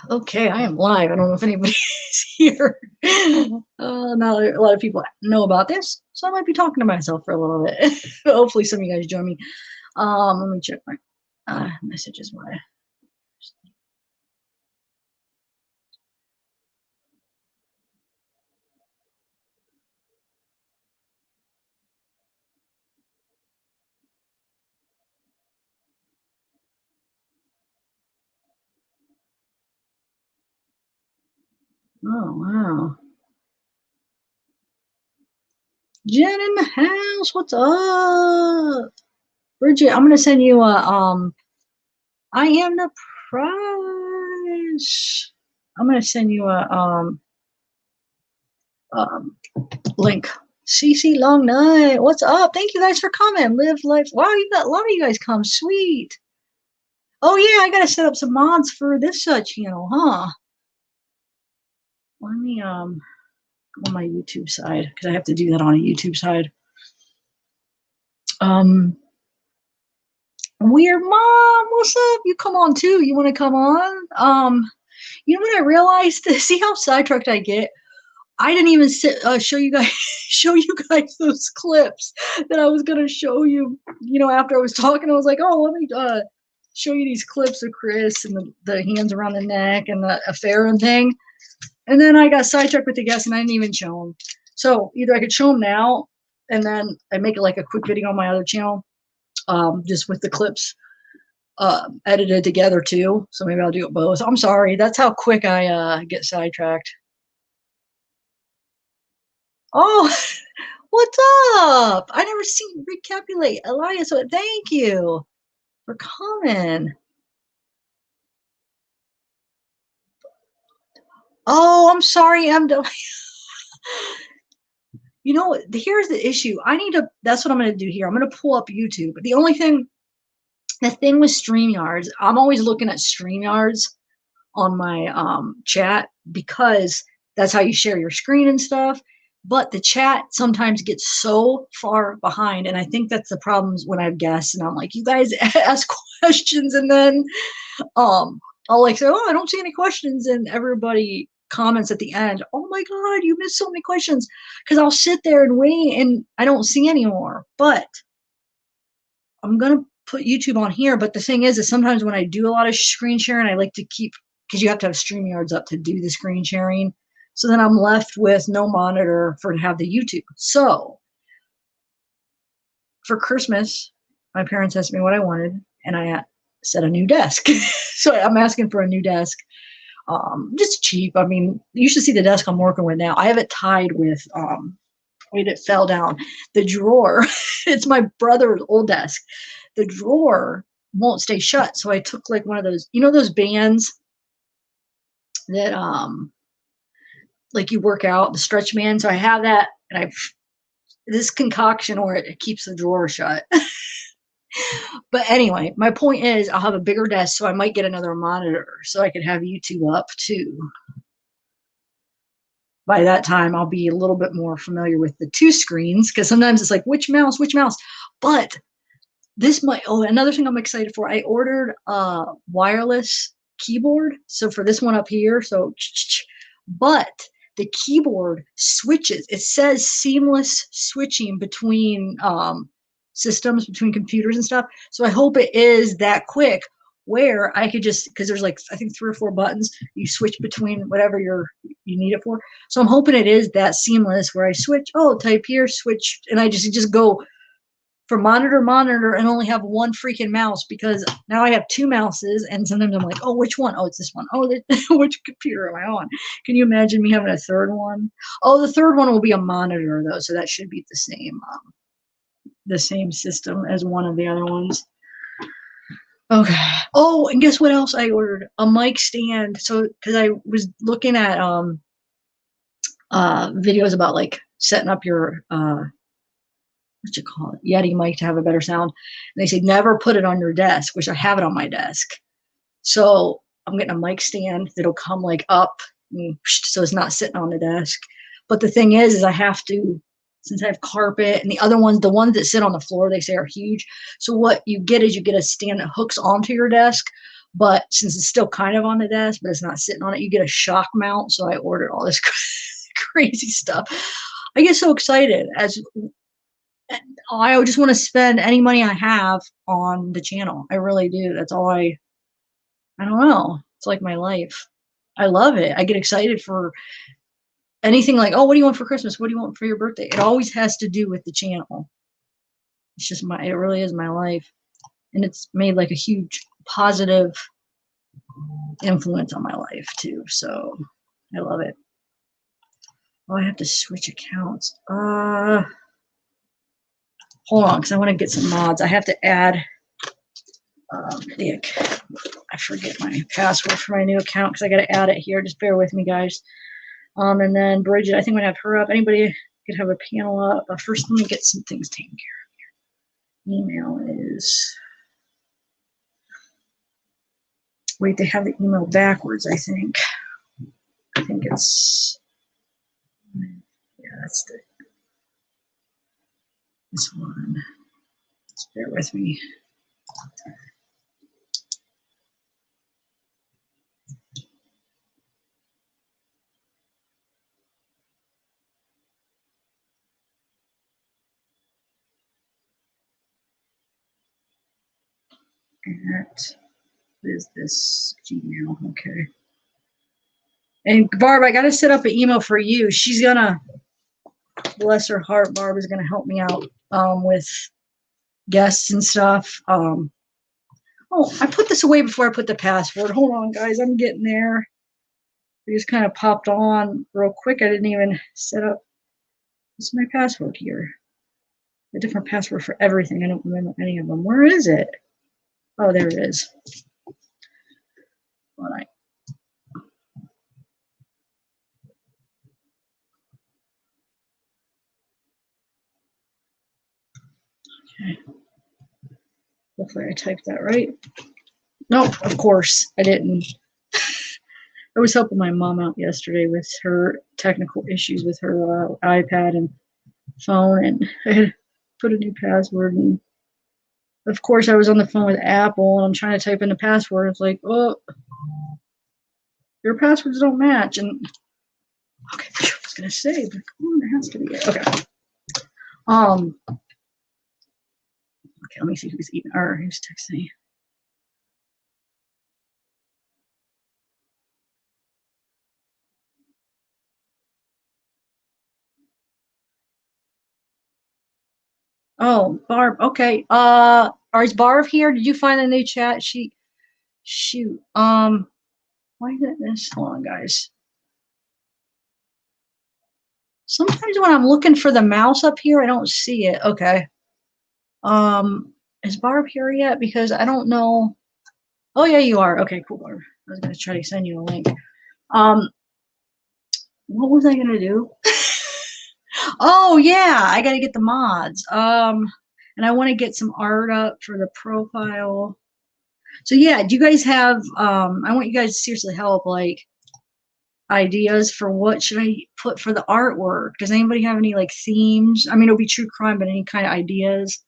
Okay, I am live. I don't know if anybody's here. Not a lot of people know about this, so I might be talking to myself for a little bit. Hopefully, some of you guys join me. Let me check my messages. Oh wow, Jen in the house. What's up, Bridget? I'm gonna send you a I am the prize. I'm gonna send you a um link. CC Long Night, what's up? Thank you guys for coming. Live life. Wow, you got a lot of you guys come. Sweet. Oh yeah, I gotta set up some mods for this channel, huh? Let me on my YouTube side because I have to do that on a YouTube side. Weird mom, what's up? You come on too. You want to come on? You know what I realized? See how sidetracked I get? I didn't even show you guys those clips that I was gonna show you. You know, after I was talking, I was like, oh, let me show you these clips of Chris and the hands around the neck and the affair and thing. And then I got sidetracked with the guests and I didn't even show them. So either I could show them now and then I make it like a quick video on my other channel, just with the clips edited together too. So maybe I'll do it both. I'm sorry. That's how quick I get sidetracked. Oh, what's up? I never seen recapulate Elias. So thank you for coming. Oh, I'm sorry, MW. You know, here's the issue. That's what I'm going to do here. I'm going to pull up YouTube. The thing with StreamYards, I'm always looking at StreamYards on my chat because that's how you share your screen and stuff. But the chat sometimes gets so far behind. And I think that's the problems when I have guests and I'm like, you guys ask questions and then I'll like say, oh, I don't see any questions. And everybody comments at the end, oh my God, you missed so many questions. Because I'll sit there and wait and I don't see any more. But I'm going to put YouTube on here. But the thing is sometimes when I do a lot of screen sharing, I like to keep, because you have to have StreamYards up to do the screen sharing. So then I'm left with no monitor to have the YouTube. So for Christmas, my parents asked me what I wanted, and I said a new desk. So I'm asking for a new desk. Just cheap. I mean, you should see the desk I'm working with now. I have it tied with, wait, it fell down. The drawer, it's my brother's old desk. The drawer won't stay shut. So I took like one of those, you know, those bands that, like you work out, the stretch band. So I have that, and this concoction where it keeps the drawer shut. But anyway, my point is I'll have a bigger desk, so I might get another monitor so I could have YouTube up too. By that time, I'll be a little bit more familiar with the two screens because sometimes it's like, which mouse? But this might, another thing I'm excited for, I ordered a wireless keyboard. So for this one up here, but the keyboard switches. It says seamless switching between systems, between computers and stuff. So I hope it is that quick where I could just, because there's like, I think 3 or 4 buttons, you switch between whatever you need it for. So I'm hoping it is that seamless where I switch, type here, switch, and I just go for monitor and only have one freaking mouse, because now I have 2 mouses and sometimes I'm like, oh, which one? Oh, it's this one. Oh, which computer am I on? Can you imagine me having a third one? Oh, the third one will be a monitor though, so that should be the same system as one of the other ones. Okay. Oh, and guess what else I ordered? A mic stand. So, because I was looking at videos about like setting up your Yeti mic to have a better sound. And they say never put it on your desk, which I have it on my desk. So I'm getting a mic stand that'll come like up, so it's not sitting on the desk. But the thing is I have to, since I have carpet, and the ones that sit on the floor, they say are huge. So what you get is you get a stand that hooks onto your desk, But since it's still kind of on the desk, but it's not sitting on it, you get a shock mount. So I ordered all this crazy stuff. I get so excited as I just want to spend any money I have on the channel. I really do. That's all I don't know. It's like my life. I love it. I get excited for anything like, oh, what do you want for Christmas? What do you want for your birthday? It always has to do with the channel. It's just it really is my life. And it's made like a huge positive influence on my life too. So I love it. Oh, I have to switch accounts. Hold on, because I want to get some mods. I have to add I forget my password for my new account because I got to add it here. Just bear with me, guys. And then Bridget, I think I'm gonna have her up. Anybody could have a panel up. But first, let me get some things taken care of here. Email is. Wait, they have the email backwards, I think. I think it's. Yeah, that's this one. Just bear with me. That is this Gmail. Okay. And Barb, I got to set up an email for you. She's gonna, bless her heart, Barb is gonna help me out with guests and stuff. Oh, I put this away before I put the password. Hold on, guys, I'm getting there. I just kind of popped on real quick. I didn't even set up. What's my password here? A different password for everything. I don't remember any of them. Where is it? Oh, there it is. All right. Okay. Hopefully I typed that right. Nope, of course I didn't. I was helping my mom out yesterday with her technical issues with her iPad and phone, and I had put a new password. And of course, I was on the phone with Apple, and I'm trying to type in the password. It's like, oh, your passwords don't match. And okay, I was gonna say, but come on, there has to be it. Okay. Okay, let me see who's even or who's texting. Oh, Barb. Okay. Is Barb here? Did you find a new chat? Shoot. Why is it this? Hold on, guys. Sometimes when I'm looking for the mouse up here, I don't see it. Okay. Is Barb here yet? Because I don't know. Oh yeah, you are. Okay, cool, Barb. I was gonna try to send you a link. What was I gonna do? Oh yeah, I gotta get the mods. And I want to get some art up for the profile. So yeah, do you guys have? I want you guys to seriously help, like ideas for what should I put for the artwork? Does anybody have any like themes? I mean, it'll be true crime, but any kind of ideas?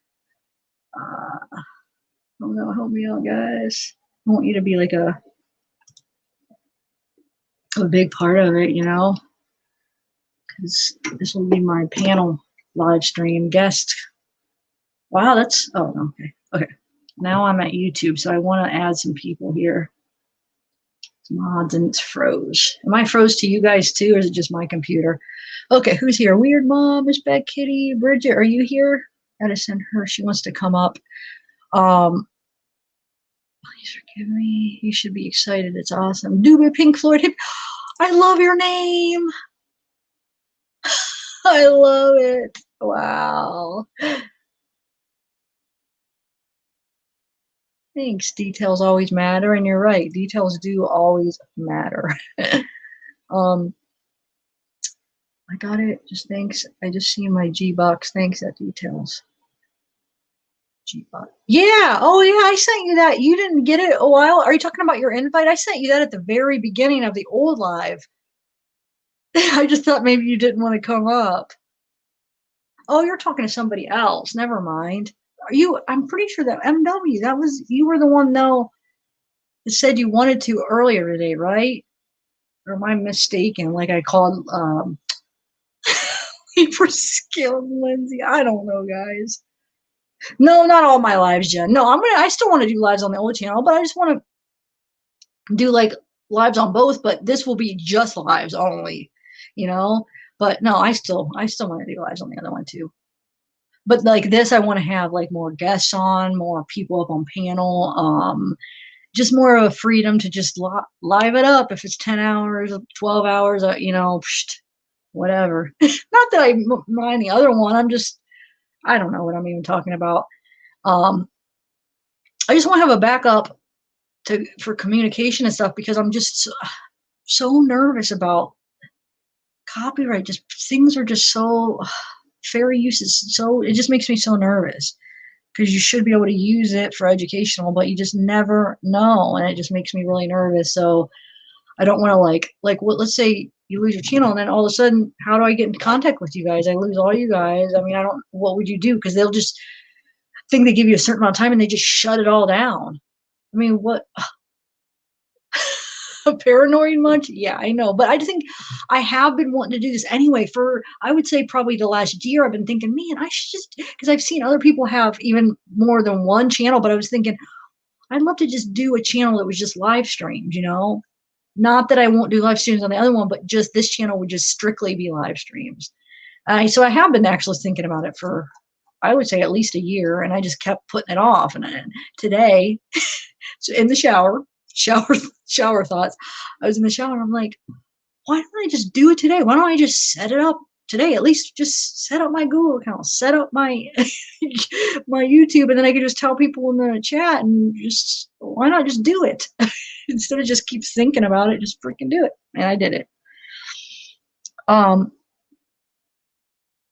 Oh no, help me out, guys. I want you to be like a big part of it, you know, because this will be my panel live stream guest. Wow, that's okay. Okay. Now I'm at YouTube, so I want to add some people here. Some mods, and it's froze. Am I froze to you guys too, or is it just my computer? Okay, who's here? Weird Mom, Miss Bad Kitty, Bridget, are you here? Gotta send her. She wants to come up. Please forgive me. You should be excited. It's awesome. Doobie Pink Floyd. I love your name. I love it. Wow. Thanks. Details always matter, and you're right. Details do always matter. I got it. Just thanks. I just see my G box. Thanks at details. G box. Yeah. Oh yeah. I sent you that. You didn't get it a while. Are you talking about your invite? I sent you that at the very beginning of the old live. I just thought maybe you didn't want to come up. Oh, you're talking to somebody else. Never mind. Are you? I'm pretty sure that MW. That was you were the one though. It said you wanted to earlier today, right? Or am I mistaken? Like I called for skill Lindsay. I don't know, guys. No, not all my lives, Jen. No, I still want to do lives on the old channel, but I just want to do like lives on both, but this will be just lives only, you know? But no, I still want to do lives on the other one too. But like this, I want to have like more guests on, more people up on panel, just more of a freedom to just live it up. If it's 10 hours, 12 hours, whatever. Not that I mind the other one. I don't know what I'm even talking about. Um, I just want to have a backup for communication and stuff because I'm just so nervous about copyright. Just things are just so fair use is so it just makes me so nervous because you should be able to use it for educational, but you just never know, and it just makes me really nervous. So I don't want to like what. Let's say you lose your channel, and then all of a sudden, how do I get in contact with you guys? I lose all you guys. I mean, I don't. What would you do? Because they'll just think they give you a certain amount of time, and they just shut it all down. I mean, what? Paranoid much? Yeah, I know. But I just think I have been wanting to do this anyway for, I would say, probably the last year. I've been thinking, man, I should just, because I've seen other people have even more than one channel, but I was thinking, I'd love to just do a channel that was just live streamed, you know? Not that I won't do live streams on the other one, but just this channel would just strictly be live streams. So I have been actually thinking about it for, I would say, at least a year, and I just kept putting it off. And today, so in the shower, shower thoughts. I was in the shower. And I'm like, why don't I just do it today? Why don't I just set it up today? At least just set up my Google account, set up my my YouTube, and then I could just tell people in the chat and just why not just do it instead of just keep thinking about it. Just freaking do it, and I did it.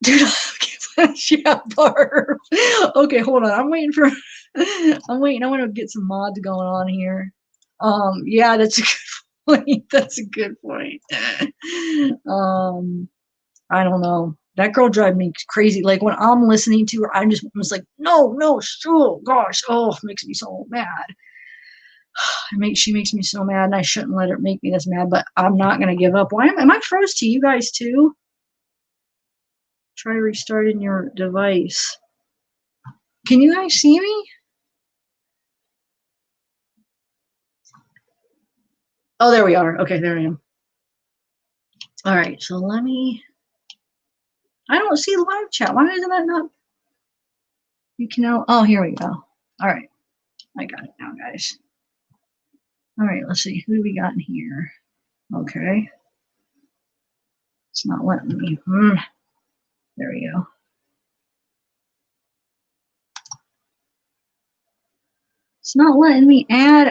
Dude, yeah, Barb. Okay, hold on. I'm waiting. I want to get some mods going on here. Yeah, that's a good point. That's a good point. I don't know. That girl drives me crazy. Like when I'm listening to her, I'm just like, no, no, oh gosh, oh, it makes me so mad. She makes me so mad, and I shouldn't let her make me this mad. But I'm not gonna give up. Why am I froze to you guys too? Try restarting your device. Can you guys see me? Oh, there we are. Okay, there I am. All right, so let me. I don't see the live chat. Why isn't that not? You can now. Oh, here we go. All right, I got it now, guys. All right, let's see who we got in here. Okay, it's not letting me. There we go. It's not letting me add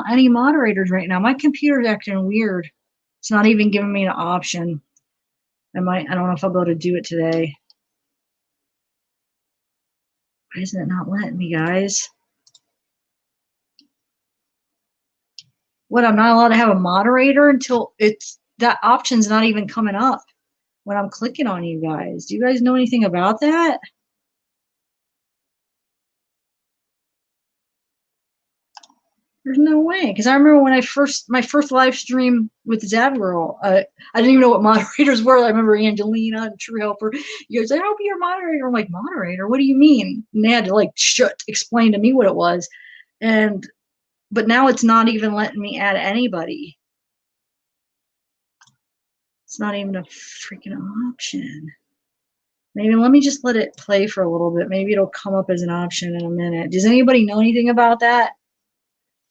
any moderators right now. My computer's acting weird. It's not even giving me an option. I don't know if I'll be able to do it today. Why isn't it not letting me, guys? What, I'm not allowed to have a moderator until that option's not even coming up when I'm clicking on you guys. Do you guys know anything about that? There's no way. Because I remember when my first live stream with Zadgirl, I didn't even know what moderators were. I remember Angelina and True Helper. You guys, I'll be your moderator. I'm like, moderator? What do you mean? And they had to like explain to me what it was. But now it's not even letting me add anybody. It's not even a freaking option. Maybe let me just let it play for a little bit. Maybe it'll come up as an option in a minute. Does anybody know anything about that?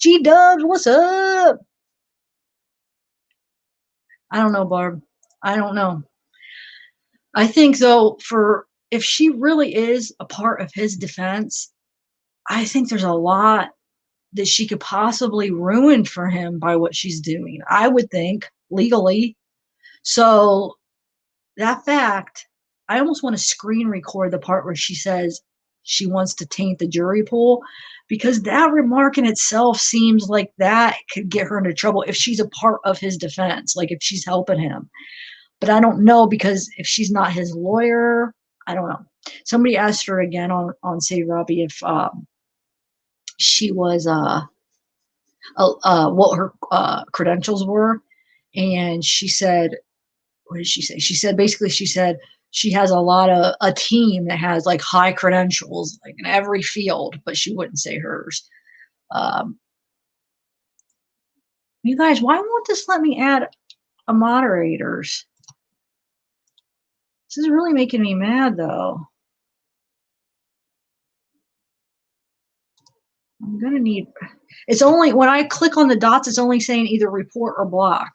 G-Dubs, what's up? I don't know, Barb. I don't know. I think, though, if she really is a part of his defense, I think there's a lot that she could possibly ruin for him by what she's doing. I would think, legally. So that fact, I almost want to screen record the part where she says she wants to taint the jury pool, because that remark in itself seems like that could get her into trouble if she's a part of his defense, like if she's helping him. But I don't know, because if she's not his lawyer, I don't know. Somebody asked her again on Say Robbie if she was what her credentials were, and she said, what did she say? She said basically she said she has a team that has like high credentials like in every field, but she wouldn't say hers. Um, you guys, why won't this let me add a moderators? This is really making me mad though. I'm gonna need, it's only, when I click on the dots, it's only saying either report or block.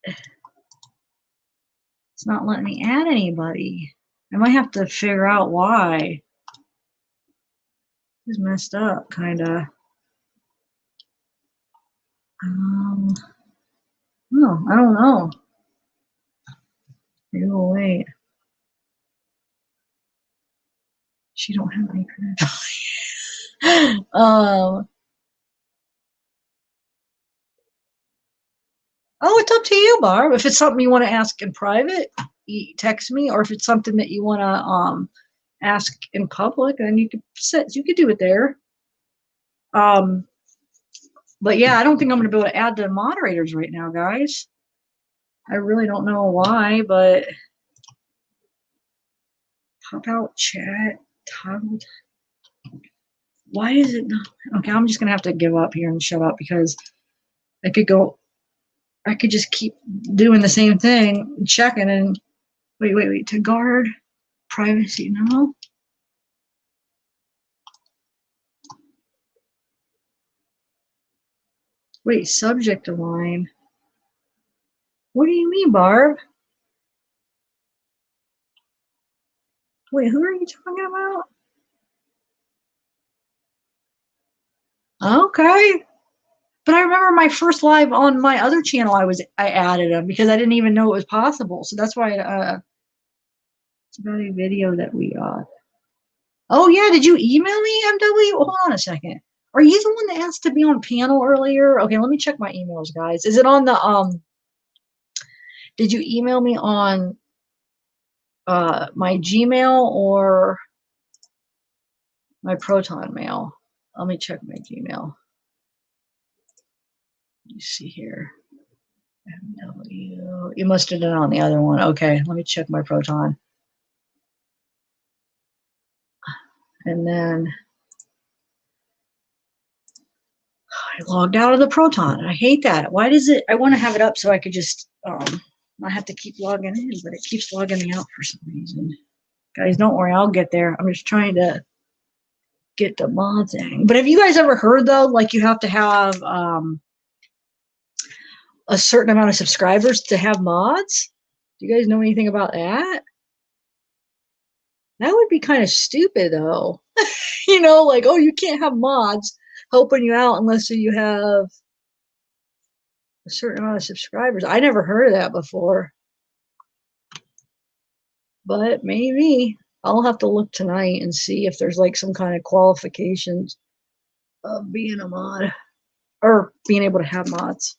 It's not letting me add anybody. I might have to figure out why. This is messed up, kinda. Oh, I don't know. Maybe we'll wait. She don't have any credentials. Oh, it's up to you, Barb. If it's something you want to ask in private, you text me, or if it's something that you want to ask in public, then you could do it there. But yeah, I don't think I'm going to be able to add the moderators right now, guys. I really don't know why, but pop out chat, toggle. Why is it not? Okay, I'm just going to have to give up here and shut up because I could just keep doing the same thing, checking and wait, to guard privacy, no? Wait, subject align. What do you mean, Barb? Wait, who are you talking about? Okay. But I remember my first live on my other channel, I added them because I didn't even know it was possible. So that's why it's about a video that we Oh yeah, did you email me, MW? Hold on a second. Are you the one that asked to be on panel earlier? Okay, let me check my emails, guys. Is it on the did you email me on my Gmail or my Proton mail? Let me check my Gmail. Let me see here. MW. You must have done it on the other one. Okay, let me check my Proton. And then I logged out of the Proton. I hate that. Why does it? I want to have it up so I could just not have to keep logging in, but it keeps logging me out for some reason. Guys, don't worry, I'll get there. I'm just trying to get the mod thing. But have you guys ever heard though, like you have to have a certain amount of subscribers to have mods? Do you guys know anything about that? That would be kind of stupid though. You know, like, oh, you can't have mods helping you out unless you have a certain amount of subscribers. I never heard of that before. But maybe I'll have to look tonight and see if there's like some kind of qualifications of being a mod or being able to have mods.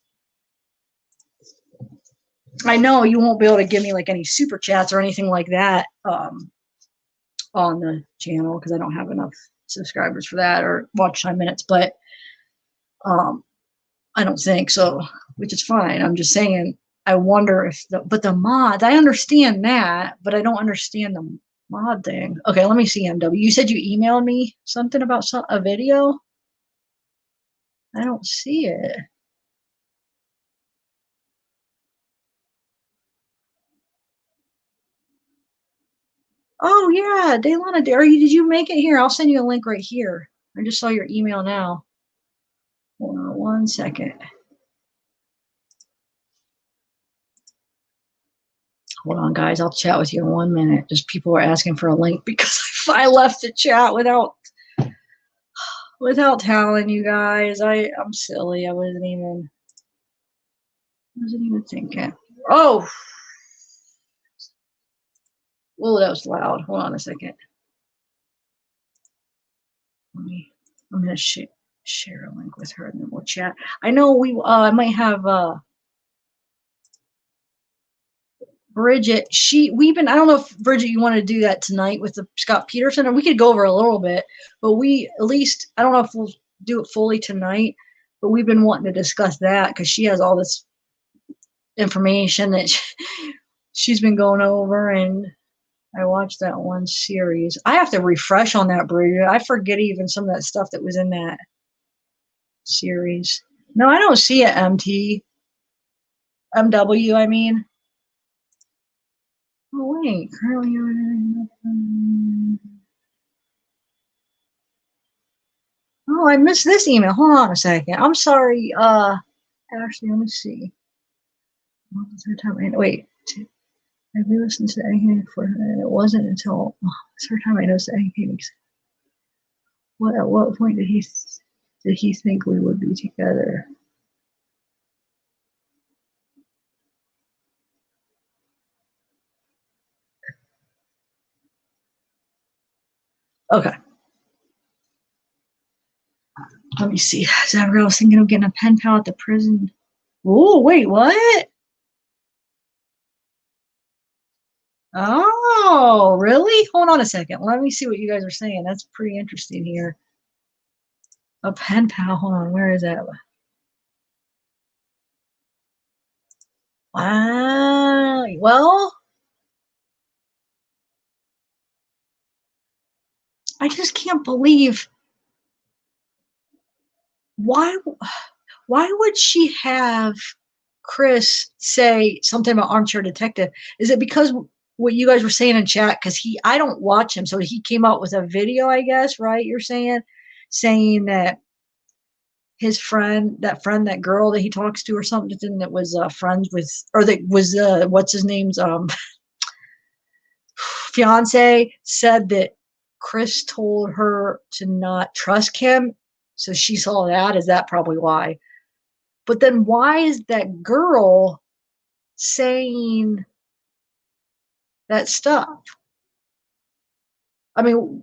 I know you won't be able to give me like any super chats or anything like that on the channel because I don't have enough subscribers for that or watch time minutes, but I don't think so, which is fine. I'm just saying, I wonder if but the mods, I understand that, but I don't understand the mod thing. Okay, let me see, MW. You said you emailed me something about a video? I don't see it. Oh yeah, Daylana, did you make it here? I'll send you a link right here. I just saw your email now. Hold on 1 second. Hold on, guys. I'll chat with you in 1 minute. Just people are asking for a link because I left the chat without telling you guys. I'm silly. I wasn't even thinking. Oh, whoa, that was loud. Hold on a second. I'm gonna share a link with her and then we'll chat. I know I might have Bridget. I don't know if Bridget, you want to do that tonight with the Scott Peterson, or we could go over a little bit, but I don't know if do it fully tonight, but we've been wanting to discuss that because she has all this information that she's been going over, and I watched that one series. I have to refresh on that, Bridget. I forget even some of that stuff that was in that series. No, I don't see it. MW, I mean. Oh, wait. Currently. Oh, I missed this email. Hold on a second. I'm sorry. Actually, let me see. Wait. Have you listened to anything for it? It wasn't until the third time I noticed anything. At what point did he think we would be together? Okay. Let me see. I was thinking of getting a pen pal at the prison. Oh, wait, what? Oh, really? Hold on a second. Let me see what you guys are saying. That's pretty interesting here. A pen pal. Hold on. Where is that? Wow. Well, I just can't believe why would she have Chris say something about Armchair Detective? Is it because what you guys were saying in chat? Because I don't watch him, so he came out with a video, I guess, right? You're saying that his friend, that girl that he talks to, or something that was friends with, or that was what's his name's fiance, said that Chris told her to not trust him. So she saw that. Is that probably why? But then why is that girl saying that stuff? I mean,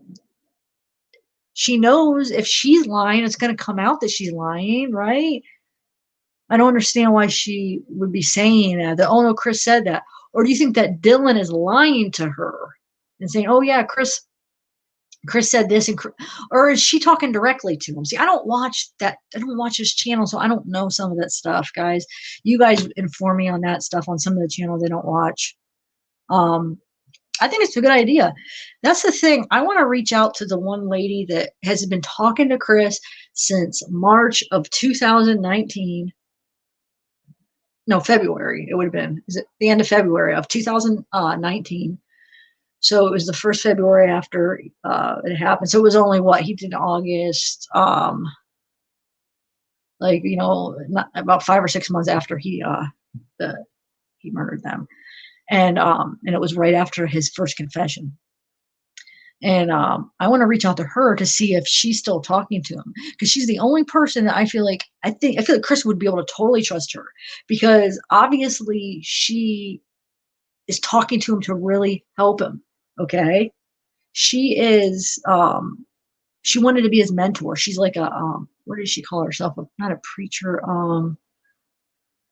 she knows if she's lying, it's going to come out that she's lying, right? I don't understand why she would be saying that. Oh no, Chris said that. Or do you think that Dylan is lying to her and saying, "Oh yeah, Chris said this," or is she talking directly to him? See, I don't watch that. I don't watch his channel, so I don't know some of that stuff, guys. You guys inform me on that stuff on some of the channels I don't watch. I think it's a good idea. That's the thing. I want to reach out to the one lady that has been talking to Chris since March of 2019. No, February. It would have been. Is it the end of February of 2019? So it was the first February after it happened. So it was only what he did in August, like not about 5 or 6 months after he murdered them, and it was right after his first confession. And I want to reach out to her to see if she's still talking to him, because she's the only person that I feel like Chris would be able to totally trust her, because obviously she is talking to him to really help him. Okay. She is she wanted to be his mentor. She's like a what does she call herself? Not a preacher. Oh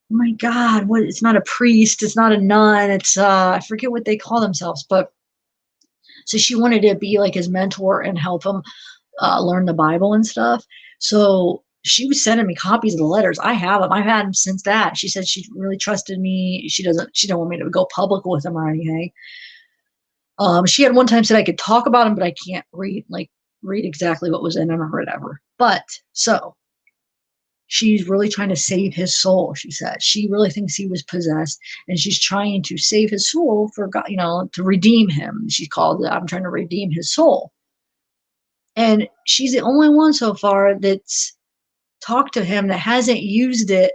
my God, what? It's not a priest. It's not a nun. It's I forget what they call themselves. But so she wanted to be like his mentor and help him learn the Bible and stuff. So she was sending me copies of the letters. I have them. I've had them since that. She said she really trusted me. She don't want me to go public with them or anything. She had one time said I could talk about them, but I can't read exactly what was in them or whatever. But so she's really trying to save his soul. She said she really thinks he was possessed, and she's trying to save his soul for God, to redeem him. She called it, "I'm trying to redeem his soul." And she's the only one so far that's talked to him that hasn't used it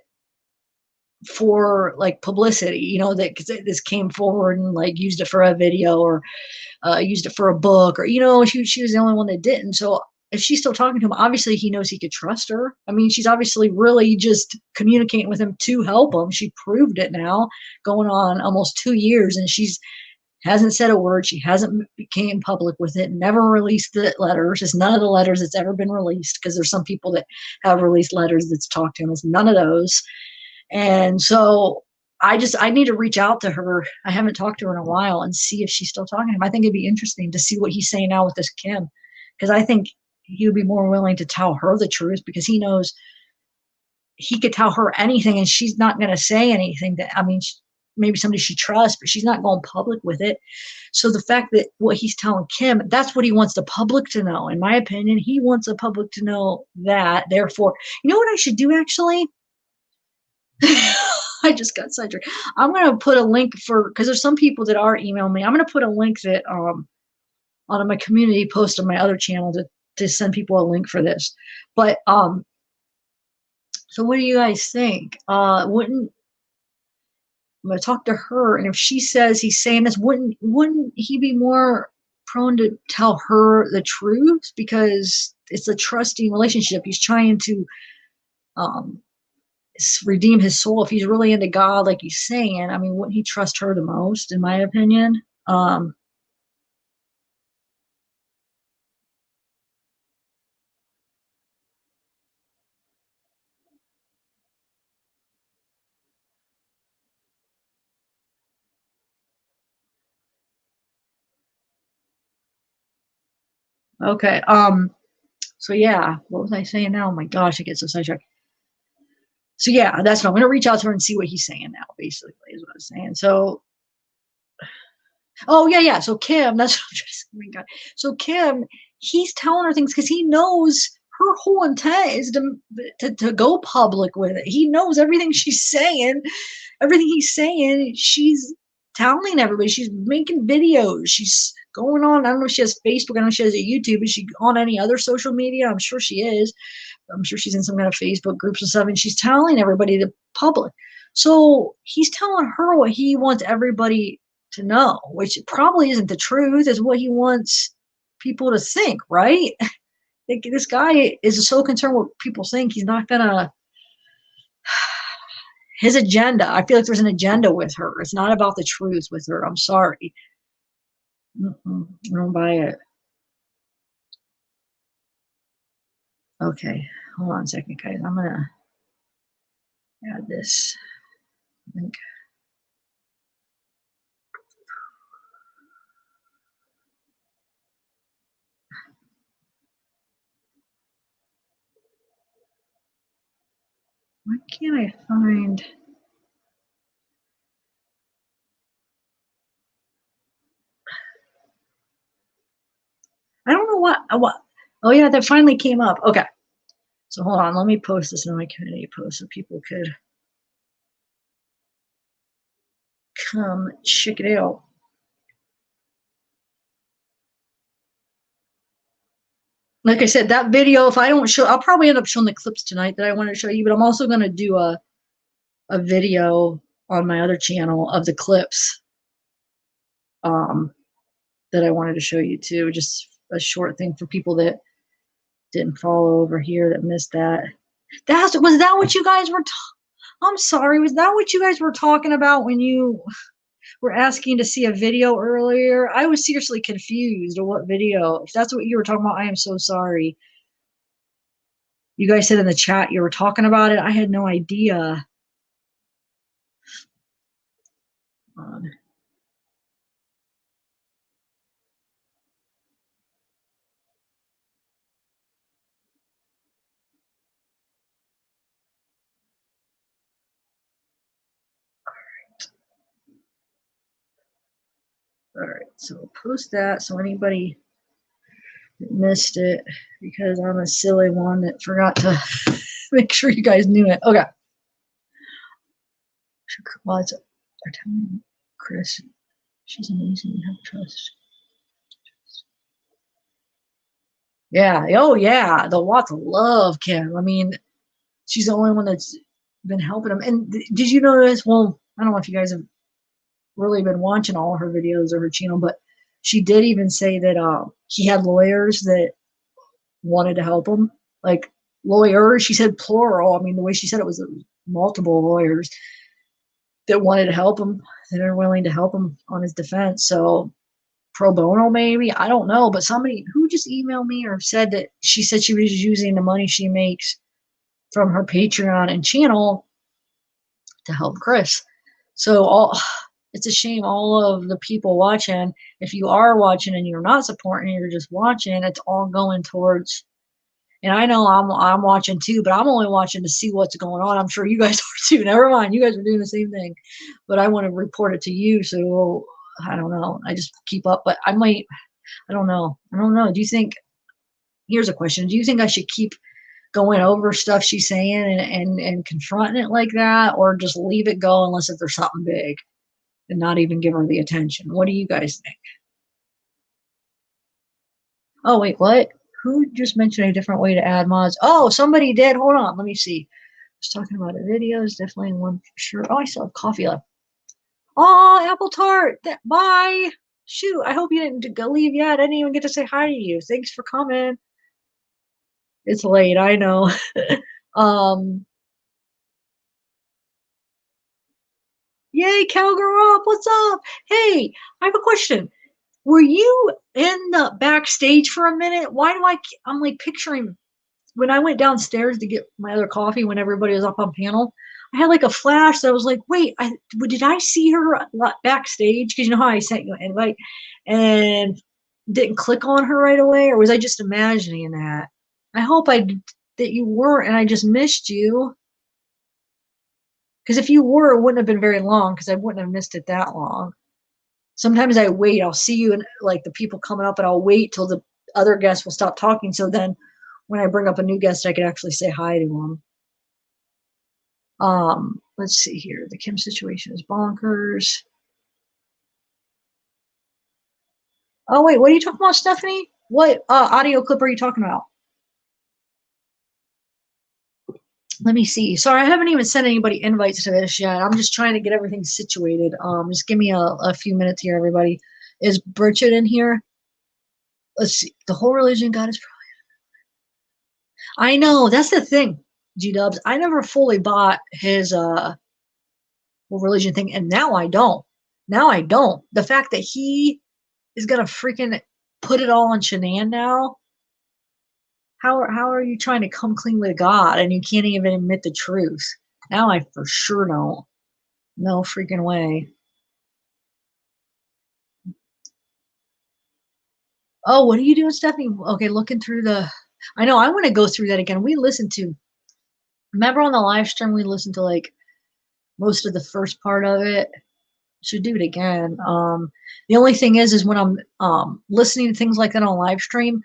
for like publicity, that this came forward and like used it for a video or used it for a book, or she was the only one that didn't. So if she's still talking to him, obviously he knows he could trust her. I mean, she's obviously really just communicating with him to help him. She proved it now, going on almost 2 years, and she's hasn't said a word. She hasn't became public with it, never released the letters. It's none of the letters that's ever been released, because there's some people that have released letters that's talked to him. It's none of those. And so I need to reach out to her. I haven't talked to her in a while and see if she's still talking to him. I think it'd be interesting to see what he's saying now with this Kim, because I think he would be more willing to tell her the truth because he knows he could tell her anything and she's not going to say anything that, I mean, maybe somebody she trusts, but she's not going public with it. So the fact that what he's telling Kim, that's what he wants the public to know. In my opinion, he wants the public to know that. Therefore, you know what I should do actually? I just got sidetracked. I'm going to put a link for, because there's some people that are emailing me. I'm going to put a link that on my community post on my other channel to send people a link for this. But so what do you guys think? Wouldn't I'm going to talk to her, and if she says he's saying this, wouldn't he be more prone to tell her the truth because it's a trusting relationship? He's trying to um, redeem his soul. If he's really into God, like he's saying, I mean, wouldn't he trust her the most? In my opinion. Okay. So yeah, what was I saying now? Oh my gosh, I get so sidetracked. So yeah, that's what I'm going to reach out to her and see what he's saying now. Basically, is what I'm saying. So, oh yeah, yeah. So Kim, that's what I'm trying to say. Oh my God. So Kim, he's telling her things because he knows her whole intent is to go public with it. He knows everything she's saying, everything he's saying. She's telling everybody. She's making videos. She's going on. I don't know if she has Facebook. I don't know if she has a YouTube. Is she on any other social media? I'm sure she is. I'm sure she's in some kind of Facebook groups and stuff, and she's telling everybody the public. So he's telling her what he wants everybody to know, which probably isn't the truth, is what he wants people to think, right? Like, this guy is so concerned with what people think, he's not gonna, his agenda, I feel like there's an agenda with her. It's not about the truth with her. I'm sorry. I don't buy it. Okay, hold on a second, guys. I'm gonna add this link. Why can't I find? I don't know what. Oh yeah, that finally came up. Okay, so hold on. Let me post this in my community post so people could come check it out. Like I said, that video, if I don't show, I'll probably end up showing the clips tonight that I wanted to show you, but I'm also going to do a video on my other channel of the clips um, that I wanted to show you too. Just a short thing for people that didn't follow over here that missed that. Was that what you guys were? I'm sorry. Was that what you guys were talking about when you were asking to see a video earlier? I was seriously confused on what video. If that's what you were talking about, I am so sorry. You guys said in the chat you were talking about it. I had no idea. All right, so post that so anybody that missed it, because I'm a silly one that forgot to make sure you guys knew it. Okay. Well, it's our time, Chris. She's amazing. You have trust. Yeah. Oh, yeah. The Watts love Kim. I mean, she's the only one that's been helping him. And did you notice? Well, I don't know if you guys have really been watching all her videos or her channel, but she did even say that he had lawyers that wanted to help him. Like, lawyers, she said plural. I mean, the way she said it was multiple lawyers that wanted to help him, that are willing to help him on his defense. So pro bono, maybe, I don't know, but somebody who just emailed me or said that she said she was using the money she makes from her Patreon and channel to help Chris. So it's a shame all of the people watching, if you are watching and you're not supporting, you're just watching, it's all going towards And I know I'm watching too, but I'm only watching to see what's going on. I'm sure you guys are too. Never mind, you guys are doing the same thing. But I want to report it to you, so I don't know. I just keep up, but I might. I don't know. I don't know. Do you think? Here's a question. Do you think I should keep going over stuff she's saying and confronting it like that, or just leave it go unless if there's something big and not even give her the attention? What do you guys think? Oh, wait, what? Who just mentioned a different way to add mods? Oh, somebody did. Hold on. Let me see. I was talking about a video. Is definitely one for sure. Oh, I still have coffee left. Oh, apple tart. Bye. Shoot. I hope you didn't go leave yet. I didn't even get to say hi to you. Thanks for coming. It's late. I know. um, Yay, cowgirl up. What's up? Hey, I have a question. Were you in the backstage for a minute? Why do I'm like picturing when I went downstairs to get my other coffee when everybody was up on panel, I had like a flash that I was like, wait, did I see her backstage? Because you know how I sent you an invite and didn't click on her right away, or was I just imagining that? I hope that you weren't and I just missed you. Because if you were, it wouldn't have been very long because I wouldn't have missed it that long. Sometimes I wait, I'll see you and like the people coming up and I'll wait till the other guests will stop talking. So then when I bring up a new guest, I can actually say hi to them. Let's see here. The Kim situation is bonkers. Oh wait, what are you talking about, Stephanie? What audio clip are you talking about? Let me see. Sorry, I haven't even sent anybody invites to this yet. I'm just trying to get everything situated. Just give me a few minutes here, everybody. Is Bridget in here? Let's see. The whole religion God is. I know that's the thing, G Dubs. I never fully bought his whole religion thing, and now I don't. Now I don't. The fact that he is gonna freaking put it all on Shanann now. How are you trying to come clean with God and you can't even admit the truth? Now I for sure don't. No freaking way. Oh, what are you doing, Stephanie? Okay, looking through the. I know I want to go through that again. We listened to. Remember on the live stream we listened to like most of the first part of it. Should do it again. The only thing is when I'm listening to things like that on live stream,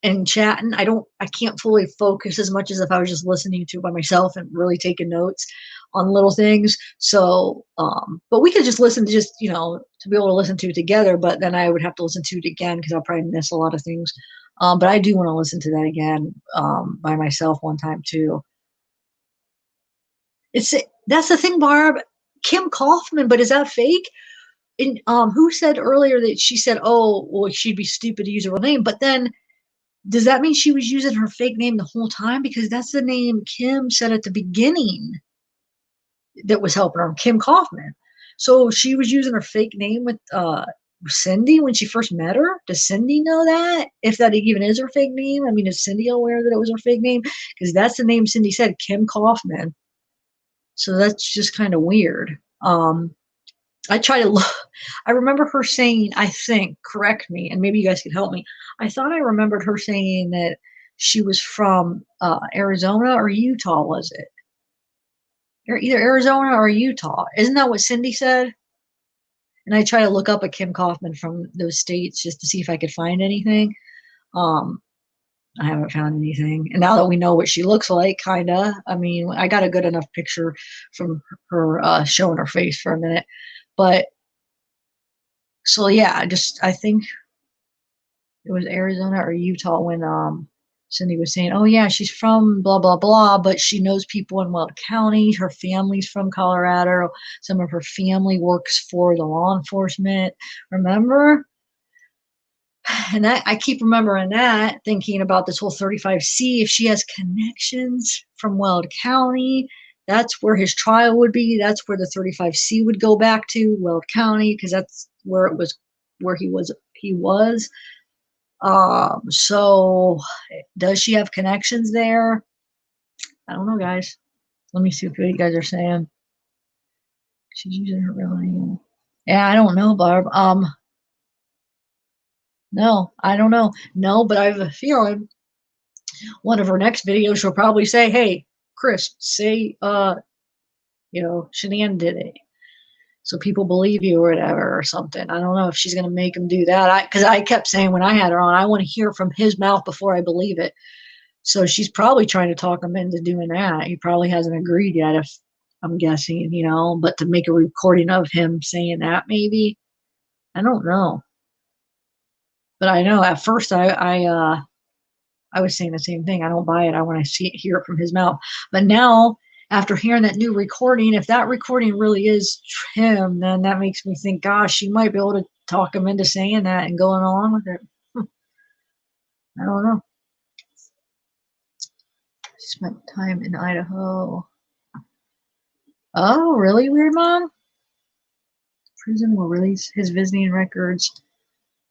and chatting, I can't fully focus as much as if I was just listening to it by myself and really taking notes on little things. So, but we could just listen to to be able to listen to it together, but then I would have to listen to it again because I'll probably miss a lot of things. But I do want to listen to that again, by myself one time too. That's the thing, Barb. Kim Kaufman, but is that fake? And who said earlier that she said, "Oh, well, she'd be stupid to use a real name," but then does that mean she was using her fake name the whole time? Because that's the name Kim said at the beginning that was helping her, Kim Kaufman. So she was using her fake name with Cindy when she first met her. Does Cindy know that? If that even is her fake name? I mean, is Cindy aware that it was her fake name? Because that's the name Cindy said, Kim Kaufman. So that's just kind of weird. I try to look. I remember her saying, I think, correct me, and maybe you guys could help me. I thought I remembered her saying that she was from Arizona or Utah, was it? Or either Arizona or Utah. Isn't that what Cindy said? And I try to look up a Kim Kaufman from those states just to see if I could find anything. Um, I haven't found anything. And now that we know what she looks like, kind of, I mean, I got a good enough picture from her showing her face for a minute. But so yeah, I think it was Arizona or Utah when Cindy was saying, "Oh yeah, she's from blah blah blah, but she knows people in Weld County. Her family's from Colorado. Some of her family works for the law enforcement." Remember? And that I keep remembering that, thinking about this whole 35C. If she has connections from Weld County, that's where his trial would be. That's where the 35C would go back to, Weld County, because that's where it was, where he was. He was. So does she have connections there? I don't know, guys. Let me see what you guys are saying. She's using her real name. Yeah, I don't know, Barb. No, I don't know. No, but I have a feeling One of her next videos, she'll probably say, hey, Chris, say, Shanann did it. So people believe you or whatever or something. I don't know if she's going to make him do that. Because I kept saying when I had her on, I want to hear from his mouth before I believe it. So she's probably trying to talk him into doing that. He probably hasn't agreed yet, if I'm guessing, but to make a recording of him saying that, maybe. I don't know. But I know at first I was saying the same thing. I don't buy it. I want to hear it from his mouth. But now, after hearing that new recording, if that recording really is him, then that makes me think, gosh, she might be able to talk him into saying that and going along with it. I don't know. Spent time in Idaho. Oh, really, Weird Mom? Prison will release his visiting records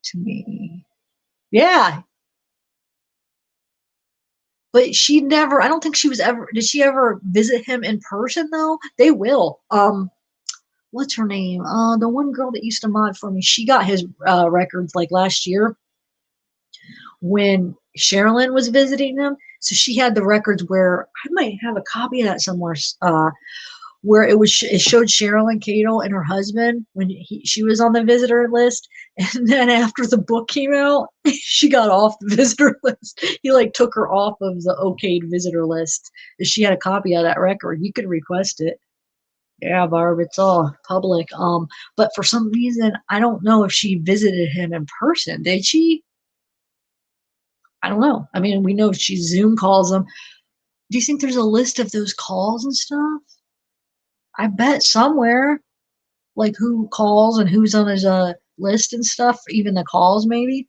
to me. Yeah. But she never, I don't think she was ever, did she ever visit him in person though? They will. What's her name? The one girl that used to mod for me, she got his records like last year when Sherilyn was visiting them. So she had the records where I might have a copy of that somewhere. Where it showed Sherilyn Cato and her husband when she was on the visitor list, and then after the book came out, she got off the visitor list. He like took her off of the okayed visitor list. She had a copy of that record. You could request it. Yeah, Barb, it's all public. But for some reason, I don't know if she visited him in person. Did she? I don't know. I mean, we know she Zoom calls him. Do you think there's a list of those calls and stuff? I bet somewhere, like who calls and who's on his list and stuff, even the calls maybe.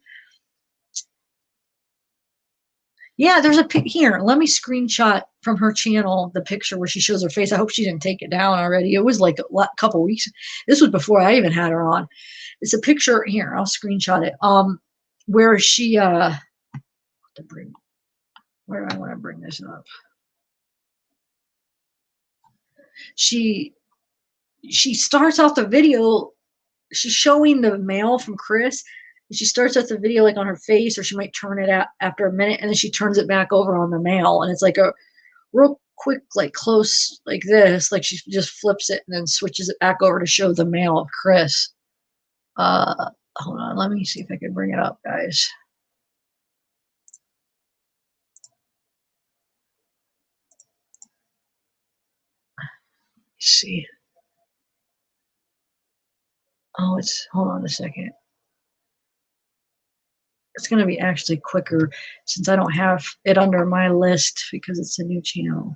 Yeah, there's a here. Let me screenshot from her channel the picture where she shows her face. I hope she didn't take it down already. It was like a couple weeks. This was before I even had her on. It's a picture here. I'll screenshot it. Where she where do I want to bring this up? She starts off the video. She's showing the mail from Chris. And she starts out the video like on her face, or she might turn it out after a minute, and then she turns it back over on the mail, and it's like a real quick, like close, like this, like she just flips it and then switches it back over to show the mail of Chris. Hold on, let me see if I can bring it up, guys. Let's see. Oh, hold on a second. It's going to be actually quicker since I don't have it under my list because it's a new channel.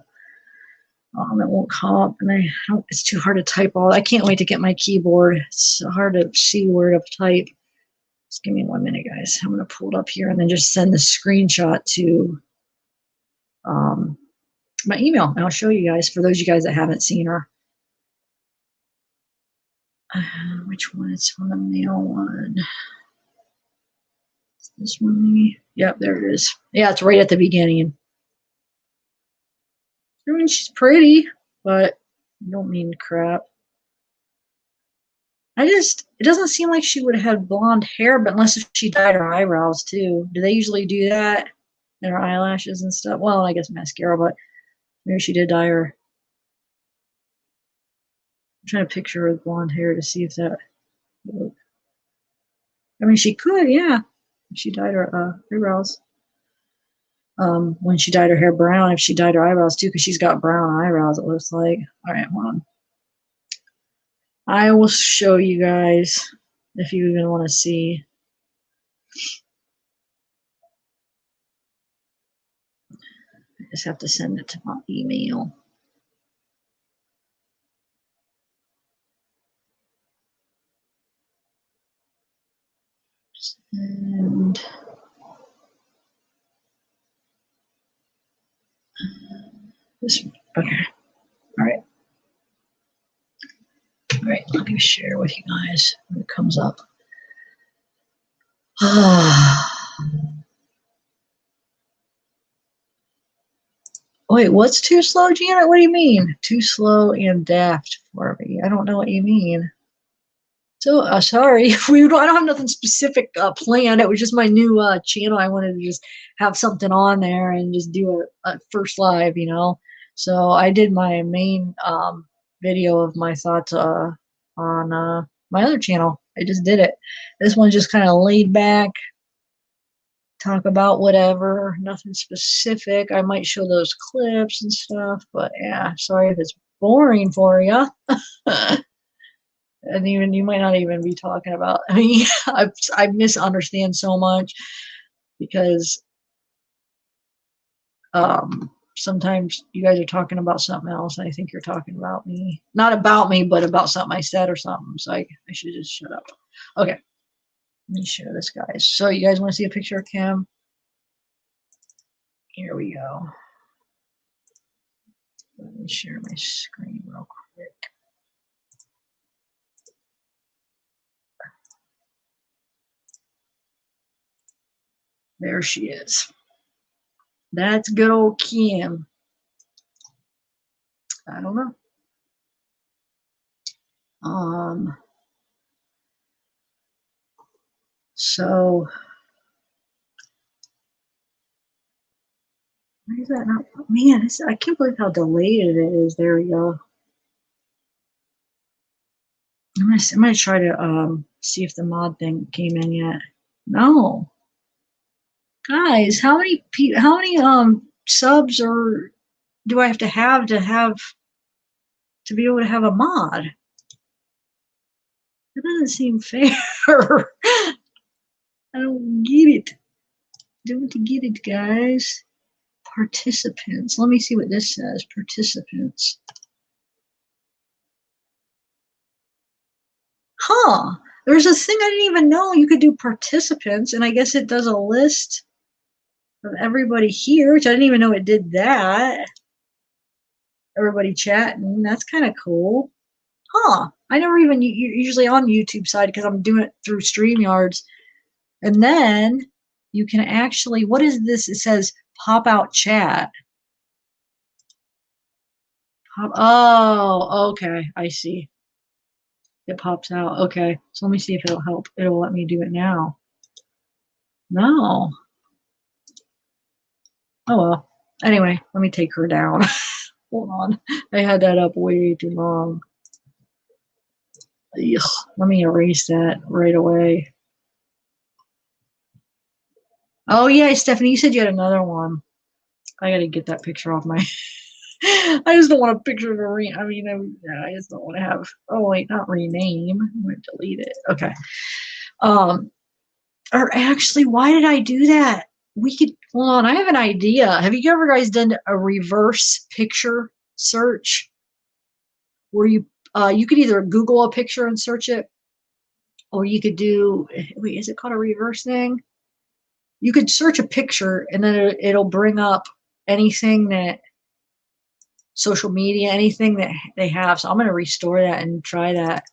It won't come up, and it's too hard to type all. I can't wait to get my keyboard. It's hard to see where to type. Just give me 1 minute, guys. I'm going to pull it up here and then just send the screenshot to my email, and I'll show you guys for those of you guys that haven't seen her. Which one? It's on the mail one. This one, maybe? Yep, there it is. Yeah, it's right at the beginning. I mean, she's pretty, but I don't mean crap. It doesn't seem like she would have had blonde hair, but unless if she dyed her eyebrows too. Do they usually do that? And her eyelashes and stuff? Well, I guess mascara, but maybe she did dye her. I'm trying to picture her with blonde hair to see if that. I mean, she could, yeah. If she dyed her eyebrows. When she dyed her hair brown, if she dyed her eyebrows too, because she's got brown eyebrows, it looks like. All right, hold on. I will show you guys if you even want to see. I just have to send it to my email. And this one. Okay. All right. All right. Let me share with you guys when it comes up. Wait, what's too slow, Janet? What do you mean? Too slow and daft for me. I don't know what you mean. So sorry, I don't have nothing specific planned. It was just my new channel. I wanted to just have something on there and just do a first live, you know. So I did my main video of my thoughts on my other channel. I just did it. This one's just kind of laid back, talk about whatever, nothing specific. I might show those clips and stuff, but yeah, sorry if it's boring for you. And even you might not even be talking about. I mean, I misunderstand so much because sometimes you guys are talking about something else. And I think you're talking about me, not about me, but about something I said or something. So I should just shut up. Okay, let me share this, guys. So you guys want to see a picture of Kim? Here we go. Let me share my screen real quick. There she is. That's good old Kim. I don't know. So why is that not? Man, I can't believe how delayed it is. There we go. I'm gonna try to see if the mod thing came in yet. No, guys, how many subs or do I have to be able to have a mod? That doesn't seem fair. I don't get it. Don't get it, guys. Participants. Let me see what this says. Participants. Huh. There's a thing I didn't even know you could do participants, and I guess it does a list of everybody here, which I didn't even know it did that. Everybody chatting. That's kind of cool. Huh. I never even, usually on YouTube side because I'm doing it through StreamYards. And then you can actually, what is this? It says pop out chat. Oh, okay. I see. It pops out. Okay. So let me see if it'll help. It'll let me do it now. No. Oh, well. Anyway, let me take her down. Hold on. I had that up way too long. Ugh. Let me erase that right away. Oh, yeah, Stephanie, you said you had another one. I got to get that picture off my... I just don't want a picture of a I just don't want to have... Oh, wait, not rename. I'm going to delete it. Okay. Or actually, why did I do that? We could... Hold on, I have an idea. Have you ever guys done a reverse picture search? Where you could either Google a picture and search it, or you could do... Wait, is it called a reverse thing? You could search a picture, and then it'll bring up anything that... social media, anything that they have. So I'm going to restore that and try that.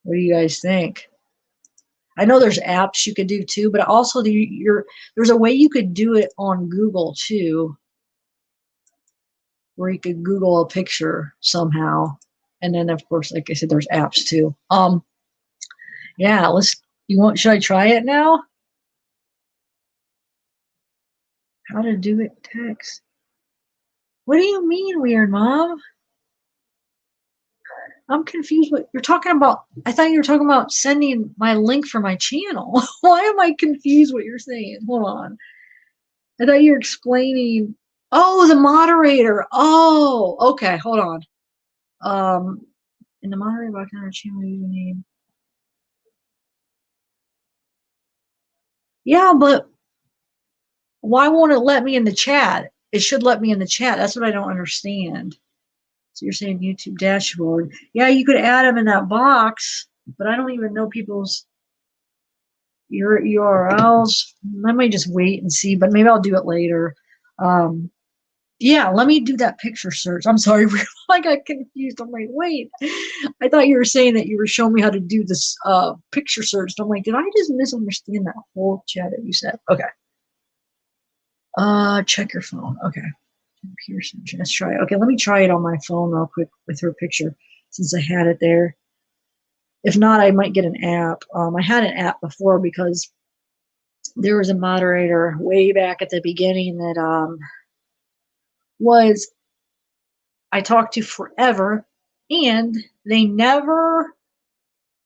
What do you guys think? I know there's apps you could do too, but also there's a way you could do it on Google too, where you could Google a picture somehow. And then of course, like I said, there's apps too. Yeah, should I try it now? How to do it text. What do you mean, weird mom? I'm confused what you're talking about. I thought you were talking about sending my link for my channel. Why am I confused what you're saying? Hold on. I thought you were explaining. Oh, the moderator. Oh, okay. Hold on. In the moderator box on our channel username. Yeah, but why won't it let me in the chat? It should let me in the chat. That's what I don't understand. So you're saying YouTube dashboard. Yeah, you could add them in that box, but I don't even know people's your URLs. I might just wait and see, but maybe I'll do it later. Yeah, let me do that picture search. I'm sorry, I got confused. I'm like, wait, I thought you were saying that you were showing me how to do this picture search. And I'm like, did I just misunderstand that whole chat that you said? Okay. Check your phone. Okay. Peterson. Let's try it. Okay, let me try it on my phone real quick with her picture since I had it there. If not, I might get an app. I had an app before because there was a moderator way back at the beginning that was I talked to forever, and they never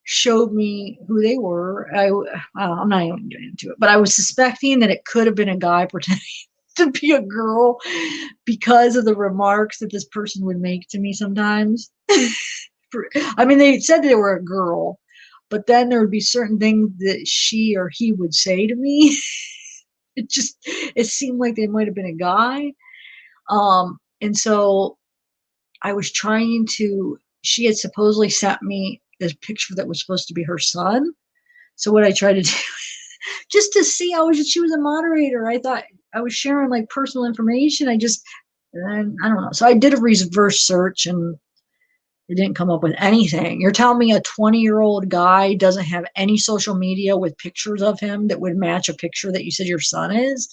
showed me who they were. I'm not even getting into it, but I was suspecting that it could have been a guy pretending to be a girl because of the remarks that this person would make to me sometimes. I mean, they said they were a girl, but then there would be certain things that she or he would say to me. It seemed like they might have been a guy. And so I was trying to, she had supposedly sent me this picture that was supposed to be her son. So what I tried to do, just to see, she was a moderator. I thought I was sharing like personal information. I don't know. So I did a reverse search and it didn't come up with anything. You're telling me a 20-year-old guy doesn't have any social media with pictures of him that would match a picture that you said your son is?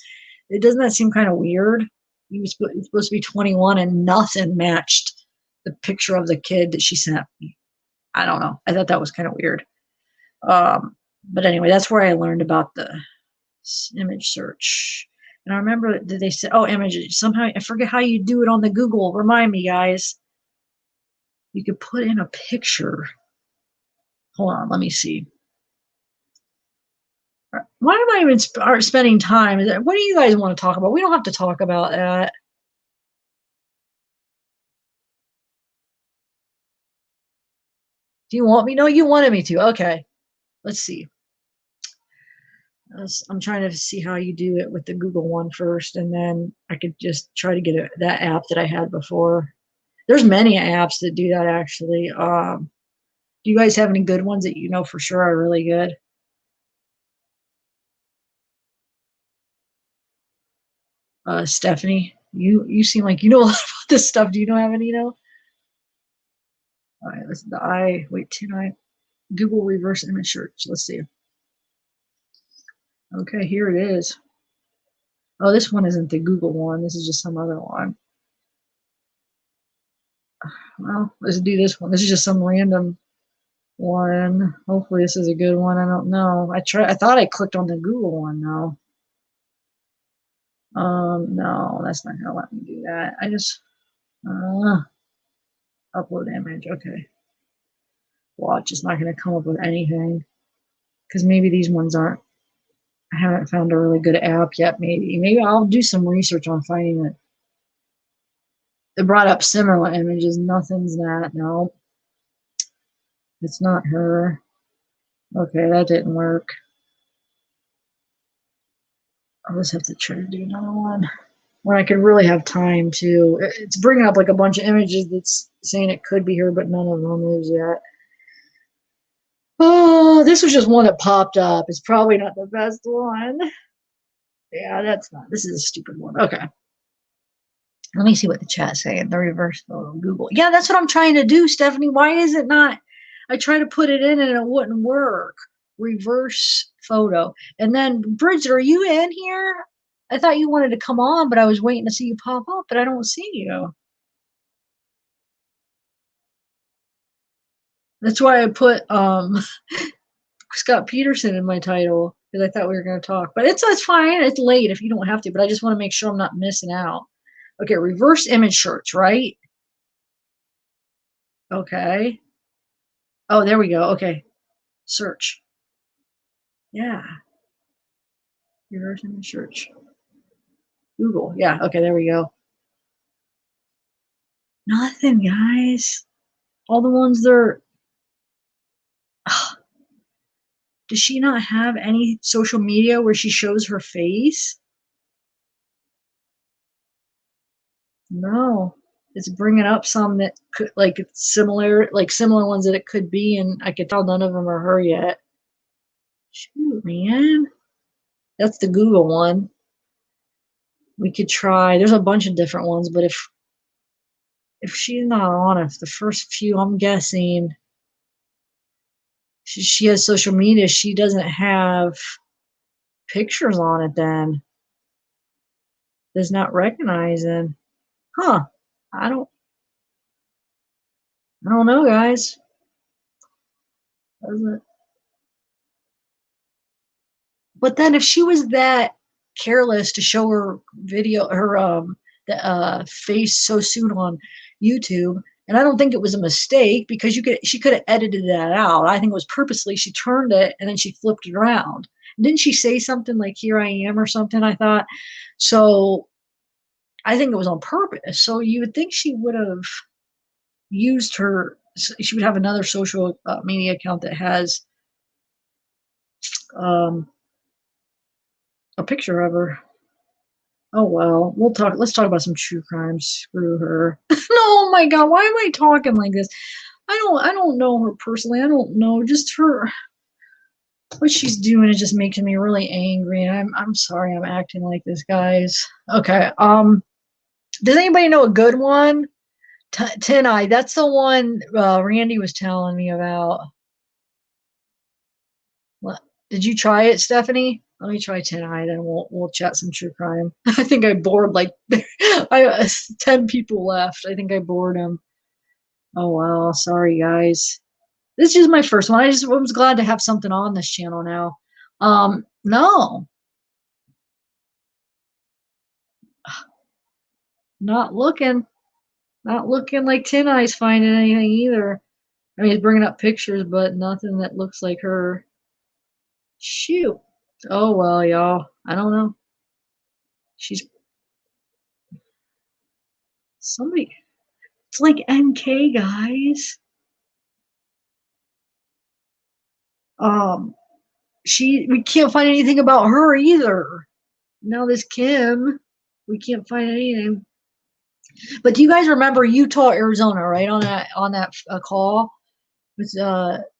Doesn't that seem kind of weird? He was supposed to be 21 and nothing matched the picture of the kid that she sent me. I don't know. I thought that was kind of weird. But anyway, that's where I learned about the image search. And I remember that they said, oh, images. Somehow, I forget how you do it on the Google. Remind me, guys. You could put in a picture. Hold on, let me see. Why am I even spending time? What do you guys want to talk about? We don't have to talk about that. Do you want me? No, you wanted me to. Okay. Let's see. I'm trying to see how you do it with the Google one first, and then I could just try to get that app that I had before. There's many apps that do that, actually. Do you guys have any good ones that you know for sure are really good? Stephanie, you seem like you know a lot about this stuff. Do you know have any, you know? All right, let's wait, tonight. Google reverse image search. Let's see. Okay, here it is. Oh, this one isn't the Google one. This is just some other one. Well, let's do this one. This is just some random one. Hopefully this is a good one. I don't know. I thought I clicked on the Google one though. No, that's not gonna let me do that. I just upload image. Okay. Watch, it's not gonna come up with anything. Because maybe these ones aren't, I haven't found a really good app yet, maybe. Maybe I'll do some research on finding it. It brought up similar images. Nothing's that. No. It's not her. Okay, that didn't work. I'll just have to try to do another one where I could really have time to. It's bringing up like a bunch of images that's saying it could be her, but none of them is yet. Oh, this was just one that popped up. It's probably not the best one. Yeah, that's not. This is a stupid one. Okay. Let me see what the chat's saying. The reverse photo Google. Yeah, that's what I'm trying to do, Stephanie. Why is it not? I tried to put it in and it wouldn't work. Reverse photo. And then, Bridget, are you in here? I thought you wanted to come on, but I was waiting to see you pop up, but I don't see you. That's why I put Scott Peterson in my title because I thought we were going to talk. But it's fine. It's late if you don't have to, but I just want to make sure I'm not missing out. Okay, reverse image search, right? Okay. Oh, there we go. Okay. Search. Yeah. Reverse image search. Google. Yeah. Okay, there we go. Nothing, guys. All the ones that are. Does she not have any social media where she shows her face? No. It's bringing up some that could, like, similar ones that it could be, and I could tell none of them are her yet. Shoot, man. That's the Google one. We could try. There's a bunch of different ones, but if she's not on it, the first few, I'm guessing she has social media. She doesn't have pictures on it then. Does not recognizing. Huh. I don't I don't know, guys. But then if she was that careless to show her video, her face so soon on YouTube, and I don't think it was a mistake because she could have edited that out. I think it was purposely. She turned it and then she flipped it around. Didn't she say something like "Here I am" or something? I thought so. I think it was on purpose. So you would think she would have used her. She would have another social media account that has um, a picture of her. Oh well, we'll talk. Let's talk about some true crime. Screw her. No, oh my God, why am I talking like this? I don't know her personally. I don't know just her. What she's doing is just making me really angry. And I'm sorry I'm acting like this, guys. Okay. Does anybody know a good one? Tin Eye. That's the one Randy was telling me about. What? Did you try it, Stephanie? Let me try Tin Eye, then we'll chat some true crime. I think I bored like 10 people left. I think I bored them. Oh well, sorry guys. This is my first one. I just was glad to have something on this channel now. No, not looking, not looking like Tin Eye's finding anything either. I mean, he's bringing up pictures, but nothing that looks like her. Shoot. Oh well, y'all. I don't know. She's somebody. It's like MK guys. Um, we can't find anything about her either. Now this Kim, we can't find anything. But do you guys remember Utah, Arizona, right on that call with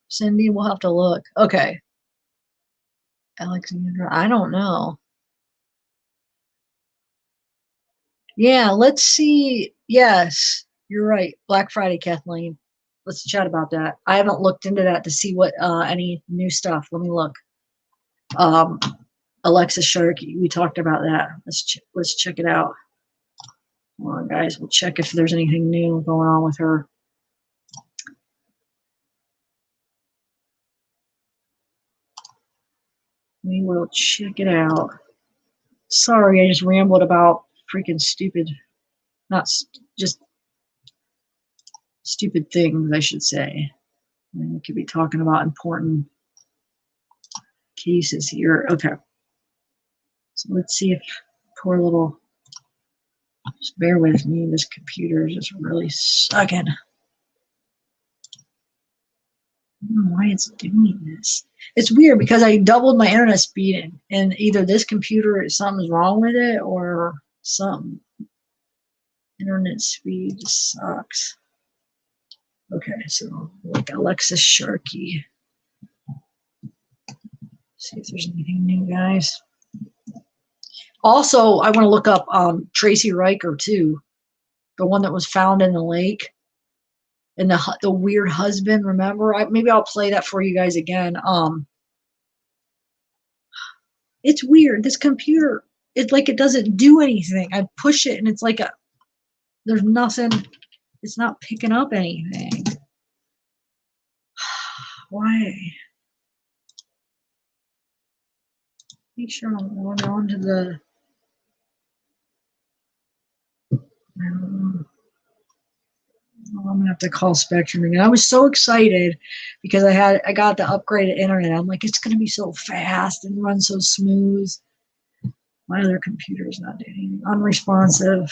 Cindy? We'll have to look. Okay, Alexandra. I don't know. Yeah, let's see. Yes, you're right. Black Friday, Kathleen. Let's chat about that. I haven't looked into that to see what any new stuff. Let me look. Um, Alexis Sharkey. We talked about that. Let's check it out. Hold on, guys. We'll check if there's anything new going on with her. We will check it out. Sorry, I just rambled about freaking stupid, not just stupid things, I should say. We could be talking about important cases here. Okay. So let's see if poor little, just bear with me. This computer is just really sucking. I don't know why it's doing this. It's weird because I doubled my internet speed and either this computer, something's wrong with it or something. Internet speed just sucks. Okay, so like Alexis Sharkey. See if there's anything new, guys. Also, I want to look up Tracy Riker too, the one that was found in the lake, and the weird husband. Remember? Maybe I'll play that for you guys again. It's weird. This computer, it's like it doesn't do anything. I push it, and it's like there's nothing. It's not picking up anything. Why? Make sure I'm going on to the. I'm gonna have to call Spectrum again. I was so excited because I got the upgraded internet. I'm like, it's gonna be so fast and run so smooth. My other computer is not doing anything. Unresponsive.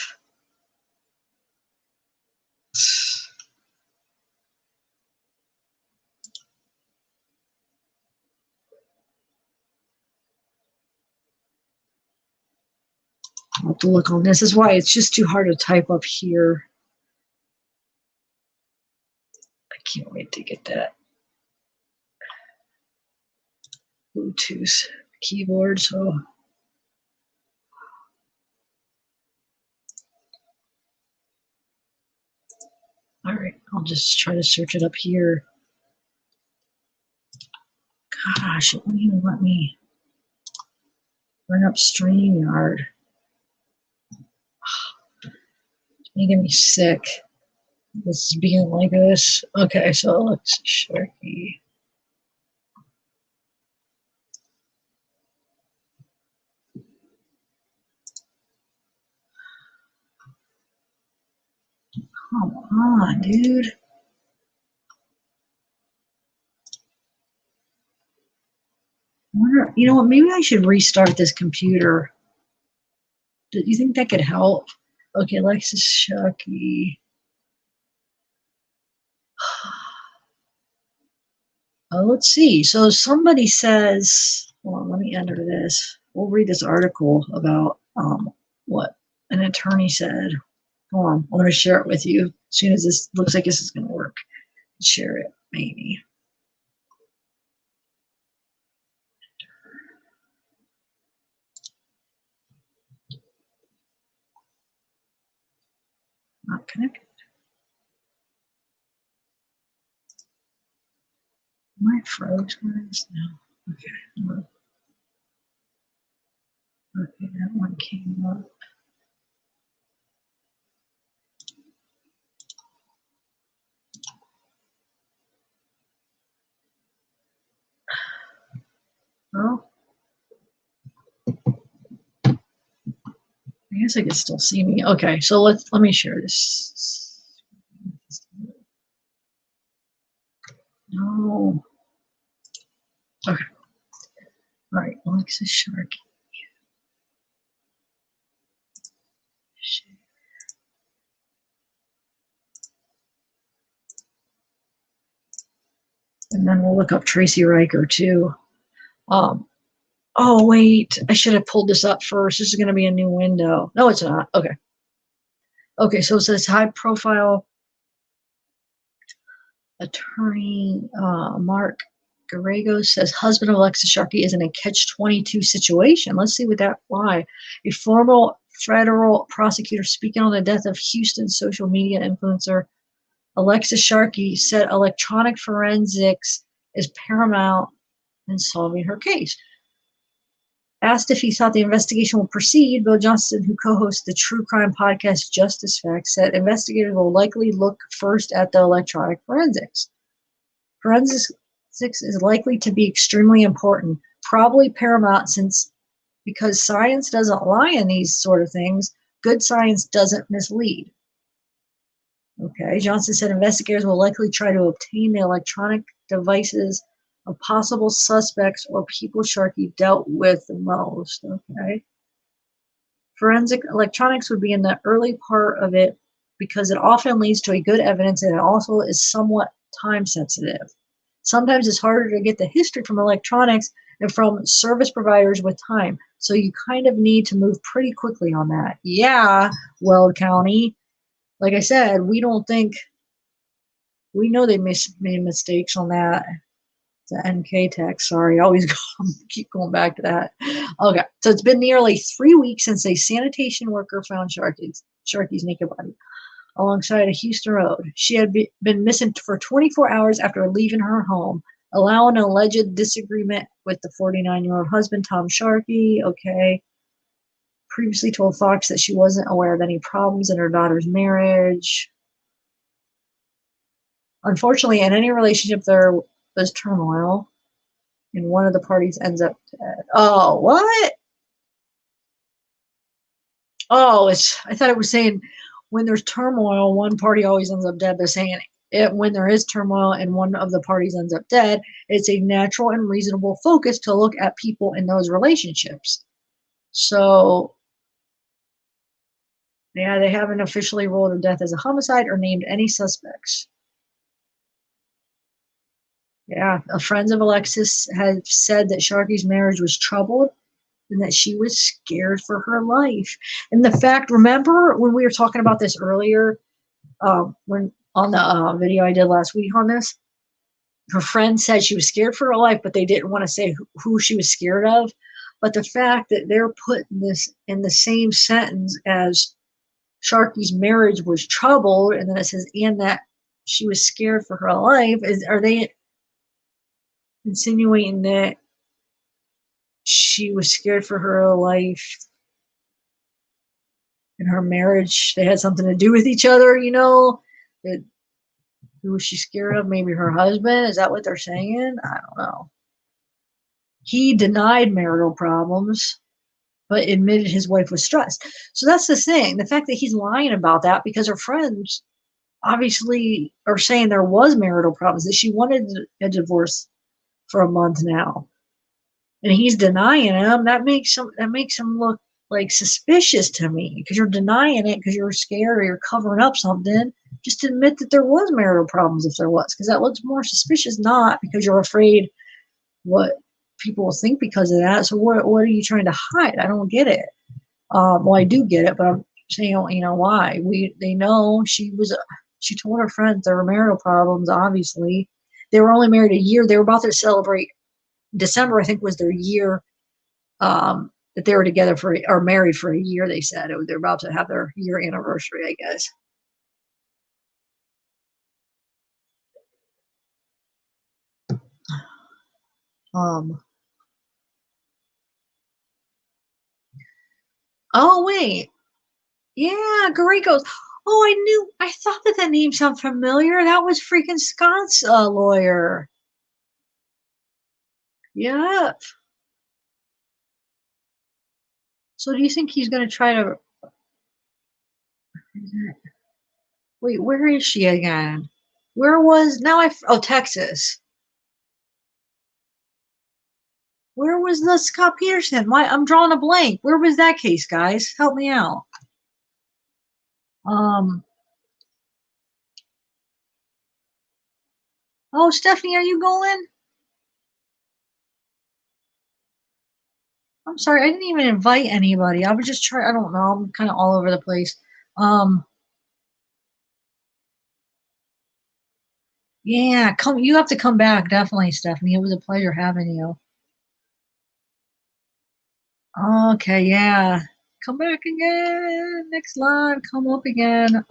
I'll have to look on this. This is why it's just too hard to type up here. I can't wait to get that Bluetooth keyboard. So all right, I'll just try to search it up here. Gosh, it won't even let me run up StreamYard. Making me sick. This is being like this. Okay, so let's Sharky. Come on, dude. You know what? Maybe I should restart this computer. Do you think that could help? Okay, Lexus Sharky. Let's see. So somebody says, well, let me enter this. We'll read this article about what an attorney said. Hold on, I'm going to share it with you as soon as this looks like this is going to work. Share it, maybe. Not connected. Am I froze? No. Okay. Okay, that one came up. Well, I guess I can still see me. Okay, so let me share this. No. Okay. All right, Alexis Sharkey. And then we'll look up Tracy Riker too. Oh wait, I should have pulled this up first. This is going to be a new window. No, it's not. Okay. Okay, so it says high profile attorney Mark Garego says husband of Alexis Sharkey is in a catch-22 situation. Let's see what that why. A former federal prosecutor speaking on the death of Houston social media influencer Alexis Sharkey said electronic forensics is paramount in solving her case. Asked if he thought the investigation will proceed, Bill Johnson, who co-hosts the true crime podcast Justice Facts, said investigators will likely look first at the electronic forensics. Forensics is likely to be extremely important, probably paramount because science doesn't lie in these sort of things. Good science doesn't mislead. Okay, Johnson said investigators will likely try to obtain the electronic devices of possible suspects or people Sharkey dealt with the most. Okay. Forensic electronics would be in the early part of it because it often leads to a good evidence and it also is somewhat time sensitive. Sometimes it's harder to get the history from electronics and from service providers with time. So you kind of need to move pretty quickly on that. Yeah, Weld County. Like I said, we know they made mistakes on that. The NK text, sorry, I always keep going back to that. Okay, so it's been nearly 3 weeks since a sanitation worker found Sharky's naked body alongside a Houston road. She had been missing for 24 hours after leaving her home, allowing an alleged disagreement with the 49-year-old husband, Tom Sharkey. Okay. Previously told Fox that she wasn't aware of any problems in her daughter's marriage. Unfortunately, in any relationship, there was turmoil, and one of the parties ends up dead. Oh, what? Oh, I thought it was saying when there's turmoil, one party always ends up dead. They're saying when there is turmoil and one of the parties ends up dead, it's a natural and reasonable focus to look at people in those relationships. So, yeah, they haven't officially ruled her death as a homicide or named any suspects. Yeah, friends of Alexis have said that Sharkey's marriage was troubled and that she was scared for her life. And the fact, remember when we were talking about this earlier, when on the video I did last week on this, her friend said she was scared for her life, but they didn't want to say who she was scared of. But the fact that they're putting this in the same sentence as Sharkey's marriage was troubled, and then it says, and that she was scared for her life, are they insinuating that she was scared for her life in her marriage they had something to do with each other, you know. That, who was she scared of? Maybe her husband? Is that what they're saying? I don't know. He denied marital problems, but admitted his wife was stressed. So that's the thing. The fact that he's lying about that because her friends obviously are saying there was marital problems, that she wanted a divorce for a month now. And he's denying him. That makes him look like suspicious to me because you're denying it because you're scared or you're covering up something. Just admit that there was marital problems if there was, because that looks more suspicious, not because you're afraid what people will think because of that. So what are you trying to hide? I don't get it. Well, I do get it, but I'm saying, why? They know she told her friends there were marital problems. Obviously, they were only married a year. They were about to celebrate December, I think, was their year that they were together or married for a year. They said they're about to have their year anniversary, I guess. Um. Oh wait, yeah, Garrico's. Oh, I knew. I thought that name sounded familiar. That was freaking Scott's lawyer. Yeah. So do you think he's going to try to? Wait, where is she again? Where was now? Oh, Texas. Where was the Scott Peterson? I'm drawing a blank. Where was that case, guys? Help me out. Um. Oh, Stephanie, are you going? I'm sorry, I didn't even invite anybody. I was just trying. I don't know. I'm kind of all over the place. Um. Yeah, come. You have to come back, definitely, Stephanie. It was a pleasure having you. Okay, yeah. Come back again. Next live, come up again.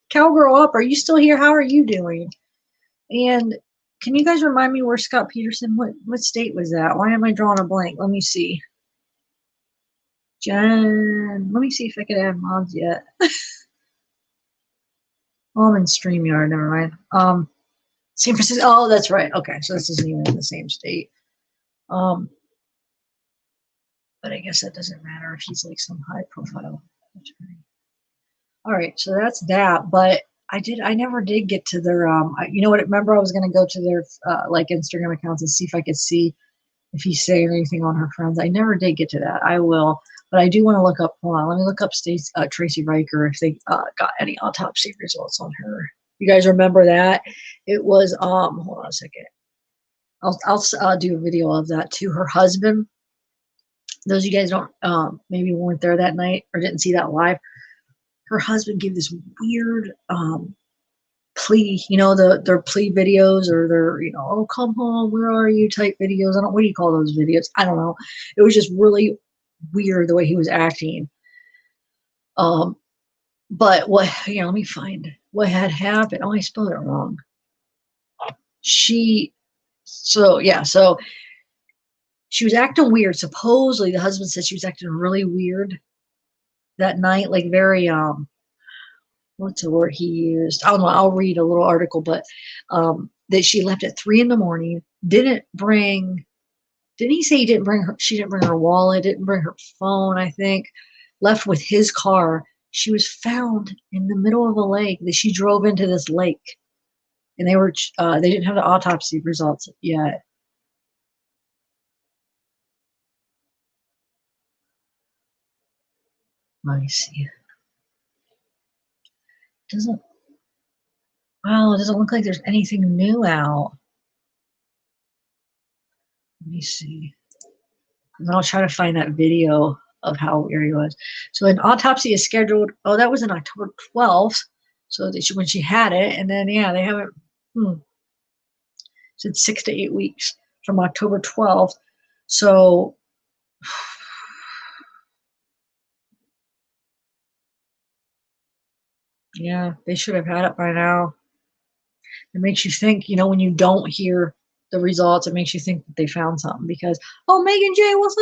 Cowgirl Up, are you still here? How are you doing? And can you guys remind me where Scott Peterson, what state was that? Why am I drawing a blank? Let me see. Jen, let me see if I can add mods yet. Oh, I'm in StreamYard, never mind. San Francisco. Oh, that's right. Okay, so this isn't even in the same state. Um, but I guess that doesn't matter if he's like some high profile attorney. All right, so that's that. But I never did get to their you know what? Remember, I was gonna go to their like Instagram accounts and see if I could see if he's saying anything on her friends. I never did get to that. I will, but I do want to look up. Hold on, let me look up Tracy Riker if they got any autopsy results on her. You guys remember that? It was hold on a second. I'll do a video of that too. Her husband. Those of you guys don't maybe weren't there that night or didn't see that live. Her husband gave this weird plea, their plea videos or their, oh, come home, where are you type videos. I don't, what do you call those videos? I don't know. It was just really weird the way he was acting. But let me find what had happened. Oh, I spelled it wrong. So she was acting weird. Supposedly the husband said she was acting really weird that night, like very, what's the word he used? I don't know. I'll read a little article, but that she left at 3 a.m. Didn't he say she didn't bring her wallet, didn't bring her phone, I think, left with his car. She was found in the middle of a lake that she drove into this lake, and they didn't have the autopsy results yet. Let me see. Doesn't Well, it doesn't look like there's anything new out. Let me see. And I'll try to find that video of how weird he was. So an autopsy is scheduled. Oh, that was on October 12th. So that when she had it, and then yeah, they haven't. Said 6 to 8 weeks from October 12th. So yeah, they should have had it by now. It makes you think, when you don't hear the results, it makes you think that they found something because, oh, Megan J, what's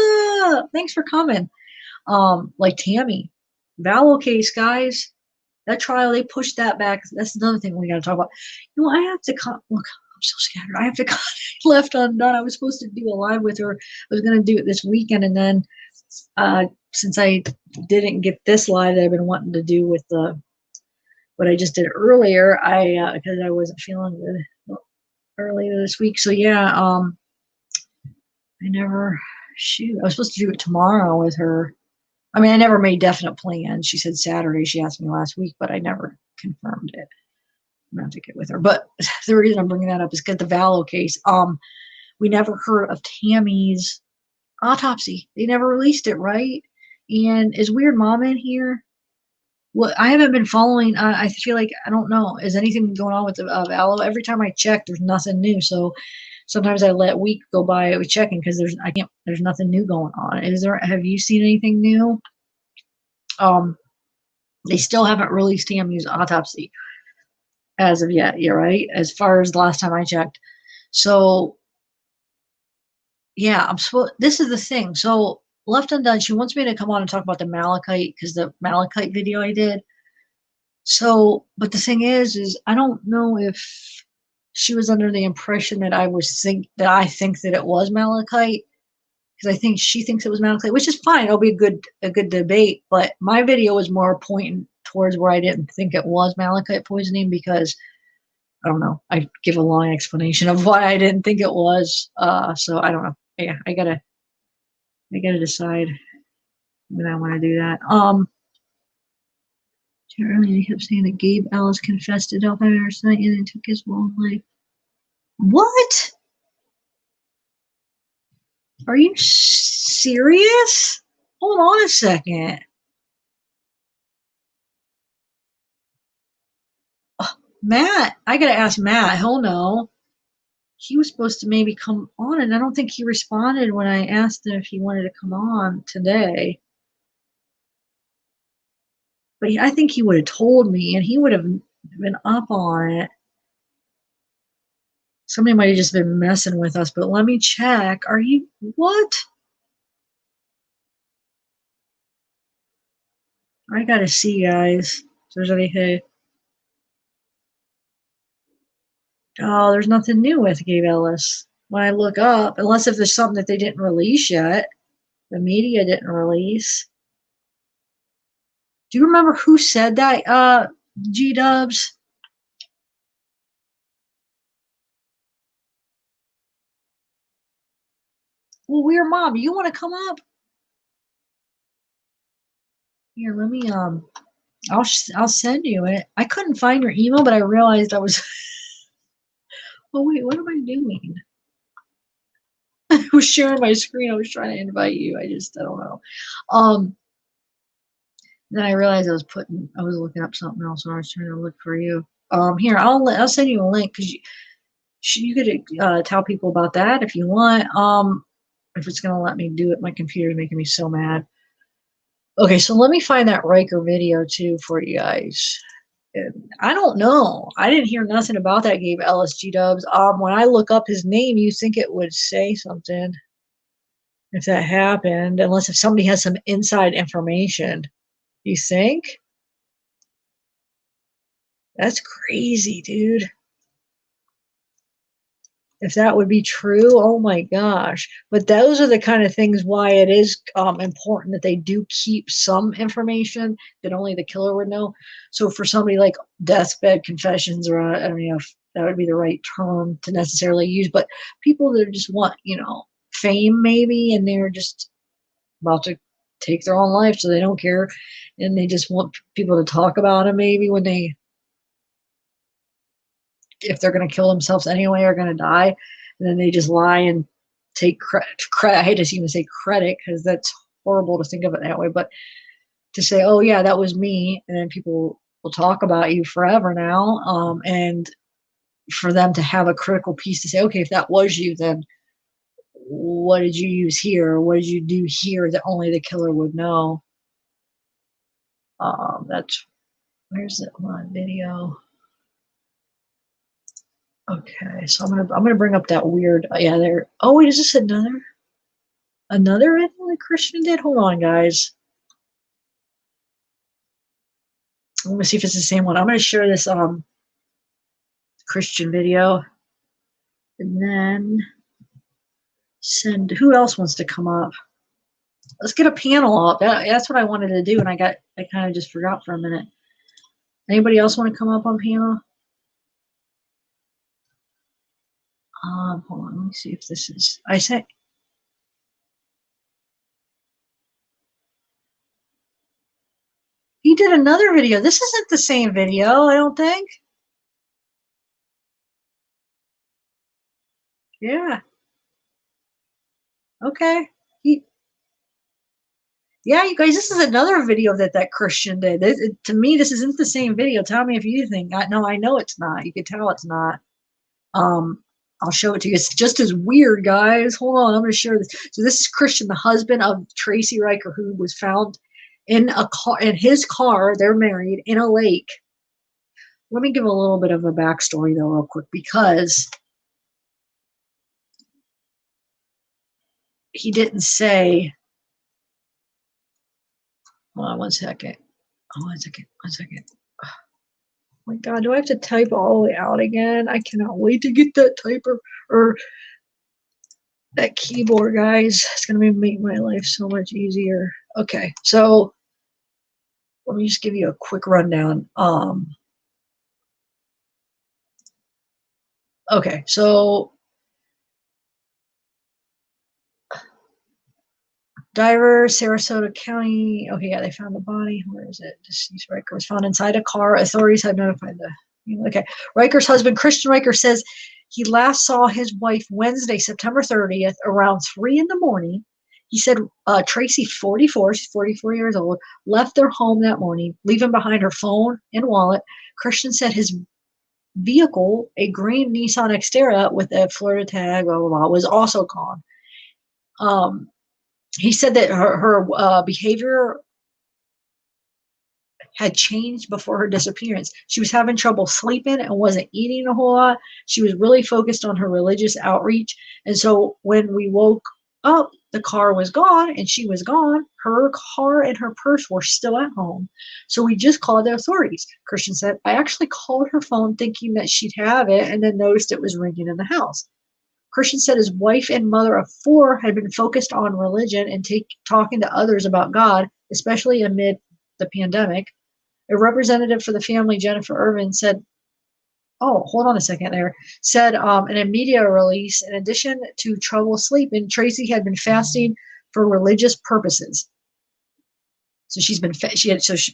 up? Thanks for coming. Like Tammy. Vallow case, guys. That trial, they pushed that back. That's another thing we got to talk about. You know, I have to look. I'm so scattered. I have to left undone. I was supposed to do a live with her. I was going to do it this weekend, and then since I didn't get this live that I've been wanting to do with what I just did earlier, I because I wasn't feeling good earlier this week. So yeah, I never shoot. I was supposed to do it tomorrow with her. I mean, I never made definite plans. She said Saturday. She asked me last week, but I never confirmed it. I'm gonna have to get with her. But the reason I'm bringing that up is because the Vallow case. We never heard of Tammy's autopsy. They never released it, right? And is Weird Mom in here? Well, I haven't been following. I feel like I don't know. Is anything going on with the Vallow? Every time I check, there's nothing new. So sometimes I let a week go by with checking because there's nothing new going on. Is there? Have you seen anything new? They still haven't released Tammy's autopsy as of yet. You're right. As far as the last time I checked. So yeah, this is the thing. So Left Undone, she wants me to come on and talk about the Malachite because the Malachite video I did. So, but the thing is I don't know if she was under the impression that I think that it was Malachite because I think she thinks it was Malachite, which is fine. It'll be a good debate. But my video was more pointing towards where I didn't think it was Malachite poisoning because I don't know. I give a long explanation of why I didn't think it was. So I don't know. Yeah, I gotta decide when I want to do that. Earlier he kept saying that Gabe Ellis confessed to Delphi Night and took his own life. What? Are you serious? Hold on a second. Matt, I gotta ask Matt. He'll know. He was supposed to maybe come on, and I don't think he responded when I asked him if he wanted to come on today. But I think he would have told me, and he would have been up on it. Somebody might have just been messing with us, but let me check. Are you what? I gotta see, guys. If there's anything. Oh, there's nothing new with Gabe Ellis. When I look up, unless if there's something that they didn't release yet, the media didn't release. Do you remember who said that? G Dubs. Well, Weird Mom, you want to come up? Here, let me I'll send you it. I couldn't find your email, but I realized I was. Oh wait, what am I doing? I was sharing my screen. I was trying to invite you. I don't know. Then I realized I was looking up something else, and I was trying to look for you. Here, I'll send you a link because you could tell people about that if you want. If it's gonna let me do it, my computer's making me so mad. Okay, so let me find that Riker video too for you guys. I don't know. I didn't hear nothing about that Gabe Ellis G Dubs. When I look up his name, you think it would say something if that happened, unless if somebody has some inside information. You think? That's crazy, dude. If that would be true, oh my gosh. But those are the kind of things why it is important that they do keep some information that only the killer would know. So for somebody like deathbed confessions, or I don't know if that would be the right term to necessarily use, but people that just want, fame maybe, and they're just about to take their own life, so they don't care, and they just want people to talk about them maybe if they're going to kill themselves anyway or going to die, and then they just lie and take credit. I hate to even say credit because that's horrible to think of it that way, but to say, oh yeah, that was me, and then people will talk about you forever now, and for them to have a critical piece to say, okay, if that was you, then what did you use here? What did you do here that only the killer would know? That's where's that one video? Okay, so I'm gonna bring up that weird. Yeah, there. Oh wait, is this another video that Christian did? Hold on, guys. Let me see if it's the same one. I'm going to share this Christian video, and then send. Who else wants to come up? Let's get a panel up. That's what I wanted to do, and I kind of just forgot for a minute. Anybody else want to come up on panel? Hold on. Let me see if this is. I said. He did another video. This isn't the same video, I don't think. Yeah. Okay. Yeah, you guys, this is another video that Christian did. To me, this isn't the same video. Tell me if you think. No, I know it's not. You can tell it's not. I'll show it to you. It's just as weird, guys. Hold on, I'm going to share this. So this is Christian, the husband of Tracy Riker, who was found in his car. They're married in a lake. Let me give a little bit of a backstory though, real quick, because he didn't say. Hold on one second. Oh, one second. Oh my God, do I have to type all the way out again? I cannot wait to get that typer or that keyboard, guys. It's going to make my life so much easier. Okay, so let me just give you a quick rundown. Okay, so diver, Sarasota County. Okay, yeah, they found the body. Where is it? Deceased Riker was found inside a car. Authorities have notified the. Okay, Riker's husband, Christian Riker, says he last saw his wife Wednesday, September 30th, around 3 in the morning. He said Tracy, 44, she's 44 years old, left their home that morning, leaving behind her phone and wallet. Christian said his vehicle, a green Nissan Xterra with a Florida tag, blah, blah, blah, was also gone. He said that her behavior had changed before her disappearance. She was having trouble sleeping and wasn't eating a whole lot. She was really focused on her religious outreach. And so when we woke up, the car was gone and she was gone. Her car and her purse were still at home. So we just called the authorities. Christian said, I actually called her phone thinking that she'd have it and then noticed it was ringing in the house. Christian said his wife and mother of 4 had been focused on religion and talking to others about God, especially amid the pandemic. A representative for the family, Jennifer Irvin, said, oh, hold on a second there, said in a media release, in addition to trouble sleeping, Tracy had been fasting for religious purposes. So she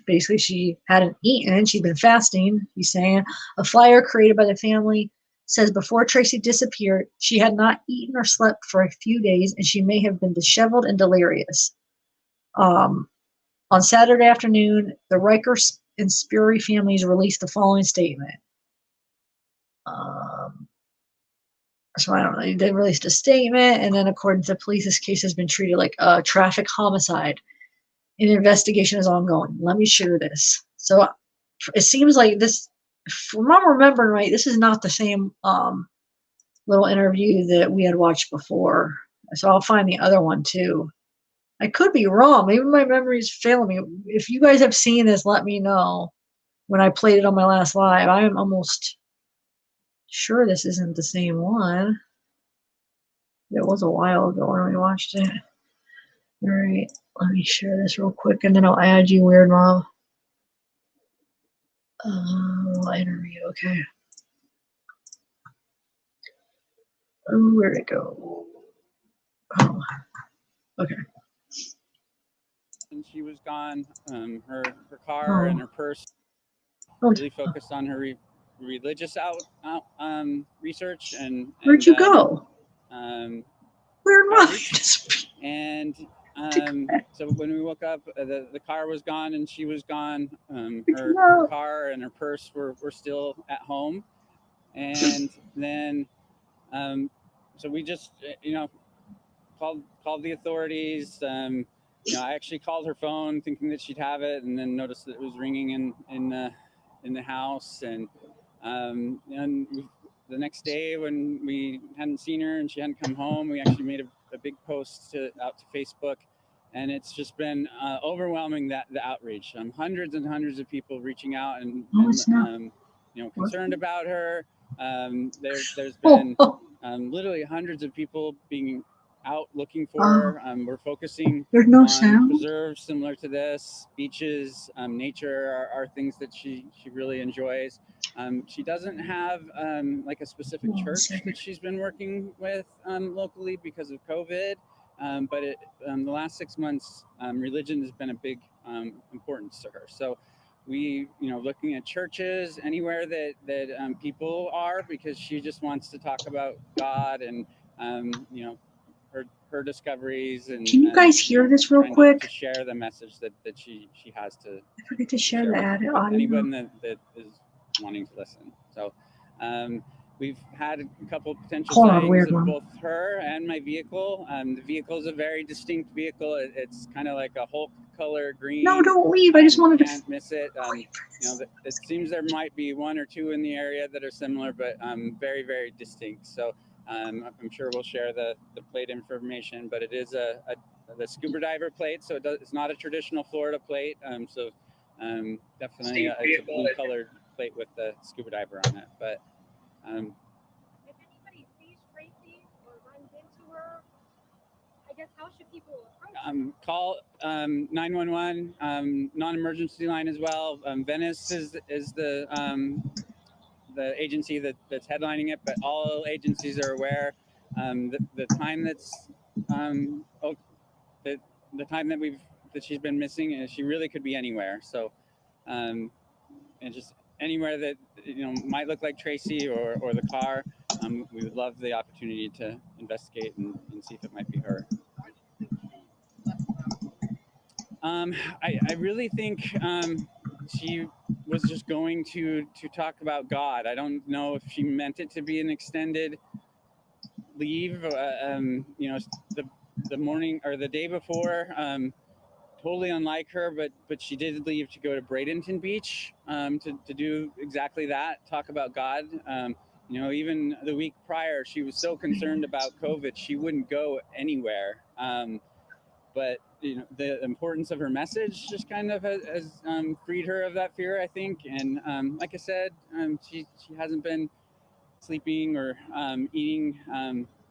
basically she hadn't eaten, she'd been fasting, he's saying. A flyer created by the family says before Tracy disappeared, she had not eaten or slept for a few days, and she may have been disheveled and delirious. On Saturday afternoon, the Riker and Sperry families released the following statement. So I don't know. They released a statement, and then according to the police, this case has been treated like a traffic homicide. An investigation is ongoing. Let me share this. So it seems like this, if I'm remembering right, this is not the same little interview that we had watched before. So I'll find the other one too. I could be wrong. Maybe my memory is failing me. If you guys have seen this, let me know. When I played it on my last live, I am almost sure this isn't the same one. It was a while ago when we watched it. All right, let me share this real quick, and then I'll add you, Weird Mom. Interview, okay. Oh, where'd it go? Oh, okay. And she was gone. Her car and her purse. Really focused on her religious research and where'd you go? Where outreach. And so when we woke up, the car was gone and she was gone. Her car and her purse were still at home. And then so we just called the authorities. I actually called her phone thinking that she'd have it, and then noticed that it was ringing in the house. And the next day, when we hadn't seen her and she hadn't come home, we actually made a big post out to Facebook, and it's just been overwhelming, that the outreach. Hundreds and hundreds of people reaching out and concerned about her. There's been literally hundreds of people being out looking for her. We're focusing on preserves similar to this, beaches, nature are things that she really enjoys. She doesn't have like a specific church that she's been working with locally because of COVID. But the last 6 months, religion has been a big importance to her. So we, looking at churches anywhere that people are, because she just wants to talk about God and, her discoveries. And can you guys hear this real quick? To share the message that she has to. I forget to share the audio. Anyone that is wanting to listen. So we've had a couple potential sightings of both her and my vehicle. The vehicle is a very distinct vehicle. It's kind of like a Hulk color green. No, don't leave. I just wanted to. Can't miss it. It seems there might be one or two in the area that are similar, but very, very distinct. So I'm sure we'll share the plate information, but it is the scuba diver plate. So it's not a traditional Florida plate. Definitely it's a blue colored plate with the scuba diver on it. But if anybody sees Tracy or runs into her, I guess how should people approach? Call 911, non-emergency line as well. Venice is the agency that's headlining it, but all agencies are aware. The time that's the time that she's been missing, and she really could be anywhere. So, and just anywhere that might look like Tracy or the car. We would love the opportunity to investigate and see if it might be her. I really think she was just going to talk about God. I don't know if she meant it to be an extended leave. The morning or the day before, totally unlike her, but she did leave to go to Bradenton Beach to do exactly that, talk about God. Even the week prior, she was so concerned about COVID, she wouldn't go anywhere. But the importance of her message just kind of has freed her of that fear, I think. And like I said, she hasn't been sleeping or eating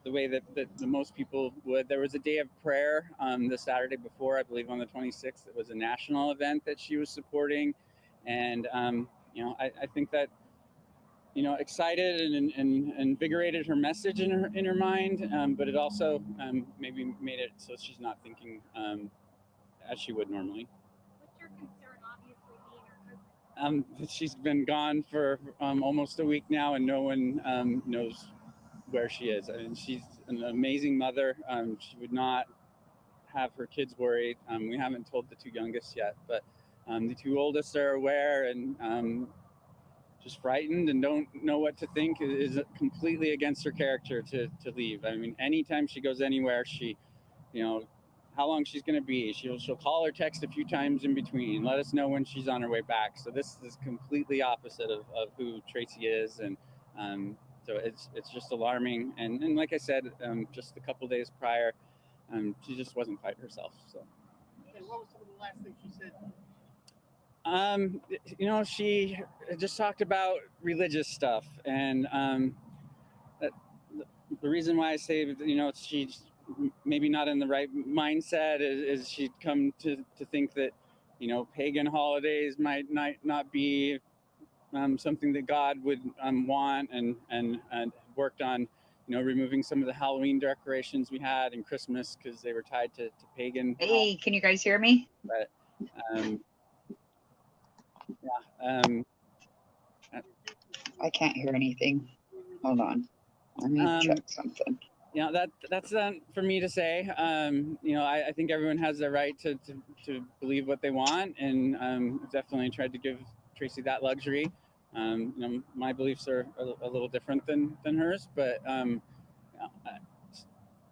the way that the most people would. There was a day of prayer the Saturday before, I believe on the 26th. It was a national event that she was supporting, and I think that excited and invigorated her message in her mind, but it also maybe made it so she's not thinking as she would normally. What's your concern, obviously, being her cousin? She's been gone for almost a week now, and no one knows where she is. I mean, she's an amazing mother. She would not have her kids worried. We haven't told the two youngest yet, but the two oldest are aware and just frightened and don't know what to think. Is completely against her character to leave. I mean, anytime she goes anywhere, she, how long she's going to be. She'll call or text a few times in between, let us know when she's on her way back. So this is completely opposite of who Tracy is. And so it's just alarming. And like I said, just a couple days prior, she just wasn't quite herself. So. And what was some of the last things she said? She just talked about religious stuff, and the reason why I say, she's maybe not in the right mindset is she'd come to think that, pagan holidays might not be something that God would want, and worked on, removing some of the Halloween decorations we had and Christmas because they were tied to pagan. Hey, can you guys hear me? But I can't hear anything. Hold on. Let me check something. That's not for me to say. I think everyone has the right to believe what they want, and definitely tried to give Tracy that luxury. My beliefs are a little different than hers, but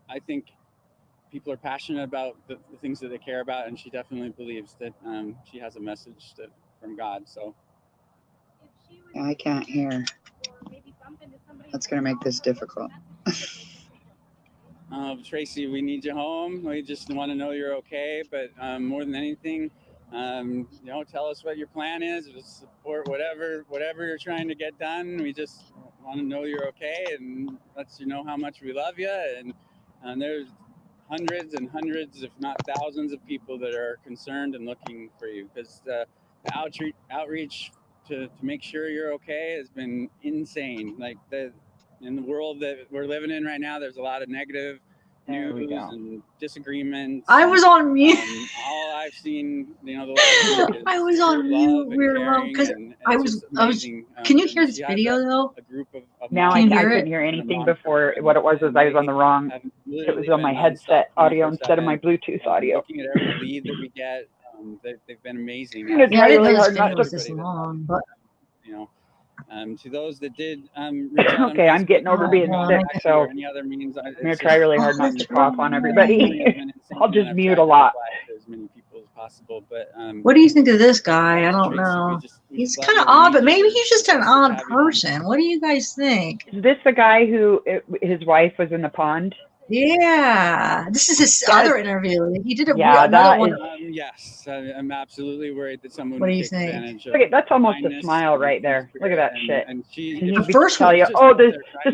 I think people are passionate about the things that they care about, and she definitely believes that she has a message from God. So I can't hear. That's going to make this difficult. Tracy, we need you home. We just want to know you're okay. But more than anything, tell us what your plan is. We'll support whatever you're trying to get done. We just want to know you're okay and let you know how much we love you. And there's hundreds and hundreds, if not thousands, of people that are concerned and looking for you, because the outreach to make sure you're okay has been insane. Like in the world that we're living in right now, there's a lot of negative news and disagreements. I was on mute. All I've seen, the last week is I was on mute. Weird, because I was. Can you hear this video though? A group of now I couldn't hear anything before. What it was I was on the wrong. It was on my headset audio instead of my Bluetooth audio. Looking at every lead that we get, they've been amazing. I'm gonna try really hard not to. This long, but to those that did reach out okay, I'm getting over being sick, so any other means, I'm gonna try really hard not to cough on everybody. I'll just mute a lot. As many people as possible, but what do you think of this guy? I don't know. He's kind of odd, but maybe he's just an odd person. What do you guys think? Is this the guy who his wife was in the pond? Yeah, this is his other interview. He did it. Yeah, another one. Yes, I'm absolutely worried that someone. What do you think? Look at that's almost a smile right there. Look at that shit. And the first tell you, oh, the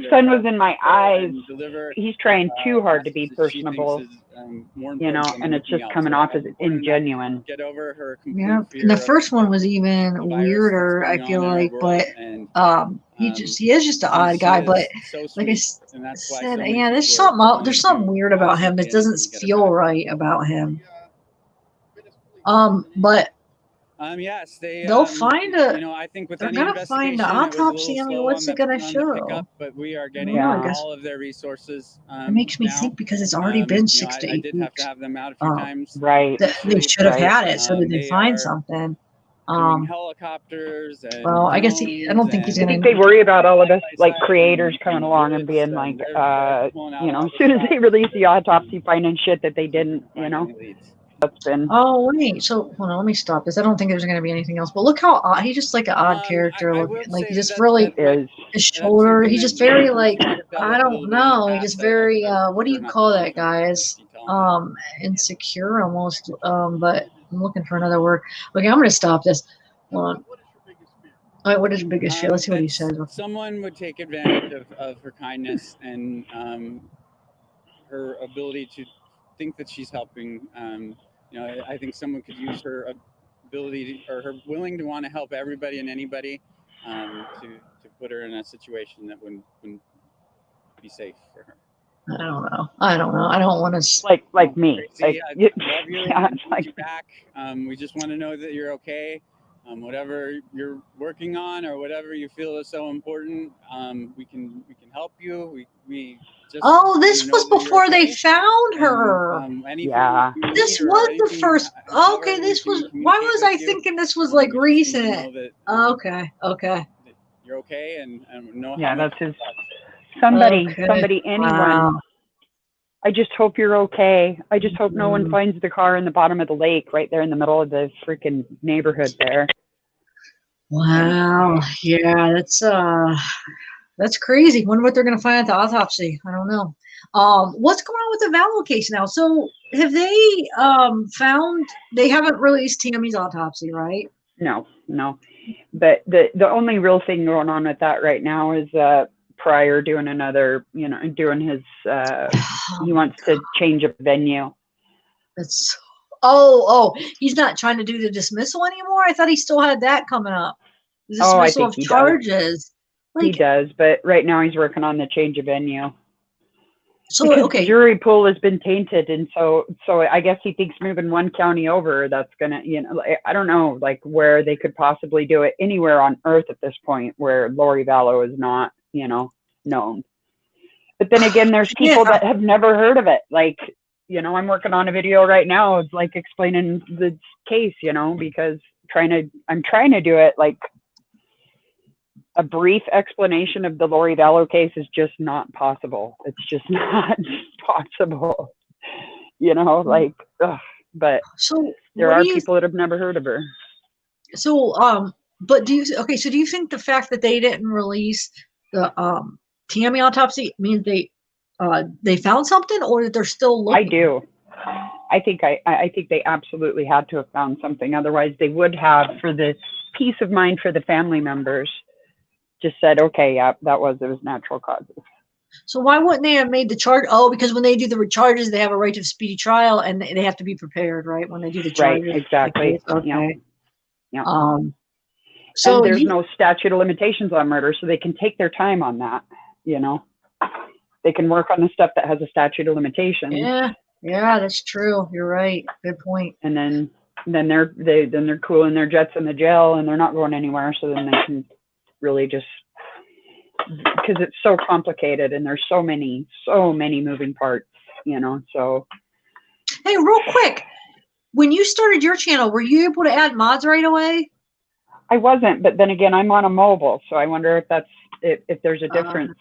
sun was in my eyes. He's trying too hard to be personable, and it's just coming off as ingenuine. Get over her. Yeah, and the first one was even weirder. I feel like, but he is just an odd guy. But like I said, yeah, there's something weird about him that doesn't feel right about him. But yes, they'll find a. I think with they're any gonna find an autopsy. I mean, what's it gonna show? But we are getting all of their resources. It makes me think because it's already been 6 to 8 weeks. I did have to have them out a few times. Right. They should have had it. So did they find something? Helicopters. Well, I guess I don't think he's gonna. I think they worry about all of us, like creators coming along and being like, as soon as they release the autopsy, finding shit that they didn't, That's been. Oh wait, so hold on, let me stop this. I don't think there's going to be anything else. But look how odd, he's just like an odd character. Like he just really his shoulder. He's just very like I don't know. He's just very what do you call that, guys? Insecure almost. But I'm looking for another word. Okay, I'm going to stop this. Hold on. All right, what is your biggest fear? Let's see what he says. Someone would take advantage of her kindness and her ability to think that she's helping. I think someone could use her ability or her willing to want to help everybody and anybody to put her in a situation that wouldn't be safe for her. I don't know. I don't want to like me. Tracy, I love you. Yeah, like you back. We just want to know that you're okay. Whatever you're working on or whatever you feel is so important, we can help you. We just. Oh, this was before they found her. Yeah. This was the first. Okay, this was. Why was I thinking this was like recent? Okay. You're okay, and know. Yeah, that's his. Somebody, anyone. Wow. I just hope you're okay. I just hope no one finds the car in the bottom of the lake right there in the middle of the freaking neighborhood there. Wow. Yeah, that's crazy. Wonder what they're gonna find at the autopsy. I don't know. What's going on with the Vallow case now? So have they found they haven't released Tammy's autopsy, right? No. But the only real thing going on with that right now is Pryor doing another, doing his, he wants to change a venue. That's, he's not trying to do the dismissal anymore? I thought he still had that coming up. The dismissal of charges. He does, but right now he's working on the change of venue. So, because okay. the jury pool has been tainted, and so I guess he thinks moving one county over, that's gonna, I don't know, like where they could possibly do it anywhere on earth at this point where Lori Vallow is not, known. But then again, there's people that have never heard of it. Like, I'm working on a video right now of like explaining the case, because I'm trying to do it like a brief explanation of the Lori Vallow case is just not possible. It's just not possible, but so there are people that have never heard of her. So, but do you think the fact that they didn't release the Tammy autopsy means they they found something, or that they're still looking? I do. I think they absolutely had to have found something. Otherwise, they would have, for the peace of mind for the family members, just said, okay, yeah, it was natural causes. So why wouldn't they have made the charge? Oh, because when they do the charges, they have a right to speedy trial, and they have to be prepared, right? When they do the charges. Right, exactly. Okay. Yeah. So and there's no statute of limitations on murder, so they can take their time on that. You know, they can work on the stuff that has a statute of limitations. Yeah, that's true. You're right. Good point. And then they're cooling their jets in the jail, and they're not going anywhere. So then they can really just, because it's so complicated, and there's so many moving parts. You know, so. Hey, real quick, when you started your channel, were you able to add mods right away? I wasn't, but then again, I'm on a mobile, so I wonder if that's if there's a difference.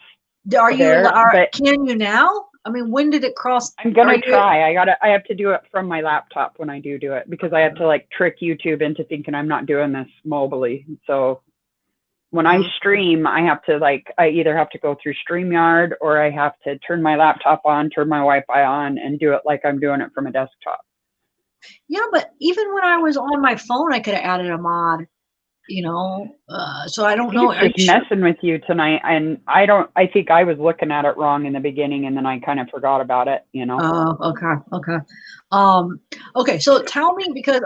Can you now? I mean, when did it cross? I'm gonna try. I have to do it from my laptop when I do it, because I have to like trick YouTube into thinking I'm not doing this mobily. So when I stream, I have to I either have to go through StreamYard, or I have to turn my laptop on, turn my Wi-Fi on, and do it like I'm doing it from a desktop. Yeah, but even when I was on my phone, I could have added a mod. You know, so I don't know. It's just messing with you tonight, and I think I was looking at it wrong in the beginning, and then I kind of forgot about it. You know. Okay. Okay. So tell me, because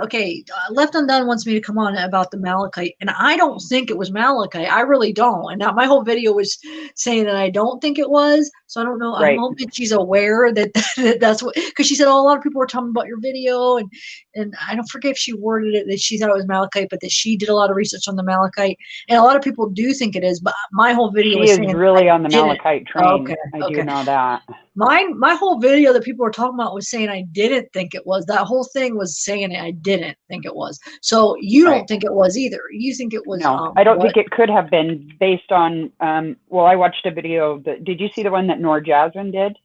Left Undone wants me to come on about the malachite, and I don't think it was malachite. I really don't. And now my whole video was saying that I don't think it was. So I don't know. Right. I'm hoping she's aware that's what, because she said, oh, a lot of people were talking about your video, and I don't forget if she worded it that she thought it was malachite, but that she did a lot of research on the malachite, and a lot of people do think it is. But my whole video is really on the malachite train. I do know that. My whole video that people were talking about was saying I didn't think it was. That whole thing was saying I didn't think it was. So you don't think it was either. You think it was. No, I don't think it could have been, based on, well, I watched a video. Did you see the one that Nora Jasmine did?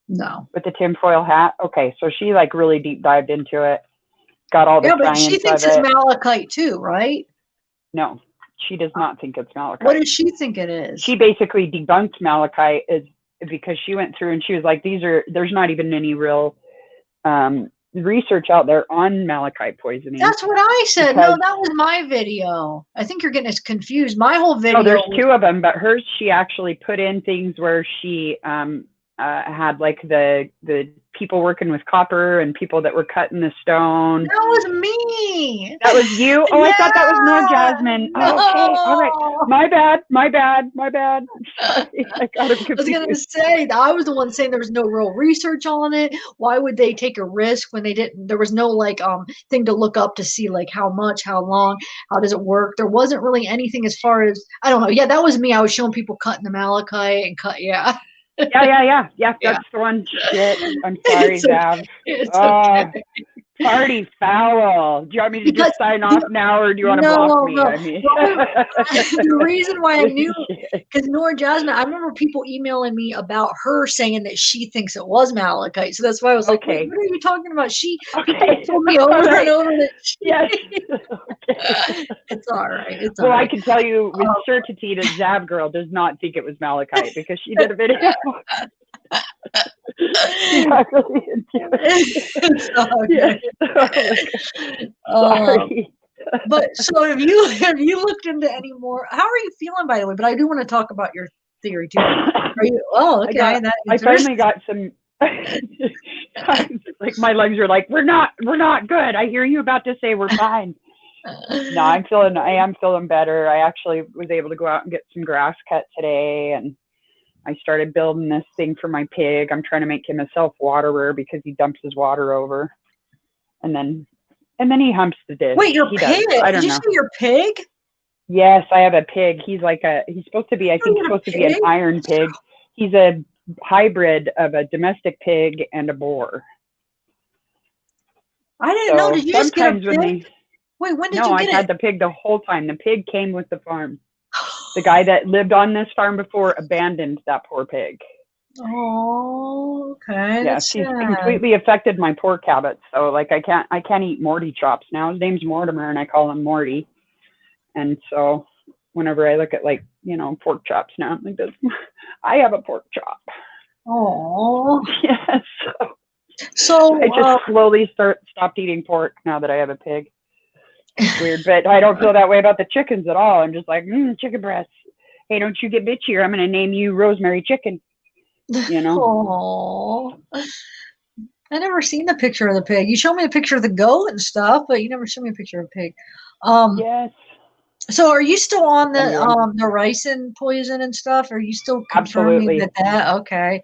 No. With the tinfoil hat? Okay, so she really deep dived into it. Got all the science of it. Yeah, but she thinks it's malachite too, right? No, she does not think it's malachite. What does she think it is? She basically debunked malachite because she went through and she was like, there's not even any real research out there on malachite poisoning. That's what I said. No, that was my video. I think you're getting us confused. My whole video. Oh, there's two of them, but hers, she actually put in things where she had the people working with copper and people that were cutting the stone. That was me. That was you? Oh, I thought that was Nora Jasmine. No. Oh, okay, all right. My bad. Sorry, I got him confused. I was going to say, I was the one saying there was no real research on it. Why would they take a risk when they didn't? There was no thing to look up to see how much, how long, how does it work? There wasn't really anything as far as, I don't know. Yeah, that was me. I was showing people cutting the malachite and Yeah. That's the one. Shit. I'm sorry, Zav. Okay. Party foul. Do you want me to just sign off now, or do you want to block me? No. I mean, the reason why I knew, because Nora Jasmine, I remember people emailing me about her saying that she thinks it was malachite. So that's why I was like, okay. What are you talking about? People told me over and over that yes. It's all right. It's all right. Well, I can tell you with certainty that Zav Girl does not think it was malachite, because she did a video. She got really into it. Sorry. But so have you looked into any more? How are you feeling, by the way? But I do want to talk about your theory too. Are you? Oh, okay. I finally got some. My legs are like, we're not good. I hear you about to say we're fine. No, I am feeling better. I actually was able to go out and get some grass cut today, and I started building this thing for my pig. I'm trying to make him a self-waterer because he dumps his water over, and then he humps the dish. Wait, your pig? Did you say your pig? Yes, I have a pig. He's he's supposed to be, I think, supposed to be an iron pig. He's a hybrid of a domestic pig and a boar. I didn't know. Did you just get a pig? Wait, when did you get it? No, I had the pig the whole time. The pig came with the farm. The guy that lived on this farm before abandoned that poor pig. Oh, okay. Yeah, she's completely affected my pork habits. So I can't eat Morty chops now. His name's Mortimer, and I call him Morty. And so whenever I look at pork chops now, I'm like, I have a pork chop. Oh. Yes. So, I just slowly stopped eating pork now that I have a pig. It's weird, but I don't feel that way about the chickens at all. I'm just like, chicken breasts. Hey, don't you get bitchier? I'm going to name you Rosemary Chicken. You know? oh, I never seen the picture of the pig. You showed me a picture of the goat and stuff, but you never showed me a picture of a pig. Yes. So are you still on the Anyone. ricin poison and stuff? Are you still confirming Absolutely. that? Okay.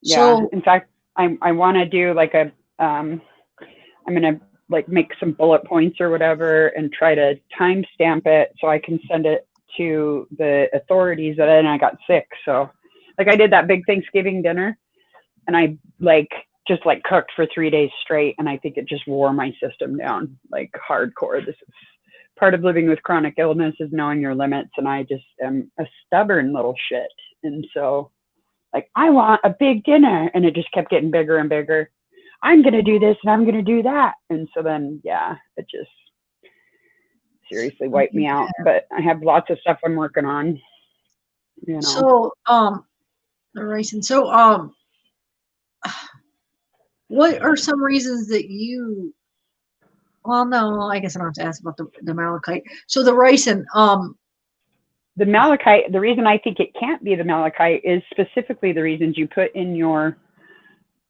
Yeah. So In fact, I want to do like I'm going to like make some bullet points or whatever and try to timestamp it so I can send it to the authorities. And then I got sick. So like I did that big Thanksgiving dinner and I just cooked for 3 days straight. And I think it just wore my system down like hardcore. This is part of living with chronic illness, is knowing your limits. And I just am a stubborn little shit. And so like, I want a big dinner. And it just kept getting bigger and bigger. I'm going to do this and I'm going to do that. And so then, yeah, it just seriously wiped me out. But I have lots of stuff I'm working on, you know. So the ricin. So what are some reasons that you? Well, no, I guess I don't have to ask about the malachite. So the ricin. The malachite, the reason I think it can't be the malachite is specifically the reasons you put in your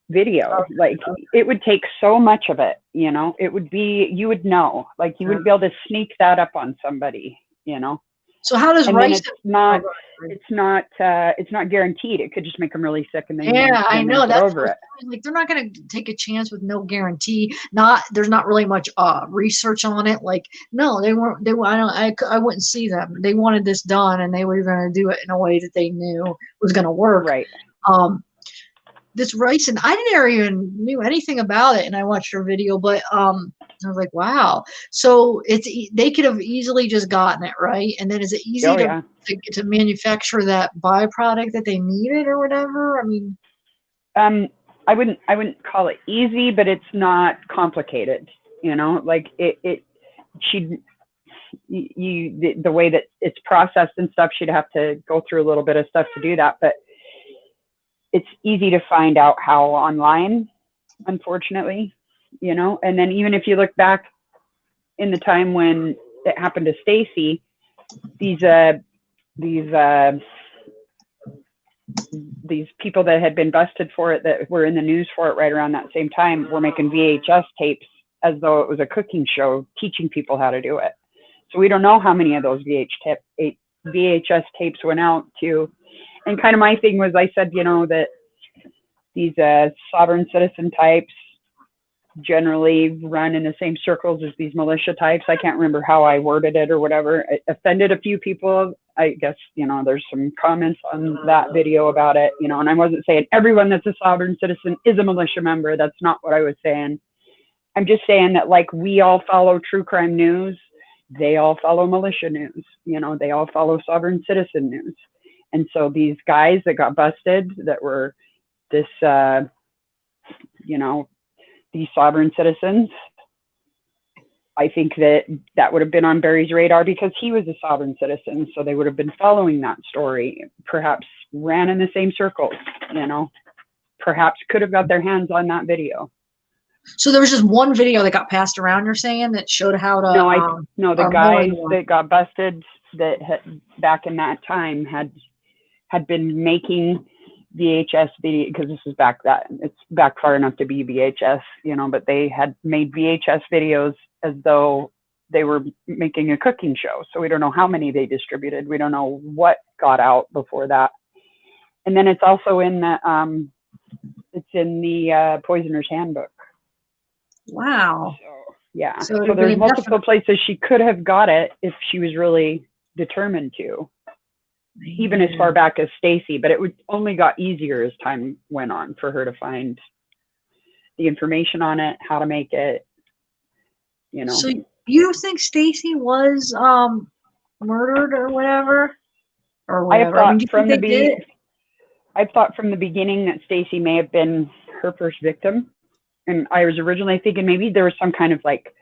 video. Like it would take so much of it, you know. It would be, you would know, like you wouldn't be able to sneak that up on somebody, you know. So how does And then ricin? it's not guaranteed. It could just make them really sick and then Yeah, I then know get that's over it. like they're not going to take a chance with no guarantee. There's not really much research on it. Like no, they weren't. I wouldn't see them. They wanted this done, and they were going to do it in a way that they knew was going to work. Right. This ricin, I never even knew anything about it, and I watched her video, but I was like, wow. So they could have easily just gotten it right, and then is it easy to manufacture that byproduct that they needed or whatever? I mean, I wouldn't call it easy, but it's not complicated. You know, like the way that it's processed and stuff, she'd have to go through a little bit of stuff to do that, but it's easy to find out how online, unfortunately, you know. And then even if you look back in the time when it happened to Stacy, these people that had been busted for it, that were in the news for it right around that same time, were making VHS tapes as though it was a cooking show, teaching people how to do it. So we don't know how many of those VHS tapes went out to. And kind of my thing was, I said, you know, that these sovereign citizen types generally run in the same circles as these militia types. I can't remember how I worded it or whatever. It offended a few people. I guess, you know, there's some comments on that video about it, you know, and I wasn't saying everyone that's a sovereign citizen is a militia member. That's not what I was saying. I'm just saying that, like, we all follow true crime news. They all follow militia news. You know, they all follow sovereign citizen news. And so these guys that got busted, that were this, you know, these sovereign citizens, I think that would have been on Barry's radar because he was a sovereign citizen. So they would have been following that story, perhaps ran in the same circles, you know, perhaps could have got their hands on that video. So there was just one video that got passed around, you're saying, that showed how to. No, the guys that got busted that back in that time had been making VHS video, because this is it's back far enough to be VHS, you know, but they had made VHS videos as though they were making a cooking show. So we don't know how many they distributed. We don't know what got out before that. And then it's also in the Poisoner's Handbook. Wow. So, yeah. So there's multiple places she could have got it if she was really determined to. Even as far back as Stacy, but it only got easier as time went on for her to find the information on it, how to make it, you know. So you think Stacy was murdered or whatever? I thought from the beginning that Stacy may have been her first victim. And I was originally thinking maybe there was some kind of like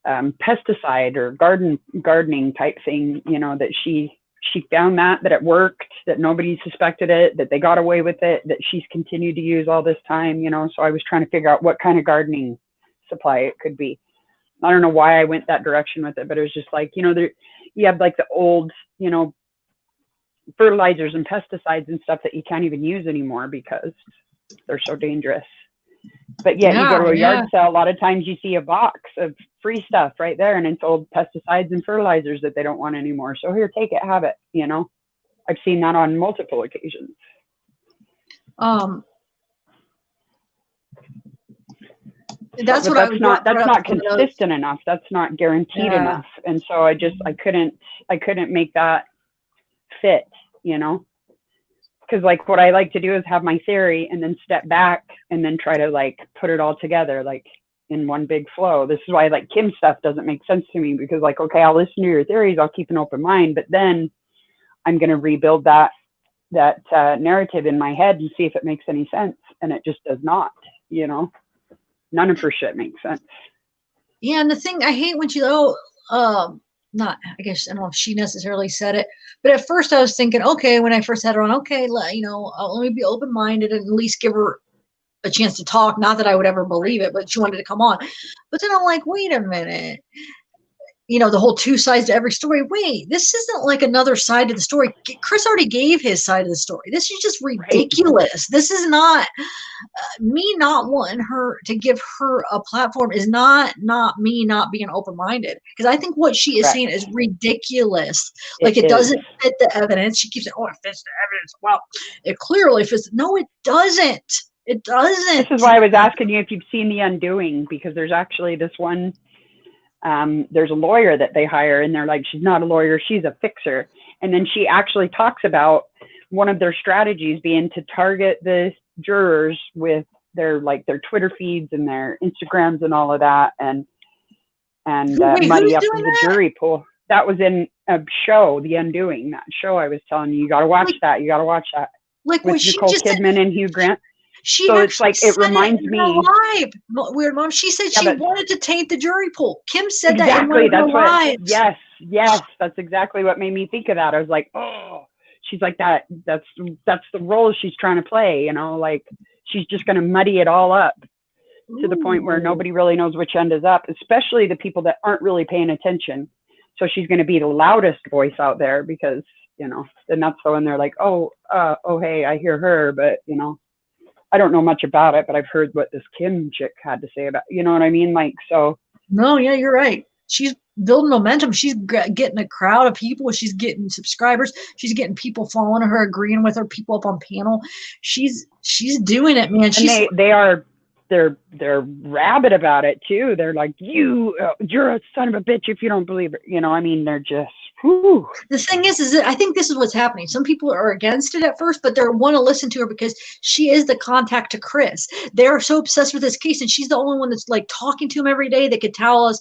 pesticide or gardening type thing, you know, that she she found that it worked, that nobody suspected it, that they got away with it, that she's continued to use all this time, you know. So I was trying to figure out what kind of gardening supply it could be. I don't know why I went that direction with it, but it was just like, you know, there you have like the old, you know, fertilizers and pesticides and stuff that you can't even use anymore because they're so dangerous. But yet you go to a yard sale, a lot of times you see a box of free stuff right there, and it's old pesticides and fertilizers that they don't want anymore. So here, take it, have it, you know. I've seen that on multiple occasions. That's but what I was that's not consistent enough. That's not guaranteed enough. And so I couldn't make that fit, you know. Because like what I like to do is have my theory and then step back and then try to like put it all together like in one big flow. This is why like Kim's stuff doesn't make sense to me, because like, okay, I'll listen to your theories, I'll keep an open mind, but then I'm going to rebuild that narrative in my head and see if it makes any sense. And it just does not, you know. None of her shit makes sense. Yeah, and the thing I hate when she not, I guess, I don't know if she necessarily said it, but at first I was thinking, okay, when I first had her on, okay, let me be open-minded and at least give her a chance to talk. Not that I would ever believe it, but she wanted to come on. But then I'm like, wait a minute. You know, the whole two sides to every story. Wait, this isn't like another side to the story. Chris already gave his side of the story. This is just ridiculous. Right. This is not me not wanting her to give her a platform is not me not being open-minded, because I think what she is saying is ridiculous. Like it doesn't fit the evidence. She keeps saying, oh, it fits the evidence. Well, it clearly fits. No, it doesn't. It doesn't. This is why I was asking you if you've seen The Undoing, because there's actually this one, there's a lawyer that they hire and they're like, she's not a lawyer, she's a fixer. And then she actually talks about one of their strategies being to target the jurors with their Twitter feeds and their Instagrams and all of that, and muddy up the jury pool. That was in a show, The Undoing, that show I was telling you. You got to watch that. You got to watch that. Like with Nicole Kidman and Hugh Grant. So it's like, it reminds me. Live. Weird Mom. She said she wanted to taint the jury pool. Kim said that in one of her lives. Yes, that's exactly what made me think of that. I was like, oh, she's like that. That's the role she's trying to play. You know, like she's just going to muddy it all up to the point where nobody really knows which end is up, especially the people that aren't really paying attention. So she's going to be the loudest voice out there because, you know, then that's so when they're like, oh, hey, I hear her, but you know. I don't know much about it, but I've heard what this Kim chick had to say about, you know what I mean? Like, so. No, yeah, you're right. She's building momentum. She's getting a crowd of people. She's getting subscribers. She's getting people following her, agreeing with her, people up on panel. She's doing it, man. And they're rabid about it too. They're like, you're a son of a bitch if you don't believe it. You know, I mean, they're just, whew. The thing is that I think this is what's happening. Some people are against it at first, but they want to listen to her because she is the contact to Chris. They're so obsessed with this case, and she's the only one that's like talking to him every day that could tell us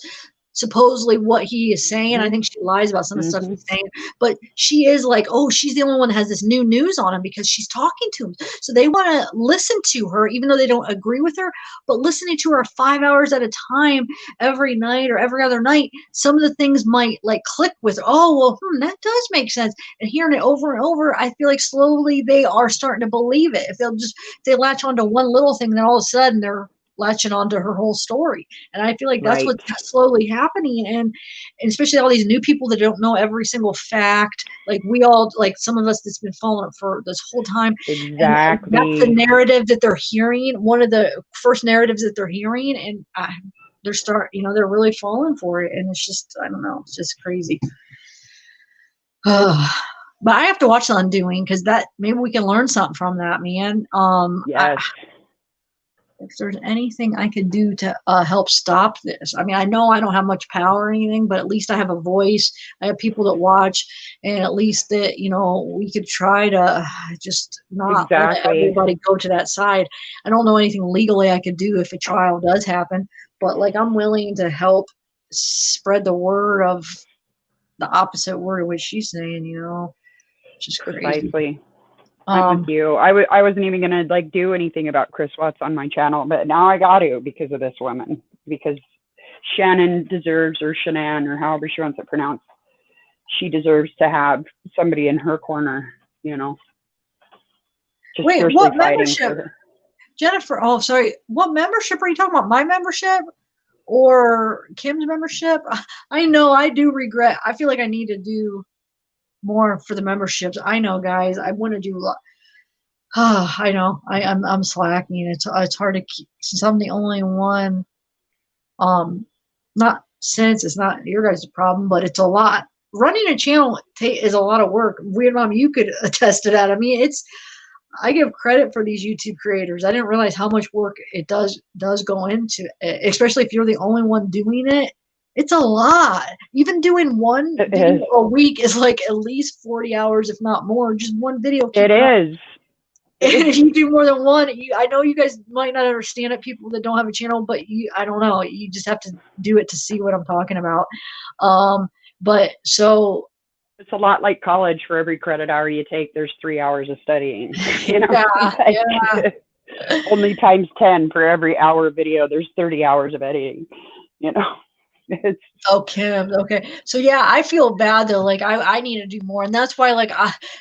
supposedly what he is saying. I think she lies about some of the stuff he's saying, but she is like, oh, she's the only one that has this new news on him because she's talking to him. So they want to listen to her, even though they don't agree with her, but listening to her 5 hours at a time every night or every other night, some of the things might like click with her. Oh, well, that does make sense. And hearing it over and over, I feel like slowly they are starting to believe it. If they latch onto one little thing, then all of a sudden they're latching onto her whole story. And I feel like that's what's slowly happening. And especially all these new people that don't know every single fact, like we all, like some of us that's been following it for this whole time. Exactly. And that's the narrative that they're hearing, one of the first narratives that they're hearing, and they're really falling for it. And it's just, I don't know, it's just crazy. But I have to watch The Undoing because that maybe we can learn something from that, man. Yes. If there's anything I could do to help stop this. I mean, I know I don't have much power or anything, but at least I have a voice. I have people that watch, and at least that, you know, we could try to just not let everybody go to that side. I don't know anything legally I could do if a trial does happen, but like I'm willing to help spread the word of the opposite word of what she's saying, you know. It's just crazy. Precisely. I'm with you. I wasn't even gonna like do anything about Chris Watts on my channel, but now I got to because of this woman. Because Shannon deserves, or Shanann, or however she wants it pronounced, she deserves to have somebody in her corner, you know, just Wait, fiercely what fighting membership? for her. Jennifer, oh, sorry. What membership are you talking about? My membership or Kim's membership? I know I do regret. I feel like I need to do more for the memberships. I know, guys. I want to do. I know. I'm slacking. It's hard to keep since I'm the only one. Not since it's not your guys' problem, but it's a lot. Running a channel is a lot of work. Weird Mom, you could attest to that. I mean, I give credit for these YouTube creators. I didn't realize how much work it does go into it, especially if you're the only one doing it. It's a lot. Even doing one video a week is like at least 40 hours, if not more. Just one video. It is. And if you do more than one, I know you guys might not understand it, people that don't have a channel, but I don't know. You just have to do it to see what I'm talking about. But so it's a lot like college. For every credit hour you take, there's 3 hours of studying. You know, only times 10 for every hour of video. There's 30 hours of editing. You know. Kim. Okay. So yeah, I feel bad though. Like I need to do more. And that's why like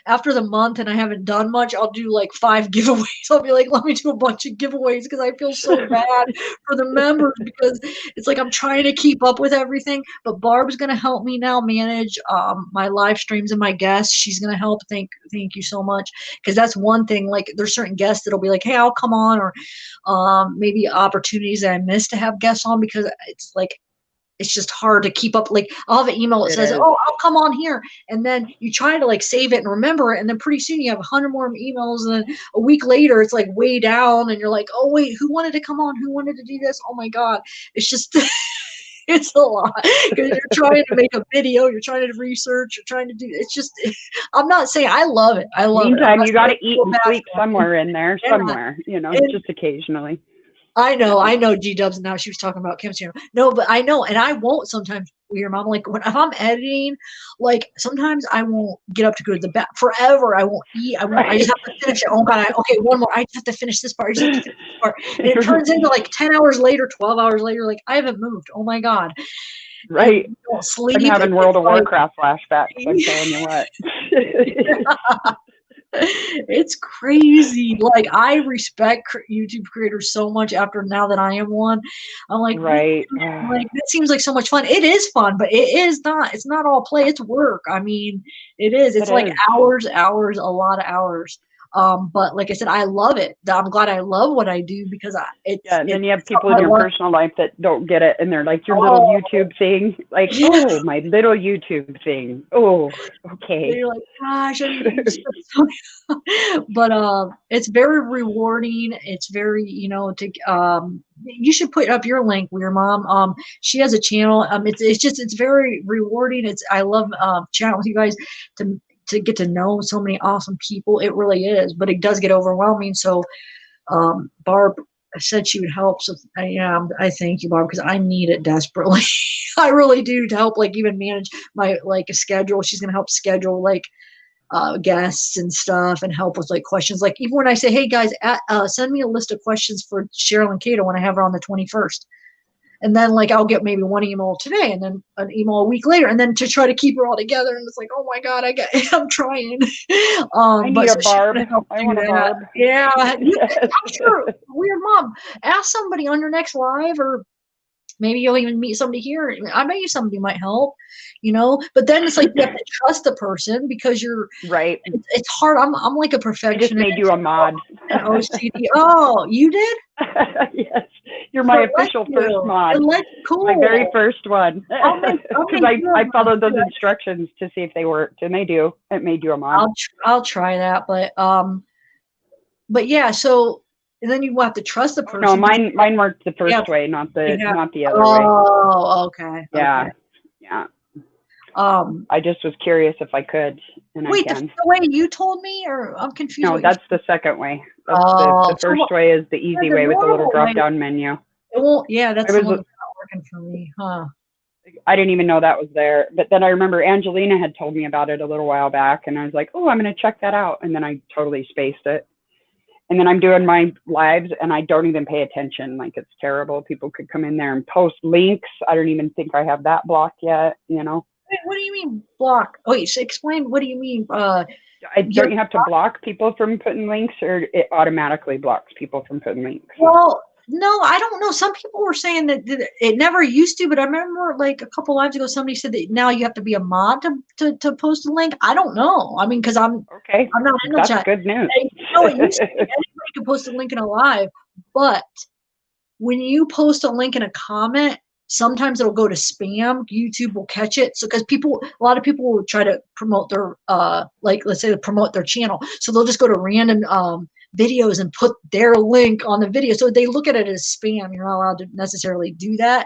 after the month and I haven't done much, I'll do like 5 giveaways. I'll be like, let me do a bunch of giveaways because I feel so bad for the members because it's like I'm trying to keep up with everything. But Barb's gonna help me now manage my live streams and my guests. She's gonna help. Thank you so much. Because that's one thing, like there's certain guests that'll be like, hey, I'll come on, or maybe opportunities that I missed to have guests on because it's like it's just hard to keep up. Like I'll have an email that says, oh, I'll come on here. And then you try to like save it and remember it. And then pretty soon you have 100 more emails. And then a week later, it's like way down. And you're like, oh, wait, who wanted to come on? Who wanted to do this? Oh my God. It's just, it's a lot because you're trying to make a video. You're trying to research. You're trying to do, it's just, I'm not saying I love it. I love Meantime, it. you got to eat and sleep somewhere in there, somewhere, you know, just occasionally. I know G-Dubs now. She was talking about Kim's channel. No, but I know, and I won't sometimes, Weird Mom. Like if I'm editing, like sometimes I won't get up to go to the bath forever. I won't eat. I just have to finish it. Oh God, okay, one more. I just have to finish this part. I just have to finish this part. And it turns into like 10 hours later, 12 hours later, like I haven't moved. Oh my God. Right. Don't sleep. I'm having World of Warcraft flashbacks. I'm telling you what. It's crazy. Like I respect YouTube creators so much after now that I am one. I'm like, right. Like it seems like so much fun. It is fun, but it is not. It's not all play. It's work. I mean, it is. It's like hours, a lot of hours. But like I said, I love it. I'm glad I love what I do because and then you have people in your personal life that don't get it, and they're like, your little YouTube thing, like, oh, my little YouTube thing. Oh, okay. You're like, gosh, but it's very rewarding. It's very, you should put up your link, Weird Mom. She has a channel. It's very rewarding. I love chatting with you guys to get to know so many awesome people. It really is, but it does get overwhelming. So Barb said she would help. So I thank you, Barb, because I need it desperately. I really do, to help like even manage my like a schedule. She's gonna help schedule like guests and stuff and help with like questions. Like even when I say, hey guys, send me a list of questions for Cheryl and Cato when I have her on the 21st. And then like I'll get maybe one email today and then an email a week later, and then to try to keep her all together. And it's like, oh my God, I'm trying. I need a Barb. I want a Barb. Yeah, I'm sure. Weird Mom, ask somebody on your next live, or maybe you'll even meet somebody here. I bet you somebody might help, but then it's like you have to trust the person because you're right. It's hard. I'm like a perfectionist. I just made you a mod. An OCD. Oh, you did? Yes. You're my official first mod. Cool. My very first one. Because I followed those instructions to see if they worked, and they do. It made you a mod. I'll try that, but yeah. So and then you have to trust the person. No, mine worked the first way, not the other way. Oh, okay. Yeah, okay. Yeah. I just was curious if I could, and wait, I can. The way you told me, or I'm confused. No, that's the second way. That's the first way is the easy way with the little drop-down menu. It won't. Yeah, that's the one that's not working for me, huh? I didn't even know that was there. But then I remember Angelina had told me about it a little while back, and I was like, oh, I'm going to check that out. And then I totally spaced it. And then I'm doing my lives, and I don't even pay attention. Like, it's terrible. People could come in there and post links. I don't even think I have that blocked yet, Wait, what do you mean block? Oh, wait, so explain. What do you mean? Don't you have to block people from putting links, or it automatically blocks people from putting links? Well, no, I don't know. Some people were saying that it never used to, but I remember like a couple lives ago, somebody said that now you have to be a mod to post a link. I don't know. I mean, because I'm not in the That's chat. good news. No, it used to be anybody could post a link in a live, but when you post a link in a comment, sometimes it'll go to spam. YouTube will catch it. So because a lot of people will try to promote their like let's say to promote their channel. So they'll just go to random videos and put their link on the video. So they look at it as spam. You're not allowed to necessarily do that.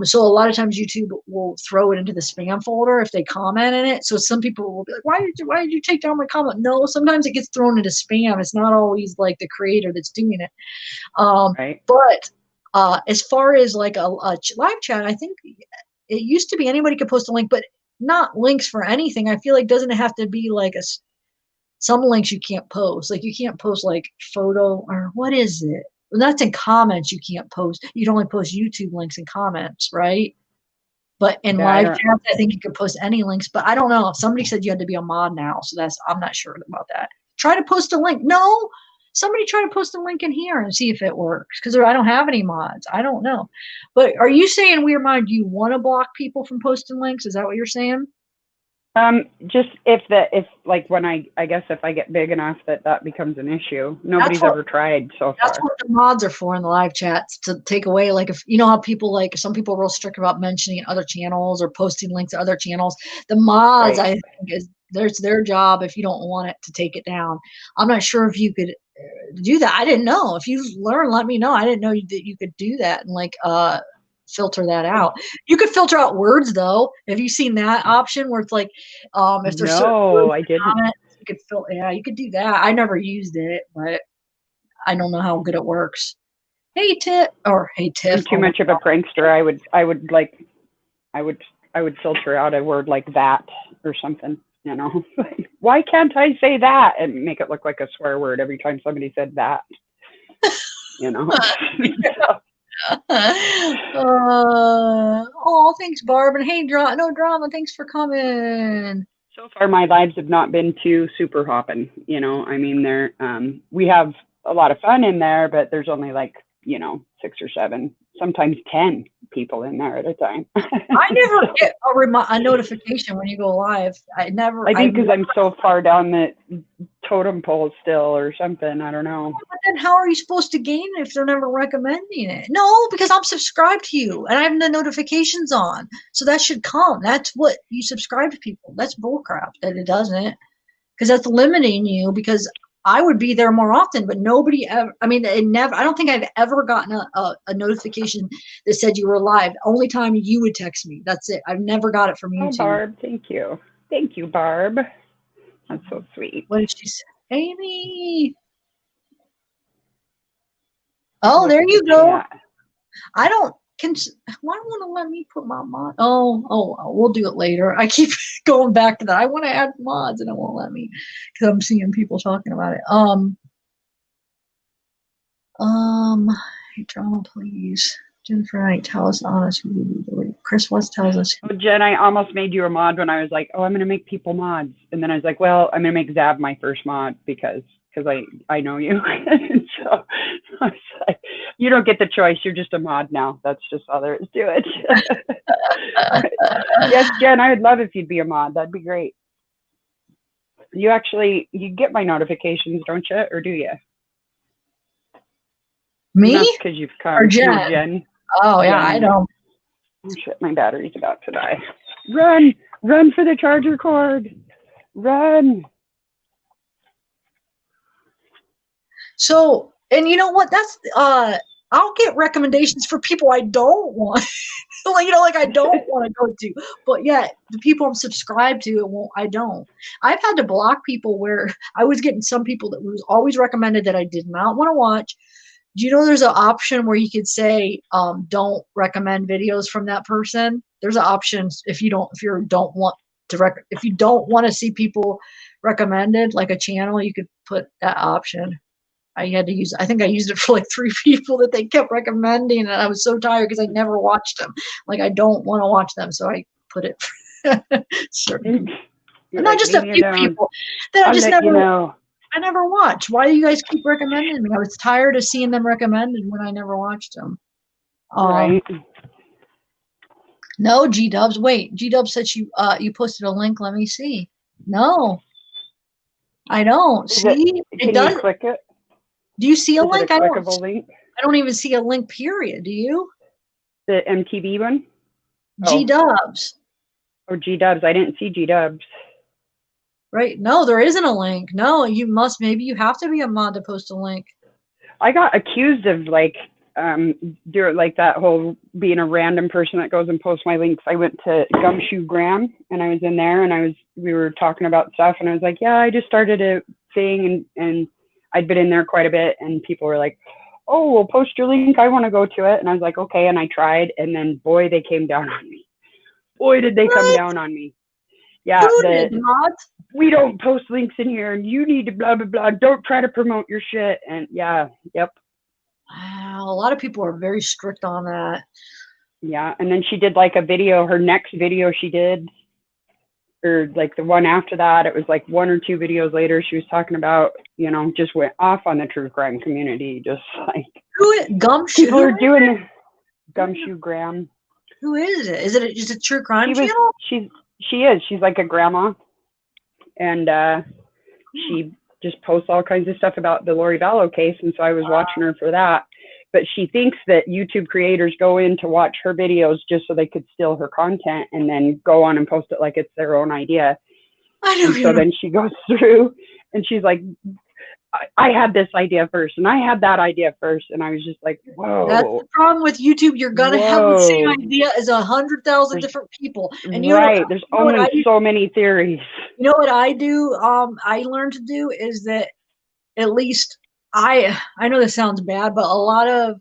So a lot of times YouTube will throw it into the spam folder if they comment in it. So some people will be like, why did you take down my comment? No, sometimes it gets thrown into spam. It's not always like the creator that's doing it. Right. But as far as like a live chat, I think it used to be anybody could post a link, but not links for anything. I feel like doesn't it have to be like some links you can't post. Like you can't post like photo or what is it? Well, that's in comments you can't post. You can only post YouTube links in comments, right? But in live chats, I think you can post any links. But I don't know. Somebody said you had to be a mod now, so I'm not sure about that. Try to post a link. No, somebody try to post a link in here and see if it works because I don't have any mods. I don't know. But are you saying, Weird Mind, you want to block people from posting links? Is that what you're saying? Just if like when I guess if I get big enough that becomes an issue. Nobody's ever tried so far. That's what the mods are for in the live chats, to take away, like, if you know how people, like some people are real strict about mentioning other channels or posting links to other channels. The mods, I think, there's their job if you don't want it to take it down. I'm not sure if you could do that. I didn't know. If you learn, let me know. I didn't know that you could do that and like filter that out. You could filter out words though. Have you seen that option where it's like if there's no, I didn't. Comments, you could you could do that. I never used it, but I don't know how good it works. Hey Tiff. I'm too much of a prankster. I would filter out a word like that or something, you know. Why can't I say that and make it look like a swear word every time somebody said that? You know. Oh, thanks, Barb. And hey, no drama. Thanks for coming. So far, my lives have not been too super hopping. You know, I mean, we have a lot of fun in there, but there's only like 6 or 7, sometimes 10 people in there at a time. I never get a notification when you go live. I think because I'm so far down the totem pole still or something. I don't know. But then how are you supposed to gain it if they're never recommending it? No, because I'm subscribed to you and I have the notifications on. So that should come. That's what you subscribe to people. That's bullcrap that it doesn't. Because that's limiting you, because I would be there more often, but nobody ever, I mean, I don't think I've ever gotten a notification that said you were live. Only time you would text me. That's it. I've never got it from YouTube. Oh, Barb, thank you. Thank you, Barb. That's so sweet. What did she say? Amy. Oh, there you go. I don't, why don't want to let me put my mod? Oh, we'll do it later. I keep going back to that. I want to add mods and it won't let me because I'm seeing people talking about it. Hey, drama, please. Jennifer Knight, tell us honest. Chris West tells us. Oh, Jen, I almost made you a mod when I was like, I'm going to make people mods. And then I was like, well, I'm going to make Zab my first mod because I know you. And so I was like, you don't get the choice. You're just a mod now. That's just all there is to it. Yes, Jen, I would love if you'd be a mod. That'd be great. You get my notifications, don't you? Or do you? Me? Because you've come. Or Jen? Jen. Oh, yeah, I don't. Oh, shit, my battery's about to die. Run for the charger cord. Run. So, and you know what? That's I'll get recommendations for people I don't want. like I don't want to go to. But yeah, the people I'm subscribed to, I don't. I've had to block people where I was getting some people that was always recommended that I did not want to watch. Do you know there's an option where you could say don't recommend videos from that person? There's an option if you don't want to see people recommended, like a channel, you could put that option. I think I used it for like 3 people that they kept recommending, and I was so tired because I never watched them. Like I don't want to watch them, so I put it Certain people. You're Not like, just a leave me few alone. people that I I'll just let you never, know. I never watch. Why do you guys keep recommending me? I was tired of seeing them recommended when I never watched them. Right. No, G Dubs. Wait, G Dubs said you posted a link. Let me see. No, I don't. Is it, See, it can you does. click it? Do you see a Is it a link? I don't. clickable link? I don't even see a link. Period. Do you? The MTV one? G Dubs. Oh, G Dubs. I didn't see G Dubs. Right? No, there isn't a link. No, you must. Maybe you have to be a mod to post a link. I got accused of like doing like that whole being a random person that goes and posts my links. I went to Gumshoe Graham and I was in there and we were talking about stuff and I was like, yeah, I just started a thing and I'd been in there quite a bit and people were like, oh, well, post your link. I want to go to it. And I was like, okay. And I tried and then boy, they came down on me. Boy, did they come down on me. Yeah, Who did not? We don't post links in here and you need to blah, blah, blah. Don't try to promote your shit. And yeah, yep. Wow, a lot of people are very strict on that. Yeah, and then she did like a video, her next video she did, or like the one after that, it was like 1 or 2 videos later, she was talking about, you know, just went off on the true crime community, just like Gumshoe? people are doing Gumshoe Graham. Who is it? Is it just a true crime channel? She's like a grandma, and she just posts all kinds of stuff about the Lori Vallow case, and so I was watching her for that. But she thinks that YouTube creators go in to watch her videos just so they could steal her content and then go on and post it like it's their own idea. And so then she goes through and she's like, I had this idea first and I had that idea first. And I was just like, whoa. That's the problem with YouTube. You're going to have the same idea as 100,000 different people. And you know, there's only so many theories. You know what I do? I learned to do is that at least I know this sounds bad, but a lot of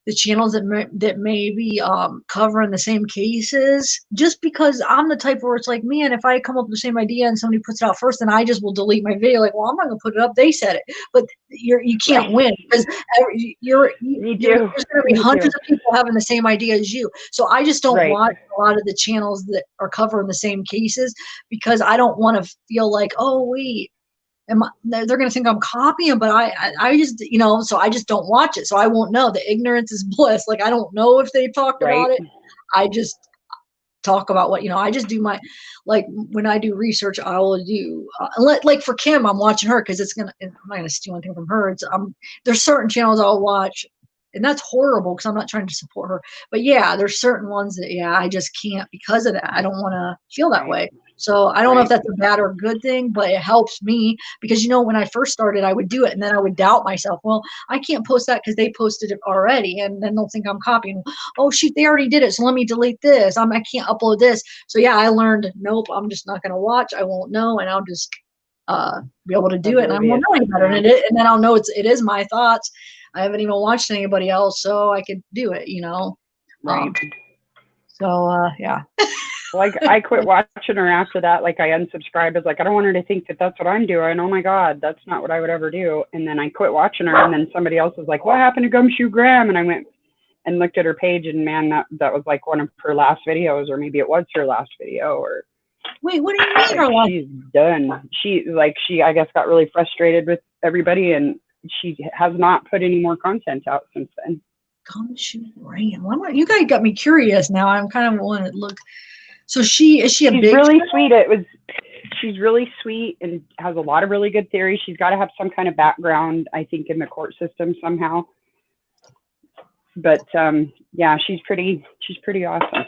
the channels that may be covering the same cases, just because I'm the type where it's like, man, if I come up with the same idea and somebody puts it out first, then I just will delete my video. Like, well, I'm not gonna put it up. They said it, but you can't win because there's gonna be hundreds of people having the same idea as you. So I just don't watch a lot of the channels that are covering the same cases because I don't want to feel like, oh wait, they're going to think I'm copying, but I just, you know, so I just don't watch it. So I won't know. The ignorance is bliss. Like, I don't know if they talked about it. I just talk about what, you know, I just do my, like when I do research, I will do, like for Kim, I'm watching her because I'm not going to steal anything from her. There's certain channels I'll watch and that's horrible because I'm not trying to support her. But yeah, there's certain ones that, yeah, I just can't because of that. I don't want to feel that way. So I don't know if that's a bad or a good thing, but it helps me because, you know, when I first started, I would do it and then I would doubt myself. Well, I can't post that because they posted it already and then they'll think I'm copying. Oh, shoot, they already did it. So let me delete this. I can't upload this. So yeah, I learned, nope, I'm just not going to watch. I won't know. And I'll just be able to do it. And I won't know any better. And then I'll know it is my thoughts. I haven't even watched anybody else, so I could do it, you know? Yeah. Like I quit watching her after that. Like I unsubscribed. I was like, I don't want her to think that that's what I'm doing. Oh my God, that's not what I would ever do. And then I quit watching her. And then somebody else was like, what happened to Gumshoe Graham? And I went and looked at her page and man, that was like one of her last videos, or maybe it was her last video or. Wait, what do you mean? Like, she's done. She, I guess, got really frustrated with everybody and she has not put any more content out since then. Gumshoe Graham. You guys got me curious now. I'm kind of want to look. So is she a she's big really sweet. She's really sweet and has a lot of really good theories. She's got to have some kind of background, I think, in the court system somehow. But yeah, she's pretty awesome.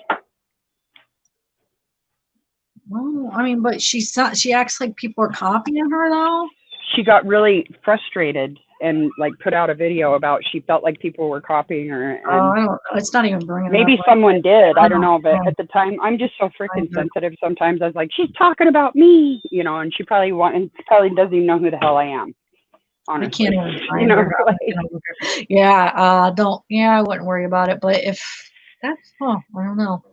Well, I mean, but she acts like people are copying her though. She got really frustrated and like put out a video about she felt like people were copying her. And it's not even bringing. Maybe someone did. I don't know. But at the time, I'm just so freaking sensitive. Sometimes I was like, she's talking about me, you know, and she probably doesn't even know who the hell I am. Honestly, I can't even find her. I wouldn't worry about it. But if that's, I don't know.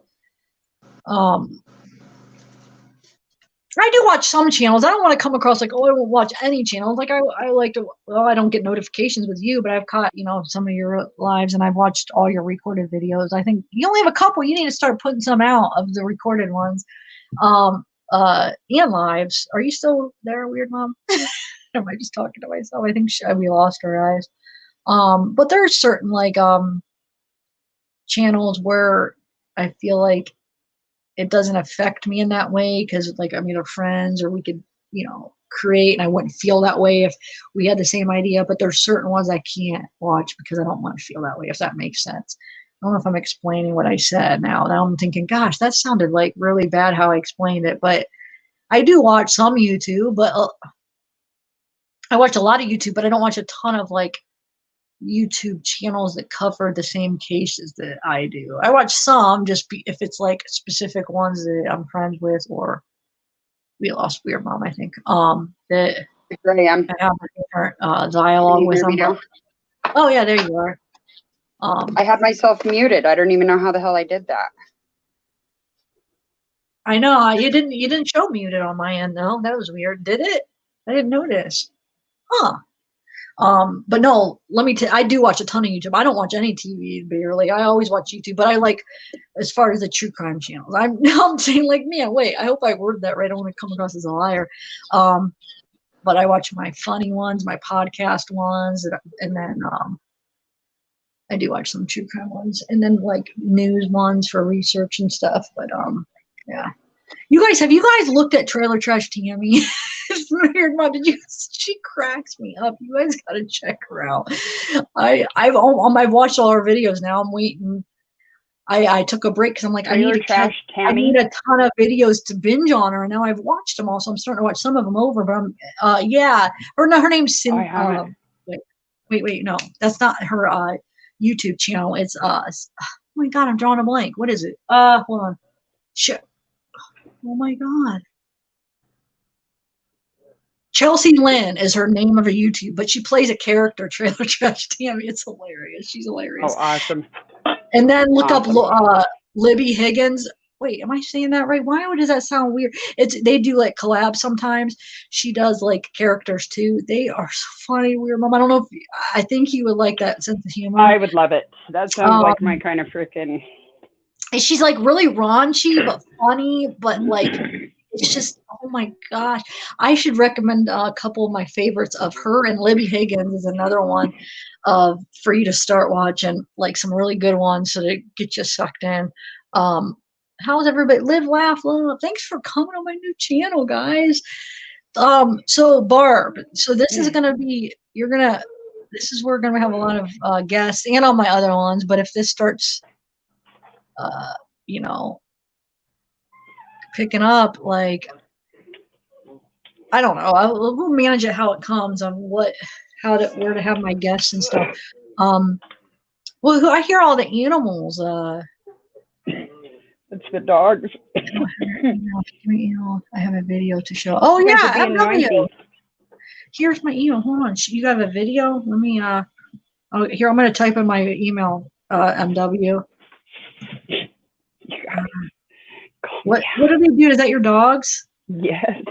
I do watch some channels. I don't want to come across like, oh, I won't watch any channels. Like I like to. Well, I don't get notifications with you, but I've caught some of your lives, and I've watched all your recorded videos. I think you only have a couple. You need to start putting some out of the recorded ones, and lives. Are you still there, Weird Mom? Am I just talking to myself? I think we lost our eyes. But there's certain like channels where I feel like it doesn't affect me in that way because like I'm either friends or we could create, and I wouldn't feel that way if we had the same idea. But there's certain ones I can't watch because I don't want to feel that way, if that makes sense. I don't know if I'm explaining what I said now. Now I'm thinking, gosh, that sounded like really bad how I explained it. But I do watch some YouTube, but I watch a lot of YouTube, but I don't watch a ton of like YouTube channels that cover the same cases that I do. I watch some if it's like specific ones that I'm friends with, or we lost Weird Mom, I think. That Here I am. I have a different dialogue with them. Oh yeah, there you are. I had myself muted. I don't even know how the hell I did that. I know you didn't show muted on my end though. That was weird. Did it? I didn't notice. Huh. But no, I do watch a ton of YouTube. I don't watch any TV barely. I always watch YouTube, but I like, as far as the true crime channels, I'm saying like, man, wait, I hope I worded that right. I don't want to come across as a liar. But I watch my funny ones, my podcast ones, and then, I do watch some true crime ones, and then like news ones for research and stuff. But, yeah. Have you guys looked at Trailer Trash Tammy? Weird Mom, she cracks me up. You guys gotta check her out. I've watched all her videos now. I'm waiting. I took a break because I'm like, I need a ton of videos to binge on her, and now I've watched them all, so I'm starting to watch some of them over. But yeah, her name's Sim. Wait, no, that's not her YouTube channel. It's oh my god, I'm drawing a blank. What is it? Hold on. Shit. Oh my god. Chelsea Lynn is her name of her YouTube, but she plays a character, Trailer Trash Tammy. It's hilarious. She's hilarious. Oh, awesome. And then look up Libby Higgins. Wait, am I saying that right? Why does that sound weird? They do like collabs sometimes. She does like characters too. They are so funny, Weird Mom. I don't know I think you would like that sense of humor. I would love it. That sounds like my kind of freaking. And she's like really raunchy but funny, but like it's just, oh my gosh. I should recommend a couple of my favorites of her, and Libby Higgins is another one for you to start watching, like some really good ones so to get you sucked in. How's everybody? Live, laugh, love. Thanks for coming on my new channel, guys. So Barb, so this is gonna be this is where we're gonna have a lot of guests and on my other ones, but if this starts you know, picking up, like, I don't know. We'll manage it how it comes on where to have my guests and stuff. Well, I hear all the animals. It's the dogs. I have a video to show. Oh yeah, MW. Here's my email. Hold on. You got a video? Let me. Oh, here, I'm gonna type in my email. MW. What do they do? Is that your dogs? Yes.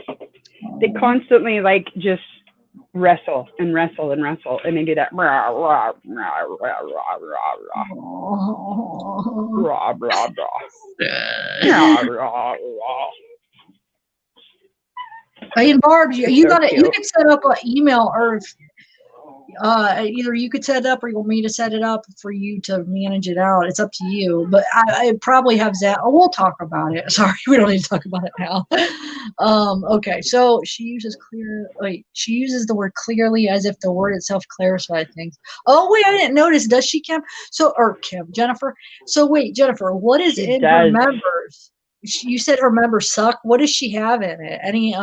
They constantly like just wrestle and wrestle and wrestle, and they do that rah rah rah rah rah rah rah rah rah rah. Hey, Barb, you can set up an email, or either you could set it up or you want me to set it up for you to manage it out. It's up to you. But I probably have that. Oh, we'll talk about it. Sorry, we don't need to talk about it now. Okay, so she uses the word clearly as if the word itself clarified things. Oh wait, I didn't notice. Does she, Kim? Jennifer. So wait, Jennifer, what is in her members? You said her members suck. What does she have in it? Any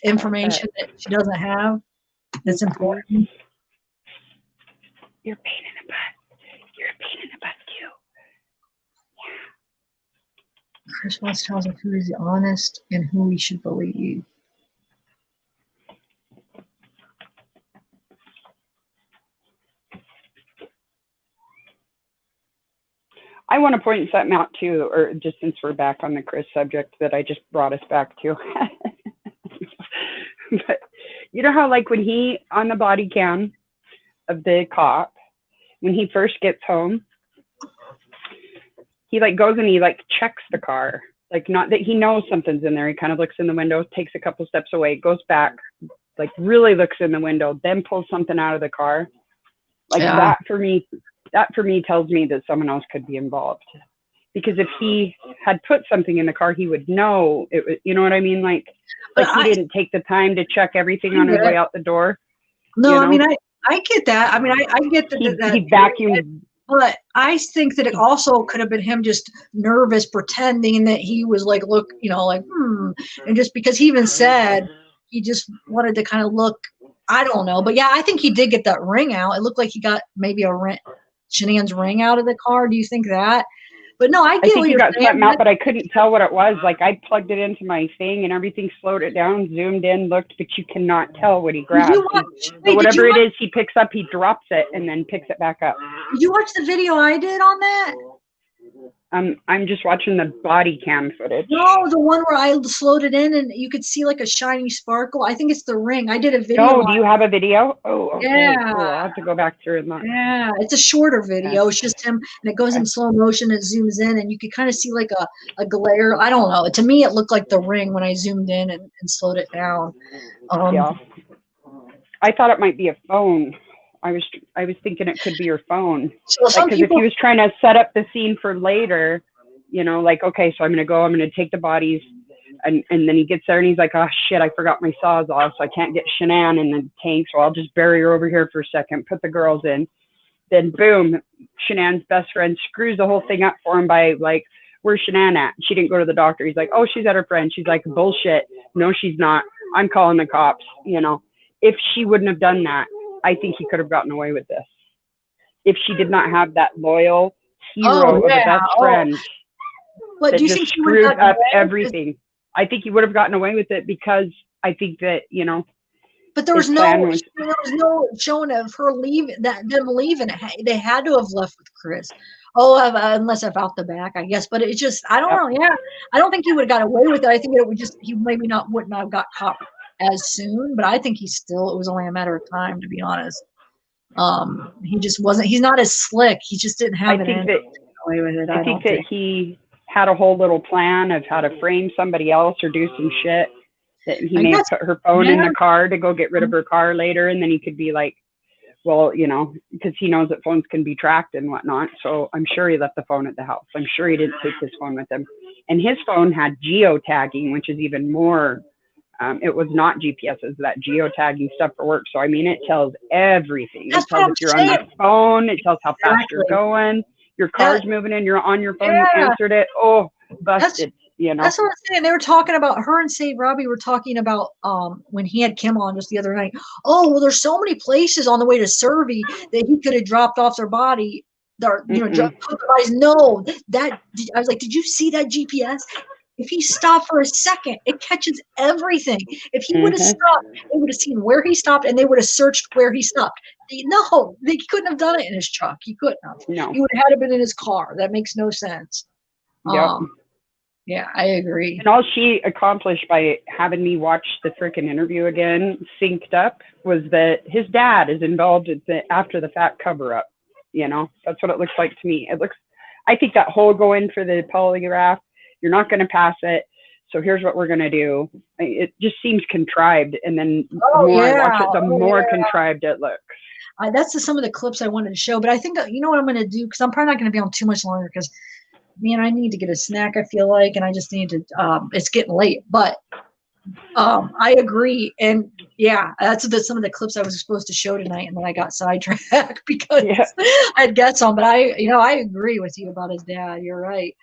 information that she doesn't have? That's important. You're a pain in the butt. You're a pain in the butt too. Yeah. Chris West tells us who is honest and who we should believe. I want to point something out too, or just since we're back on the Chris subject that I just brought us back to. But you know how like when he on the body cam of the cop, when he first gets home, he like goes and he like checks the car. Like not that he knows something's in there. He kind of looks in the window, takes a couple steps away, goes back, like really looks in the window, then pulls something out of the car. Like that for me tells me that someone else could be involved. Because if he had put something in the car, he would know it was, you know what I mean? Like he didn't take the time to check everything on his way out the door. No, you know? I mean, I get that. I mean, I get that. He vacuumed. But I think that it also could have been him just nervous, pretending that he was like, look, you know, like, and just because he even said he just wanted to kind of look, I don't know. But yeah, I think he did get that ring out. It looked like he got maybe a Shenan's ring out of the car. Do you think that? But no, I think he got something out, but I couldn't tell what it was. Like I plugged it into my thing and everything, slowed it down, zoomed in, looked, but you cannot tell what he grabbed. But whatever it is he picks up, he drops it and then picks it back up. Did you watch the video I did on that? I'm just watching the body cam footage. No, the one where I slowed it in and you could see like a shiny sparkle. I think it's the ring. I did a video. Oh, do you have a video? Oh, okay. Yeah. Cool. I'll have to go back through and look. Yeah, it's a shorter video. It's just him, and it goes in slow motion. It zooms in, and you could kind of see like a glare. I don't know. To me, it looked like the ring when I zoomed in and slowed it down. Yeah. I thought it might be a phone. I was thinking it could be your phone. So because if he was trying to set up the scene for later, you know, like, okay, so I'm going to take the bodies. And then he gets there and he's like, oh, shit, I forgot my Sawzall, so I can't get Shanann in the tank. So I'll just bury her over here for a second, put the girls in. Then, boom, Shanann's best friend screws the whole thing up for him by, like, where's Shanann at? She didn't go to the doctor. He's like, oh, she's at her friend. She's like, bullshit. No, she's not. I'm calling the cops, you know. If she wouldn't have done that, I think he could have gotten away with this. If she did not have that loyal hero of a best friend but that do you just think she screwed up everything. I think he would have gotten away with it because I think that, you know. But there was no showing of her leaving, them leaving. They had to have left with Chris. Unless I out the back, I guess. But it's just, I don't know. Yeah, I don't think he would have got away with it. I think it would just, he maybe wouldn't have got caught as soon. But I think it was only a matter of time, to be honest. He just wasn't. He's not as slick. He just didn't have away with it. I think that he had a whole little plan of how to frame somebody else or do some shit. That he may have put her phone in the car to go get rid of her car later, and then he could be like, well, you know, because he knows that phones can be tracked and whatnot. So I'm sure he left the phone at the house. I'm sure he didn't take his phone with him. And his phone had geotagging, which is even more, it was not GPS, it was that geotagging stuff for work. So, I mean, it tells everything. It tells if you're on the phone, it tells how fast you're going, your car's moving in, you're on your phone, you answered it. Oh, busted. You know? That's what I'm saying. They were talking about, her and St. Robbie were talking about when he had Kim on just the other night. Oh, well, there's so many places on the way to Servy that he could have dropped off their body. Put their bodies. No, I was like, did you see that GPS? If he stopped for a second, it catches everything. If he would have stopped, they would have seen where he stopped and they would have searched where he stopped. No, they couldn't have done it in his truck. He couldn't have. No. He would have had to been in his car. That makes no sense. Yep. Yeah, I agree. And all she accomplished by having me watch the frickin' interview again, synced up, was that his dad is involved in the after the fact cover up. You know, that's what it looks like to me. I think that whole go in for the polygraph, you're not going to pass it. So here's what we're going to do. It just seems contrived. And then the more I watch it, the more contrived it looks. That's some of the clips I wanted to show. But I think, you know what I'm going to do? Because I'm probably not going to be on too much longer because, man, I need to get a snack, I feel like. And I just need to, it's getting late. But I agree. And yeah, that's some of the clips I was supposed to show tonight. And then I got sidetracked because I had guests on. But I agree with you about his dad. You're right.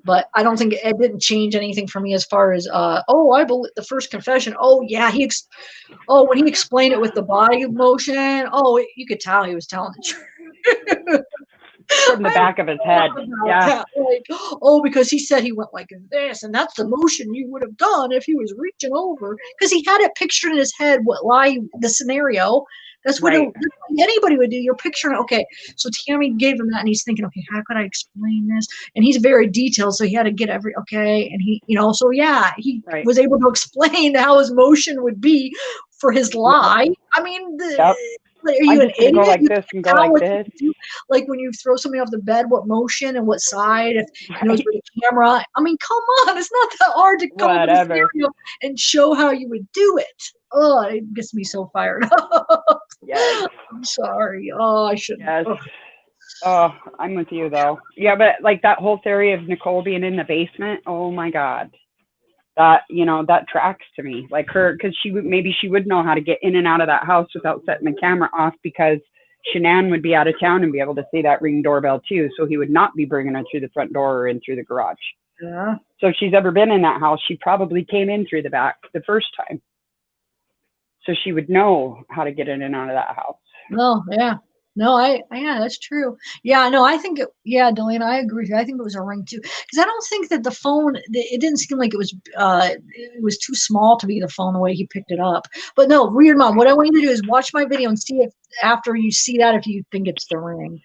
But I don't think it didn't change anything for me as far as, I believe the first confession. Oh, yeah. When he explained it with the body motion. You could tell he was telling the truth. From the back of his head. Yeah. Because he said he went like this, and that's the motion you would have done if he was reaching over. Because he had it pictured in his head, the scenario. That's what, Right. that's what anybody would do. You're picturing, okay, so Tammy gave him that, and he's thinking, okay, how could I explain this? And he's very detailed, so he had to get okay, and he, so yeah, he Right. was able to explain how his motion would be for his lie. I mean, Yep. are I'm you an just gonna idiot? go like You this and go know like what this. you do? Like when you throw somebody off the bed, what motion and what side, if he knows Right. where the camera. I mean, come on, it's not that hard to come up with a Whatever. scenario and show how you would do it. Oh, it gets me so fired up. Yes. I'm sorry. Oh, I shouldn't. Yes. Oh. Oh, I'm with you though. Yeah, but like that whole theory of Nicole being in the basement, oh my God. That, that tracks to me. Like her, because maybe she would know how to get in and out of that house without setting the camera off, because Shanann would be out of town and be able to see that Ring doorbell too. So he would not be bringing her through the front door or in through the garage. Yeah. So if she's ever been in that house, she probably came in through the back the first time. So she would know how to get in and out of that house. No, yeah. No, yeah, that's true. Yeah, no, I think Delana, I agree with you. I think it was a ring too, because I don't think that the phone. It didn't seem like it was too small to be the phone the way he picked it up. But no, Weird Mom, what I want you to do is watch my video and see if after you see that if you think it's the ring.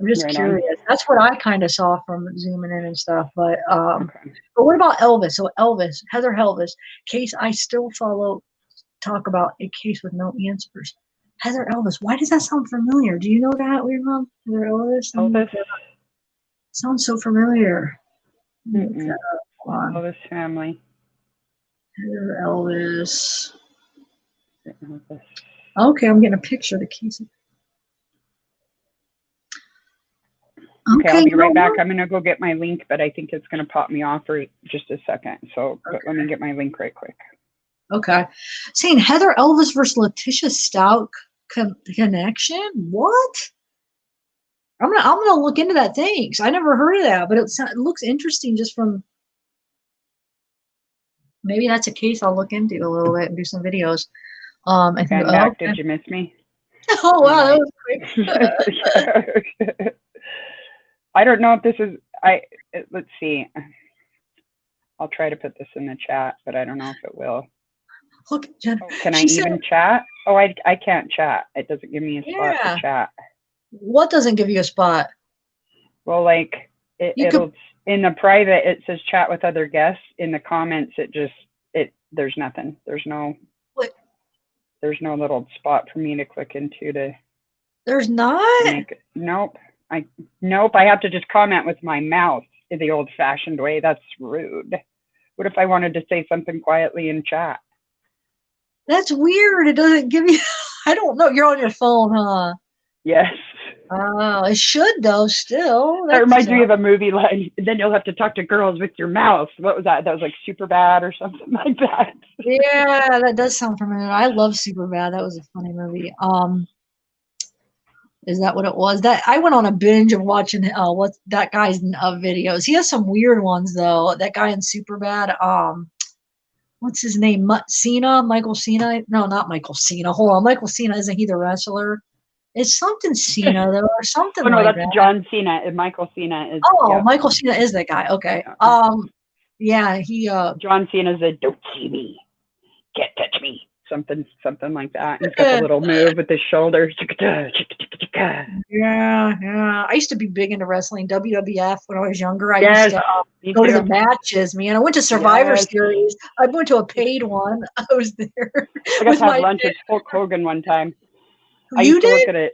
I'm just Right on. curious. That's what I kind of saw from zooming in and stuff. But Okay. but what about Elvis? So Elvis, Heather Elvis, case I still follow. Talk about a case with no answers. Heather Elvis. Why does that sound familiar? Do you know that, Weird Mom? Heather Elvis? Elvis? Sounds so familiar. Mm-mm. Hold on. Elvis family. Heather Elvis. Elvis. Okay, I'm getting a picture of the case. Okay, I'll be right back. I'm going to go get my link, but I think it's going to pop me off for just a second. So but let me get my link right quick. Okay. Saying Heather Elvis versus Letitia Stout connection? What? I'm gonna look into that thing. I never heard of that, but it looks interesting just from. Maybe that's a case I'll look into a little bit and do some videos. Okay, I'm back. Did you miss me? Oh wow, that was quick. I don't know if this is. Let's see. I'll try to put this in the chat, but I don't know if it will. Look, Jen. Oh, can I even chat? Oh, I can't chat. It doesn't give me a spot to chat. What doesn't give you a spot? Well, like it'll in the private it says chat with other guests. In the comments there's nothing. There's no little spot for me to click into There's not? Nope. I have to just comment with my mouth in the old fashioned way. That's rude. What if I wanted to say something quietly in chat? That's weird. It doesn't give you I don't know. You're on your phone, huh? Yes. Oh, it should though. Still, that reminds me of a movie line. Then you'll have to talk to girls with your mouth. What was that? That was like Superbad or something like that. Yeah, that does sound familiar. I love Superbad. That was a funny movie. Is that what it was? That I went on a binge of watching what's that guy's videos. He has some weird ones though. That guy in Superbad. What's his name? Michael Cena? No, not Michael Cena. Hold on, Michael Cena, isn't he the wrestler? It's something Cena though, or something like that. No, that's John Cena. And Michael Cena is. Oh, yeah. Michael Cena is that guy. Okay. Yeah, he. John Cena's a "Don't see me, can't touch me." Something like that. He's got a little move with his shoulders. Yeah. I used to be big into wrestling, WWF when I was younger. I used to go to the matches, man. I went to Survivor Series. I went to a paid one. I was there. I got to have lunch with Hulk Hogan one time. I used to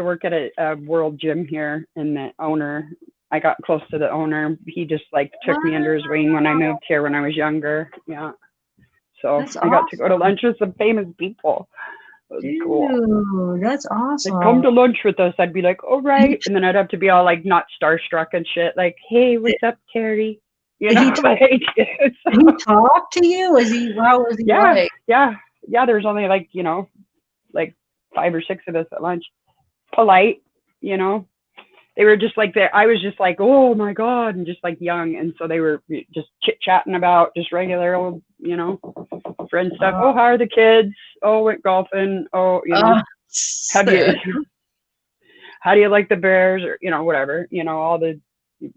work at a World Gym here, and the owner, I got close to the owner. He just took me under his wing when I moved here when I was younger. Yeah. So I got to go to lunch with some famous people. It was cool. That's awesome. Like, come to lunch with us. I'd be like, all right. And then I'd have to be all not starstruck and shit. Like, hey, what's up, Terry? You know, Did he talk to you? How was he like? Yeah. There's only 5 or 6 of us at lunch. Polite, They were just I was just oh my God, and just young. And so they were just chit-chatting about just regular old, friend stuff. Oh, how are the kids? Oh, went golfing. Oh, how do you like the Bears? Or, whatever, all the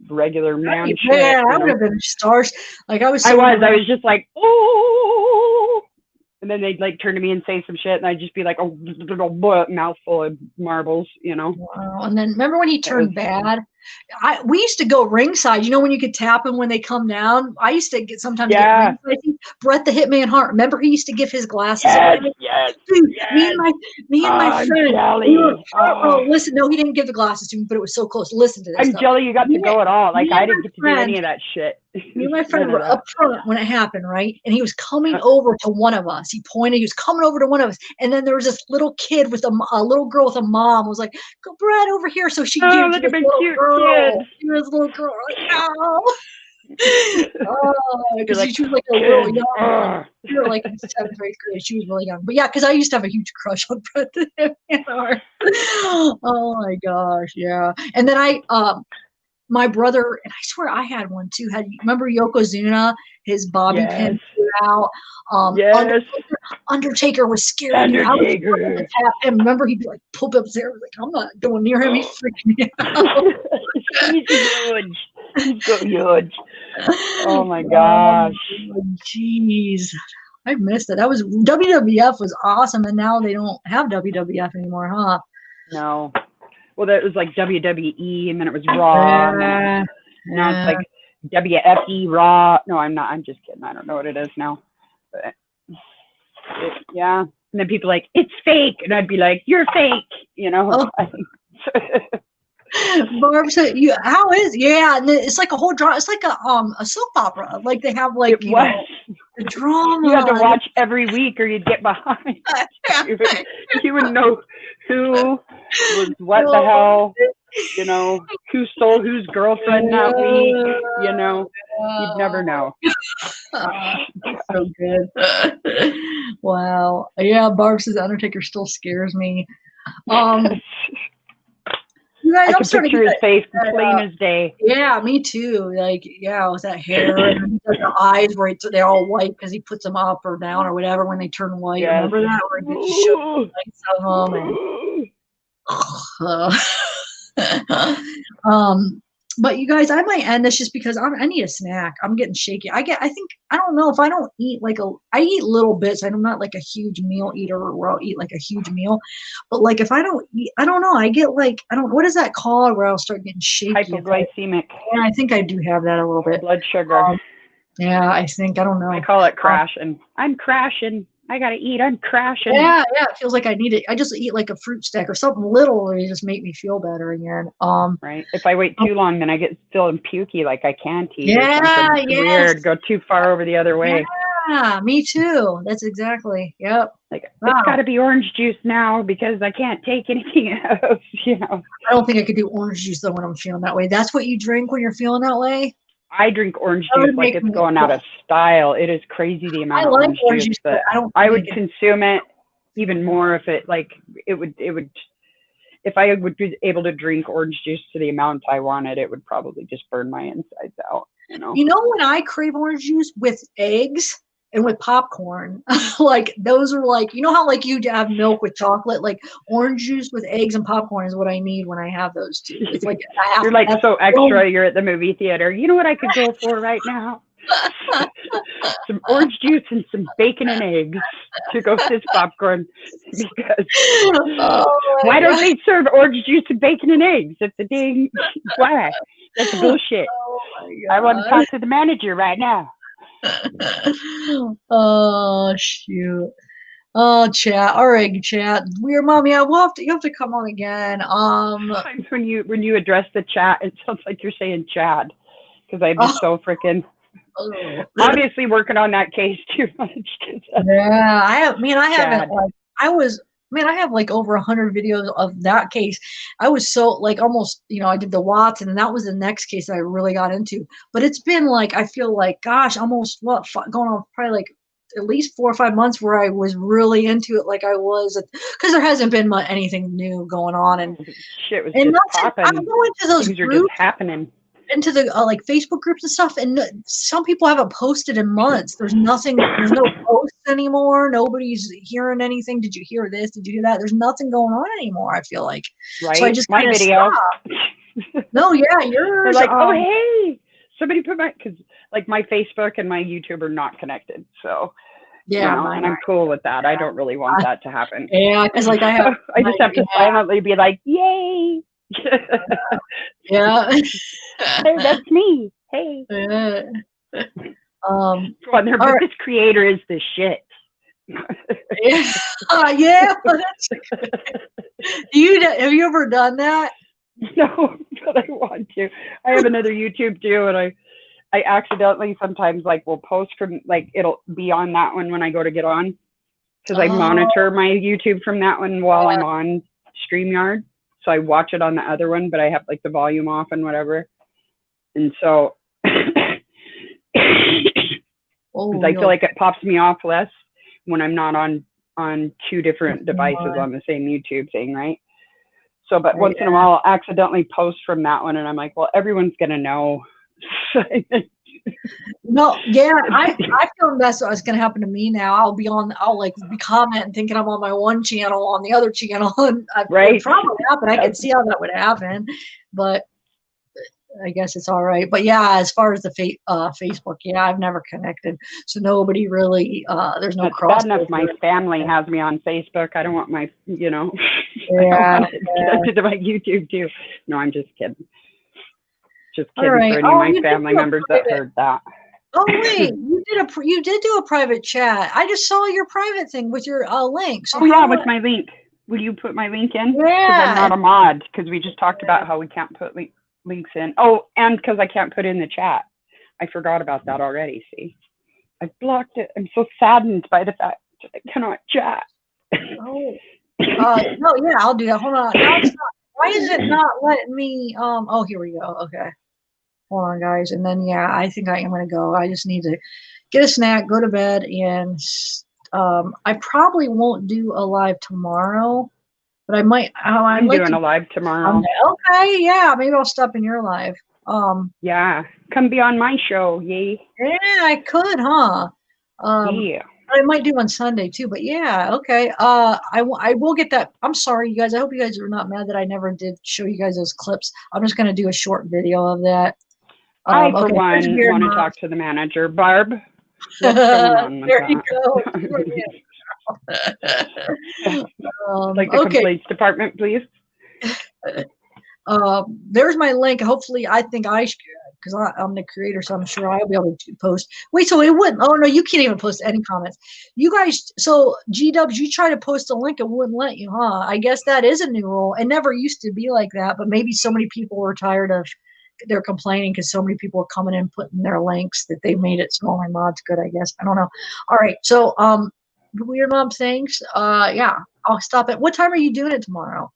regular man shit. Man, I would have been stars. I was. I was just oh. And then they'd like turn to me and say some shit, and I'd just be like, oh, mouthful of marbles, you know. Wow. And then remember when he turned bad? We used to go ringside. You know when you could tap him when they come down? I used to sometimes get ringside. I think Bret the Hitman Hart. Remember he used to give his glasses away? Yes, Dude, yes. me and my friend. Listen, no, he didn't give the glasses to me, but it was so close. Listen to this. I'm jelly you got to go at all. Like I didn't get to do any of that shit. Me and my friend were up front when it happened, right? And he was coming over to one of us. He pointed, he was coming over to one of us. And then there was this little kid with a little girl with a mom was like, go Brad over here. So she gave look to at this my little cute girl. kid. She was a little girl. Like, oh. Because like, she was like a little young. We were like in 7th or 8th grade. She was really young. But yeah, because I used to have a huge crush on Brett. Oh my gosh, yeah. And then my brother, and I swear I had one too, remember Yokozuna, his bobby pin out. Yes. Undertaker was scary. Undertaker. Tap him. Remember he'd be like, pull up there. Like, I'm not going near him. He's freaking me out. He's huge. He's so huge. Oh my gosh. Jeez. I missed it. WWF was awesome, and now they don't have WWF anymore, huh? No. Well, that was like WWE, and then it was Raw. And now it's like WFE Raw. No, I'm not. I'm just kidding. I don't know what it is now. But yeah. And then people are like, it's fake. And I'd be like, you're fake. You know? Barb said, how is, yeah, and it's like a whole drama. It's like a soap opera. Like they have like, the drama. You had to watch every week or you'd get behind. you wouldn't know who was what the hell, you know, who stole whose girlfriend that week, you know. You'd never know. So good. Wow. Yeah, Barb says Undertaker still scares me. You guys, I can picture his face plain as day. Yeah, me too. Like, yeah, with that hair and the eyes where they're all white because he puts them up or down or whatever when they turn white. Yes. Remember that? Where he just showed the lights of them. But you guys, I might end this just because I need a snack. I'm getting shaky. I don't know if I don't eat I eat little bits. I'm not like a huge meal eater where I'll eat like a huge meal. But like if I don't eat, I don't know. I get like, what is that called where I'll start getting shaky? Hypoglycemic. Yeah, I think I do have that a little bit. Blood sugar. Yeah, I don't know. I call it crashing. I'm crashing. I gotta eat. I'm crashing. Yeah, it feels like I need it. I just eat like a fruit stack or something little, and it just make me feel better again. Right. If I wait too long, then I get feeling pukey, like I can't eat. Yeah, weird. Go too far over the other way. Yeah, me too. That's exactly. Yep. Like it's got to be orange juice now because I can't take anything else. You know. I don't think I could do orange juice though when I'm feeling that way. That's what you drink when you're feeling that way. I drink orange juice like it's going out of style. It is crazy the amount of orange juice, but I would consume it even more if it would if I would be able to drink orange juice to the amount I wanted, it would probably just burn my insides out. You know when I crave orange juice with eggs and with popcorn, like those are like, you know how like you have milk with chocolate, like orange juice with eggs and popcorn is what I need when I have those two. It's like you're like so extra. You're at the movie theater. You know what I could go for right now? Some orange juice and some bacon and eggs to go with this popcorn. Because why don't they serve orange juice and bacon and eggs? That's a dang why. That's bullshit. I want to talk to the manager right now. Oh shoot. Oh chat. All right, chat. Weird mom. Yeah, you have to come on again. Sometimes when you address the chat, it sounds like you're saying Chad. Because I'd be so freaking obviously working on that case too much. Yeah, I haven't I have like over 100 videos of that case. I was so like almost, I did the Watson, and that was the next case I really got into. But it's been like, I feel like, gosh, almost going on probably like at least 4 or 5 months where I was really into it, like I was, because there hasn't been anything new going on, and shit was just popping. I'm going to those things groups, are just happening. Into the like Facebook groups and stuff, and some people haven't posted in months. There's no posts anymore. Nobody's hearing anything. Did you hear this? Did you hear that? There's nothing going on anymore, I feel like. Right. So I just my video. No, yeah, yours. They're like, oh hey, somebody put because like my Facebook and my YouTube are not connected. So Yeah, and I'm cool with that. I don't really want that to happen. Yeah, because like I have, I just have to silently be like, yay. Yeah. Hey, that's me. Hey. But this creator is the shit. Yeah, yeah. Have you ever done that? No, but I want to. I have another YouTube too, and I accidentally sometimes like will post from like it'll be on that one when I go to get on because I monitor my YouTube from that one while I'm on StreamYard. So I watch it on the other one, but I have like the volume off and whatever. And so I feel like it pops me off less when I'm not on two different devices on the same YouTube thing, right? So, but once in a while, I'll accidentally post from that one, and I'm like, well, everyone's gonna know. No, yeah, I feel that's what's gonna happen to me now. I'll like be commenting thinking I'm on my one channel on the other channel, and it probably happen. I can see how that would happen, but I guess it's all right. But yeah, as far as the Facebook, yeah, I've never connected, so nobody really. There's no cross. Bad enough my family has me on Facebook. I don't want my, Yeah, I want it connected to my YouTube too. No, I'm just kidding. Just kidding for any of my family members that heard that. Oh wait, you did do a private chat. I just saw your private thing with your link. So with my link. Will you put my link in? Yeah. Because I'm not a mod. Because we just talked about how we can't put links in. Oh, and because I can't put in the chat. I forgot about that already. See, I blocked it. I'm so saddened by the fact that I cannot chat. Oh. No, yeah, I'll do that. Hold on. Now it's not. Why is it not letting me? Oh, here we go. Okay. Hold on, guys. And then, yeah, I think I am going to go. I just need to get a snack, go to bed, and I probably won't do a live tomorrow, but I might. I'm doing a live tomorrow. Okay, yeah, maybe I'll stop in your live. Yeah, come be on my show, yay. Yeah, I could, huh? Yeah. I might do on Sunday too, but yeah, okay. I will get that. I'm sorry, you guys. I hope you guys are not mad that I never did show you guys those clips. I'm just going to do a short video of that. I, for one, want to talk to the manager. Barb, what's going on with there you go. Like the complaints department, please. There's my link. Hopefully, I think because I'm the creator, so I'm sure I'll be able to post. Wait, so it wouldn't. Oh no, you can't even post any comments. You guys, so G-Dubs, you try to post a link, it wouldn't let you, huh? I guess that is a new rule. It never used to be like that, but maybe so many people were tired of. They're complaining because so many people are coming in putting their links that they made it so all my mods good, I guess. I don't know. All right. So Weird Mom thanks. Yeah, I'll stop it. What time are you doing it tomorrow?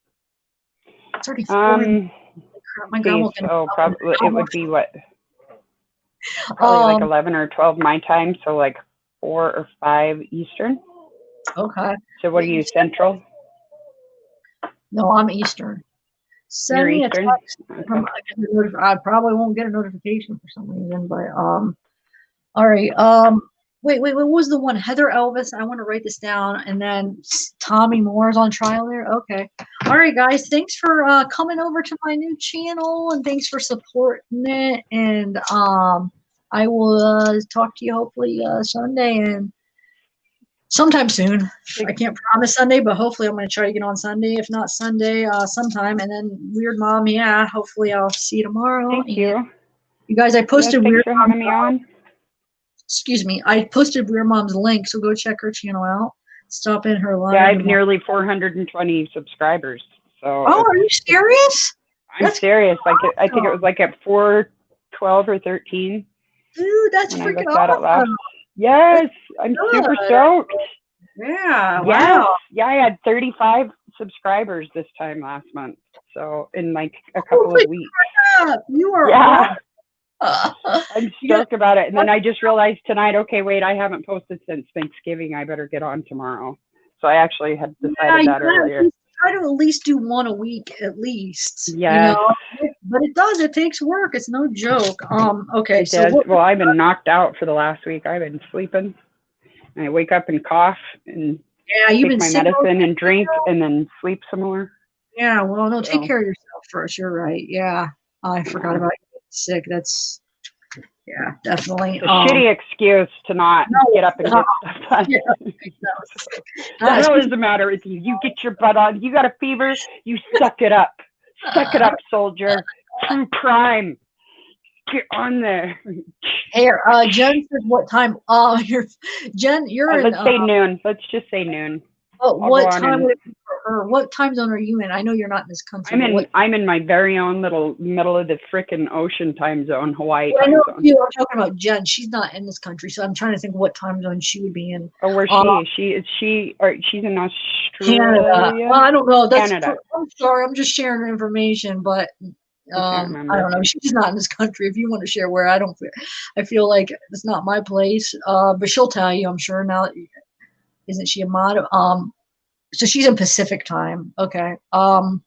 It's already 4. My grandma probably it would be what? Probably like 11 or 12 my time, so like 4 or 5 Eastern. Okay. So what are you, Central? No, I'm Eastern. Send me a text. Okay. I probably won't get a notification for some reason, but all right. Wait, what was the one? Heather Elvis. I want to write this down, and then Tommy Moore's on trial there. Okay. All right, guys. Thanks for coming over to my new channel, and thanks for supporting it. And I will talk to you hopefully Sunday and sometime soon. I can't promise Sunday, but hopefully I'm going to try to get on Sunday. If not Sunday, sometime. And then Weird Mom, yeah, hopefully I'll see you tomorrow. Thank you. You guys, I posted Weird Mom. Having me on. Excuse me. I posted Weird Mom's link, so go check her channel out. Stop in her live. Yeah, I have nearly 420 subscribers. So. Oh, are you serious? I'm serious. Awesome. I think it was like at 412 or 13. Dude, that's freaking awesome. Yes, I'm super stoked. Yeah, wow. Yeah, I had 35 subscribers this time last month. So in like a couple of weeks. You are awesome. I'm stoked about it. And then I just realized tonight, okay, wait, I haven't posted since Thanksgiving. I better get on tomorrow. So I actually had decided that earlier. Try to at least do one a week at least. Yeah. You know? But it takes work. It's no joke. Okay. Well, I've been knocked out for the last week. I've been sleeping. And I wake up and cough and take my medicine and drink and then sleep some more. Yeah, well, no, take care of yourself first. You're right. Yeah. I forgot about you sick. Yeah, definitely. It's a shitty excuse to not get up and get stuff done. Yeah, The hell is the matter with you? You get your butt on. You got a fever. You suck it up. Suck it up, soldier. True crime. Get on there. Here, Jen said what time? Jen, you're in. Let's say noon. Let's just say noon. What time would it be for her? What time zone are you in? I know you're not in this country. I'm in my very own little middle of the frickin' ocean time zone, Hawaii I time know zone. you are talking about Jen. She's not in this country, so I'm trying to think what time zone she would be in. Oh, where's she? She's in Australia. Canada. Well, I don't know. Canada. I'm sorry. I'm just sharing information, but I don't know. She's not in this country. If you want to share where, I feel like it's not my place. But she'll tell you, I'm sure. Now, isn't she a mod? So she's in Pacific time. Okay. All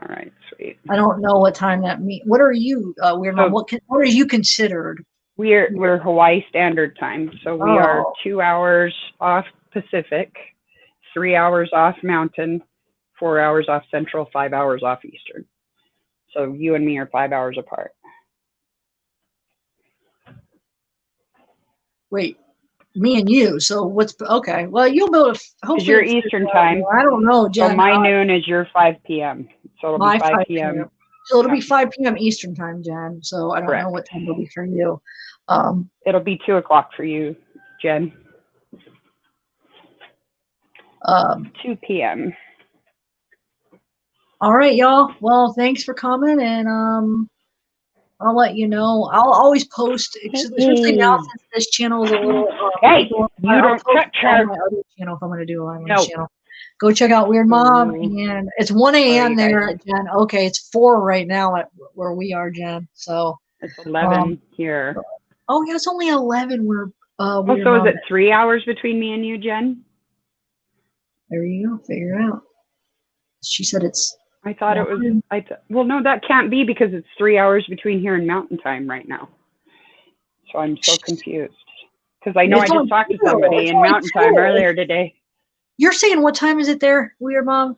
right, sweet. I don't know what time that means. What are you, Weird Mom? What are you considered? We're Hawaii Standard Time, so we are 2 hours off Pacific, 3 hours off Mountain, 4 hours off Central, 5 hours off Eastern. So you and me are 5 hours apart. Wait, me and you. So what's okay? Well, you'll be able to. Because you're Eastern time. I don't know, Jen. So my noon is your 5 p.m. So it'll be 5 p.m. So it'll be 5 p.m. Eastern time, Jen. So I don't know what time it'll be for you. It'll be 2 o'clock for you, Jen. 2 p.m. All right, y'all. Well, thanks for coming, and I'll let you know. I'll always post, especially now since this channel is a little. Hey, you don't touch her. My other channel if I'm going to do a live on this channel. Go check out Weird Mom, and it's 1 a.m. there, Jen. Okay, it's 4 right now at where we are, Jen. So it's 11 here. Oh yeah, it's only 11. We're so is it 3 hours between me and you, Jen? There you go. Figure it out. She said it's. I thought it was. Well, no, that can't be because it's 3 hours between here and Mountain Time right now. So I'm so confused because I know I just talked to somebody in Mountain Time earlier today. You're saying what time is it there, Weird Mom?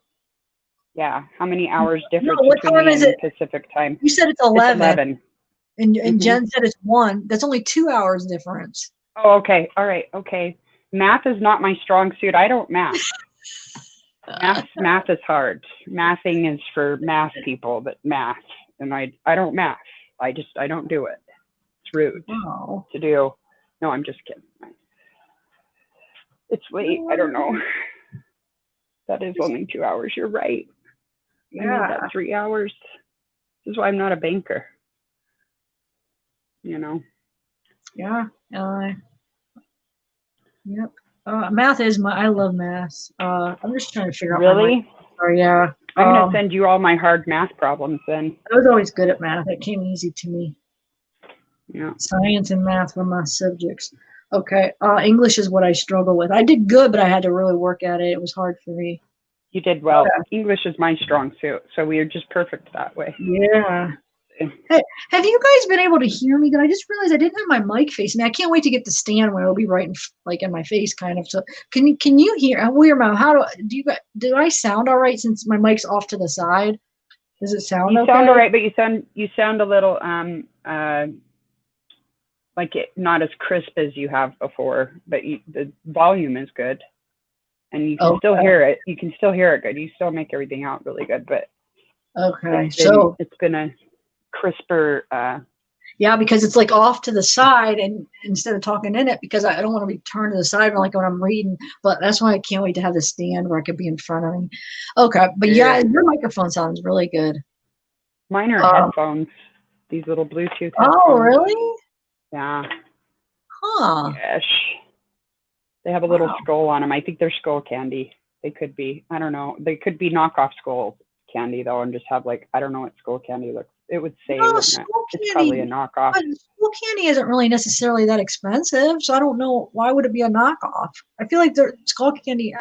Yeah, how many hours difference between me and Pacific Time? You said it's 11. It's 11. And Jen said it's 1. That's only 2 hours difference. Oh, okay. All right. Okay. Math is not my strong suit. I don't math. Math is hard. Mathing is for math people that math, and I don't math. I don't do it. It's rude to do. No, I'm just kidding. It's late. I don't know. That is only 2 hours. You're right. I made that 3 hours. This is why I'm not a banker. You know. Yeah. Yep. Math is I love math. I'm just trying to figure out. Really? Yeah. I'm gonna send you all my hard math problems then. I was always good at math. It came easy to me. Yeah. Science and math were my subjects. Okay. English is what I struggle with. I did good, but I had to really work at it. It was hard for me. You did well. Okay. English is my strong suit, so we are just perfect that way. Yeah. Hey, have you guys been able to hear me? I just realized I didn't have my mic facing me. I can't wait to get the stand where it'll be right in my face, kind of. So can you hear? Weird Mom, how do I sound all right since my mic's off to the side? Does it sound okay? You sound all right, but you sound a little like it not as crisp as you have before, but the volume is good, and you can still hear it. You can still hear it good. You still make everything out really good, but it's been a crisper. Yeah, because it's like off to the side, and instead of talking in it, because I don't want to be turned to the side like when I'm reading. But that's why I can't wait to have the stand where I could be in front of me. Okay, but yeah, your microphone sounds really good. Mine are headphones. These little Bluetooth headphones. Oh, really? Yeah. Huh. Yes. They have a little skull on them. I think they're skull candy. They could be. I don't know. They could be knockoff skull candy though, and just have I don't know what skull candy looks. It would say, wouldn't it? It's probably a knockoff. But skull candy isn't really necessarily that expensive, so I don't know why would it be a knockoff. I feel like they're skull candy.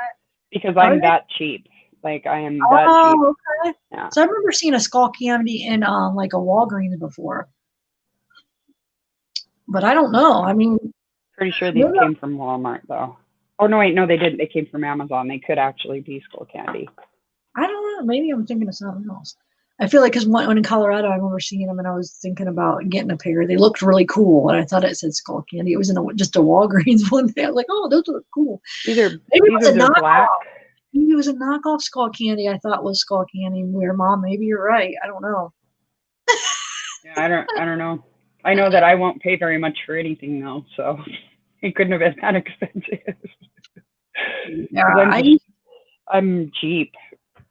Because I'm that cheap. Like I am that cheap. Okay. Yeah. So I remember seeing a skull candy in like a Walgreens before, but I don't know. I mean, pretty sure these came from Walmart though. Oh no, wait, no, they didn't. They came from Amazon. They could actually be skull candy. I don't know. Maybe I'm thinking of something else. I feel like because when in Colorado, I remember seeing them and I was thinking about getting a pair. They looked really cool, and I thought it said Skull Candy. It was in just a Walgreens one day. I was like, oh, those look cool. These are Maybe it was a the black. knockoff. Maybe it was a knockoff Skull Candy. I thought was Skull Candy. Weird, Mom. Maybe you're right. I don't know. Yeah, I don't know. I know that I won't pay very much for anything though, so it couldn't have been that expensive. Yeah, I'm cheap.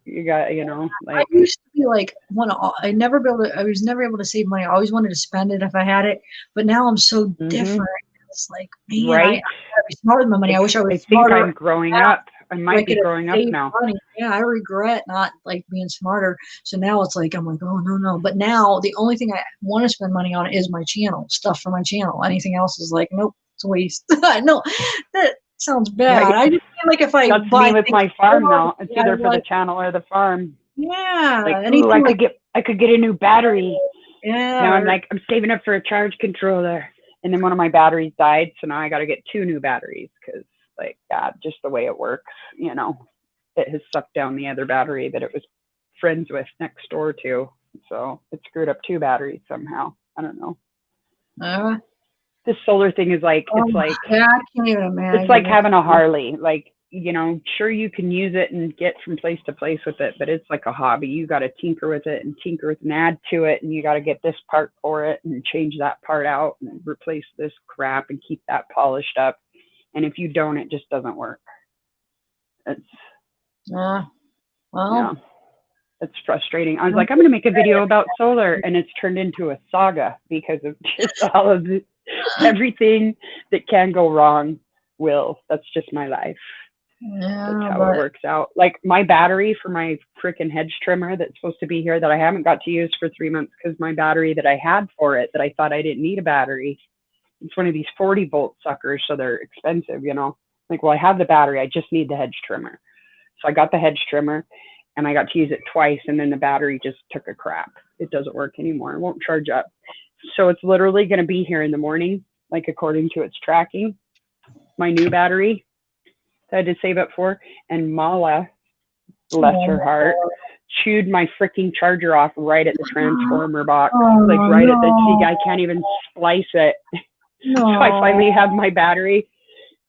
I used to be like I was never able to save money. I always wanted to spend it if I had it, but now I'm so different. It's like, man, right? I gotta be smart with my money. I wish I was think smarter. I'm growing up. I might be growing up now. Money. Yeah, I regret not like being smarter. So now it's like I'm like, oh no. But now the only thing I want to spend money on is my channel, stuff for my channel. Anything else is like, nope, it's a waste. No, that sounds bad. Right. I just feel like if I That's buy me with my farm now. It's either for the like, channel or the farm. yeah, Like, ooh, I could get a new battery. Yeah. Now I'm like, I'm saving up for a charge controller. And then one of my batteries died, so now I got to get 2 new batteries because, like, yeah, just the way it works, it has sucked down the other battery that it was friends with next door to. So it screwed up 2 batteries somehow. I don't know. This solar thing is like, it's like, yeah, I can't even imagine. It's like having a Harley. Like, sure you can use it and get from place to place with it, but it's like a hobby. You got to tinker with it and add to it, and you got to get this part for it and change that part out and replace this crap and keep that polished up. And if you don't, it just doesn't work. It's it's frustrating. I was like, I'm going to make a video about solar, and it's turned into a saga because of just all of everything that can go wrong. That's just my life. Yeah, that's how it works out. Like my battery for my freaking hedge trimmer that's supposed to be here that I haven't got to use for 3 months because my battery that I had for it that I thought I didn't need a battery. It's one of these 40-volt suckers, so they're expensive, Like, well, I have the battery, I just need the hedge trimmer. So I got the hedge trimmer and I got to use it twice, and then the battery just took a crap. It doesn't work anymore. It won't charge up. So it's literally going to be here in the morning, like according to its tracking. My new battery that I had to save up for, and Mala, bless her heart, chewed my freaking charger off right at the transformer box, like right at the, I can't even splice it. So I finally have my battery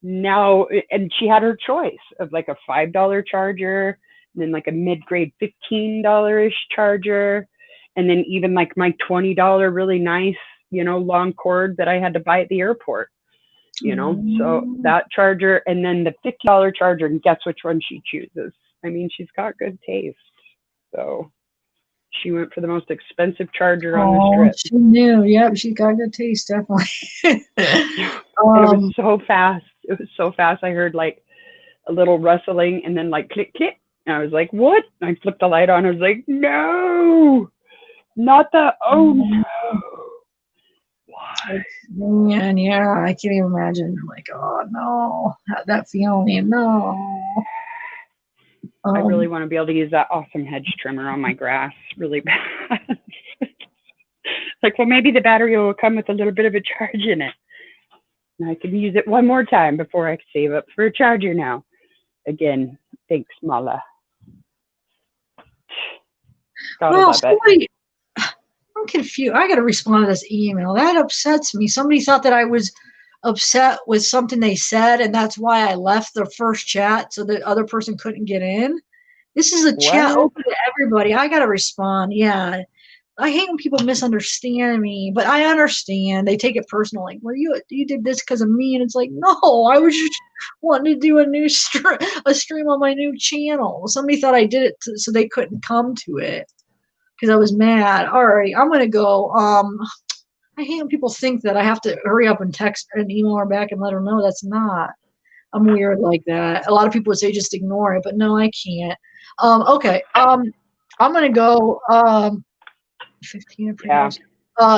now, and she had her choice of like a $5 charger, and then like a mid-grade $15-ish charger, and then even like my $20 really nice, long cord that I had to buy at the airport. So that charger, and then the $50 charger, and guess which one she chooses? I mean, she's got good taste. So she went for the most expensive charger on the strip. She knew. Yep, she got good taste, definitely. It was so fast. It was so fast. I heard like a little rustling and then like click, click. And I was like, what? And I flipped the light on. I was like, no, not the, oh no. And yeah, I can't even imagine. Like, oh no, that feeling, no. I really want to be able to use that awesome hedge trimmer on my grass really bad. Like, well, maybe the battery will come with a little bit of a charge in it. And I can use it one more time before I save up for a charger now. Again, thanks, Mala. Well, somebody, I'm confused. I got to respond to this email. That upsets me. Somebody thought that I was upset with something they said, and that's why I left the first chat so the other person couldn't get in. This is a chat open to everybody. I got to respond. Yeah. I hate when people misunderstand me, but I understand. They take it personal. Like, well, you did this because of me, and it's like, no, I was just wanting to do a new stream on my new channel. Somebody thought I did it so they couldn't come to it because I was mad. All right, I'm gonna go. I hate when people think that I have to hurry up and text and email her back and let her know. That's not. I'm weird like that. A lot of people would say just ignore it, but no, I can't. Okay. I'm gonna go. 15 appraisals.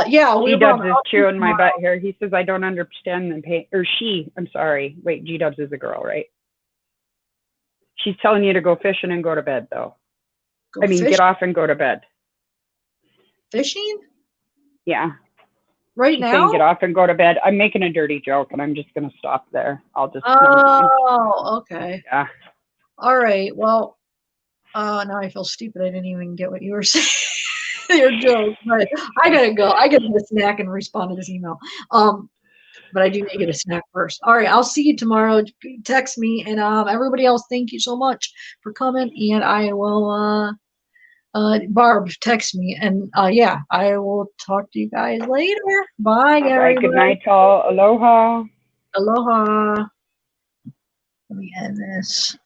Yeah. G-Dubs is chewing my butt here. He says I don't understand the pain. Or she. I'm sorry. Wait, G-Dubs is a girl, right? She's telling you to go fishing and go to bed, though. Get off and go to bed. Fishing? Yeah. She's now? Saying get off and go to bed. I'm making a dirty joke, and I'm just going to stop there. I'll just. Oh, okay. Yeah. All right. Well, now I feel stupid. I didn't even get what you were saying. your joke, but I gotta go. I gotta get a snack and respond to this email. But I do need to get a snack first. All right, I'll see you tomorrow. Text me, and everybody else, thank you so much for coming. And I will, Barb, text me, and yeah, I will talk to you guys later. Bye, All right. everybody. Good night, all. Aloha. Aloha. Let me end this.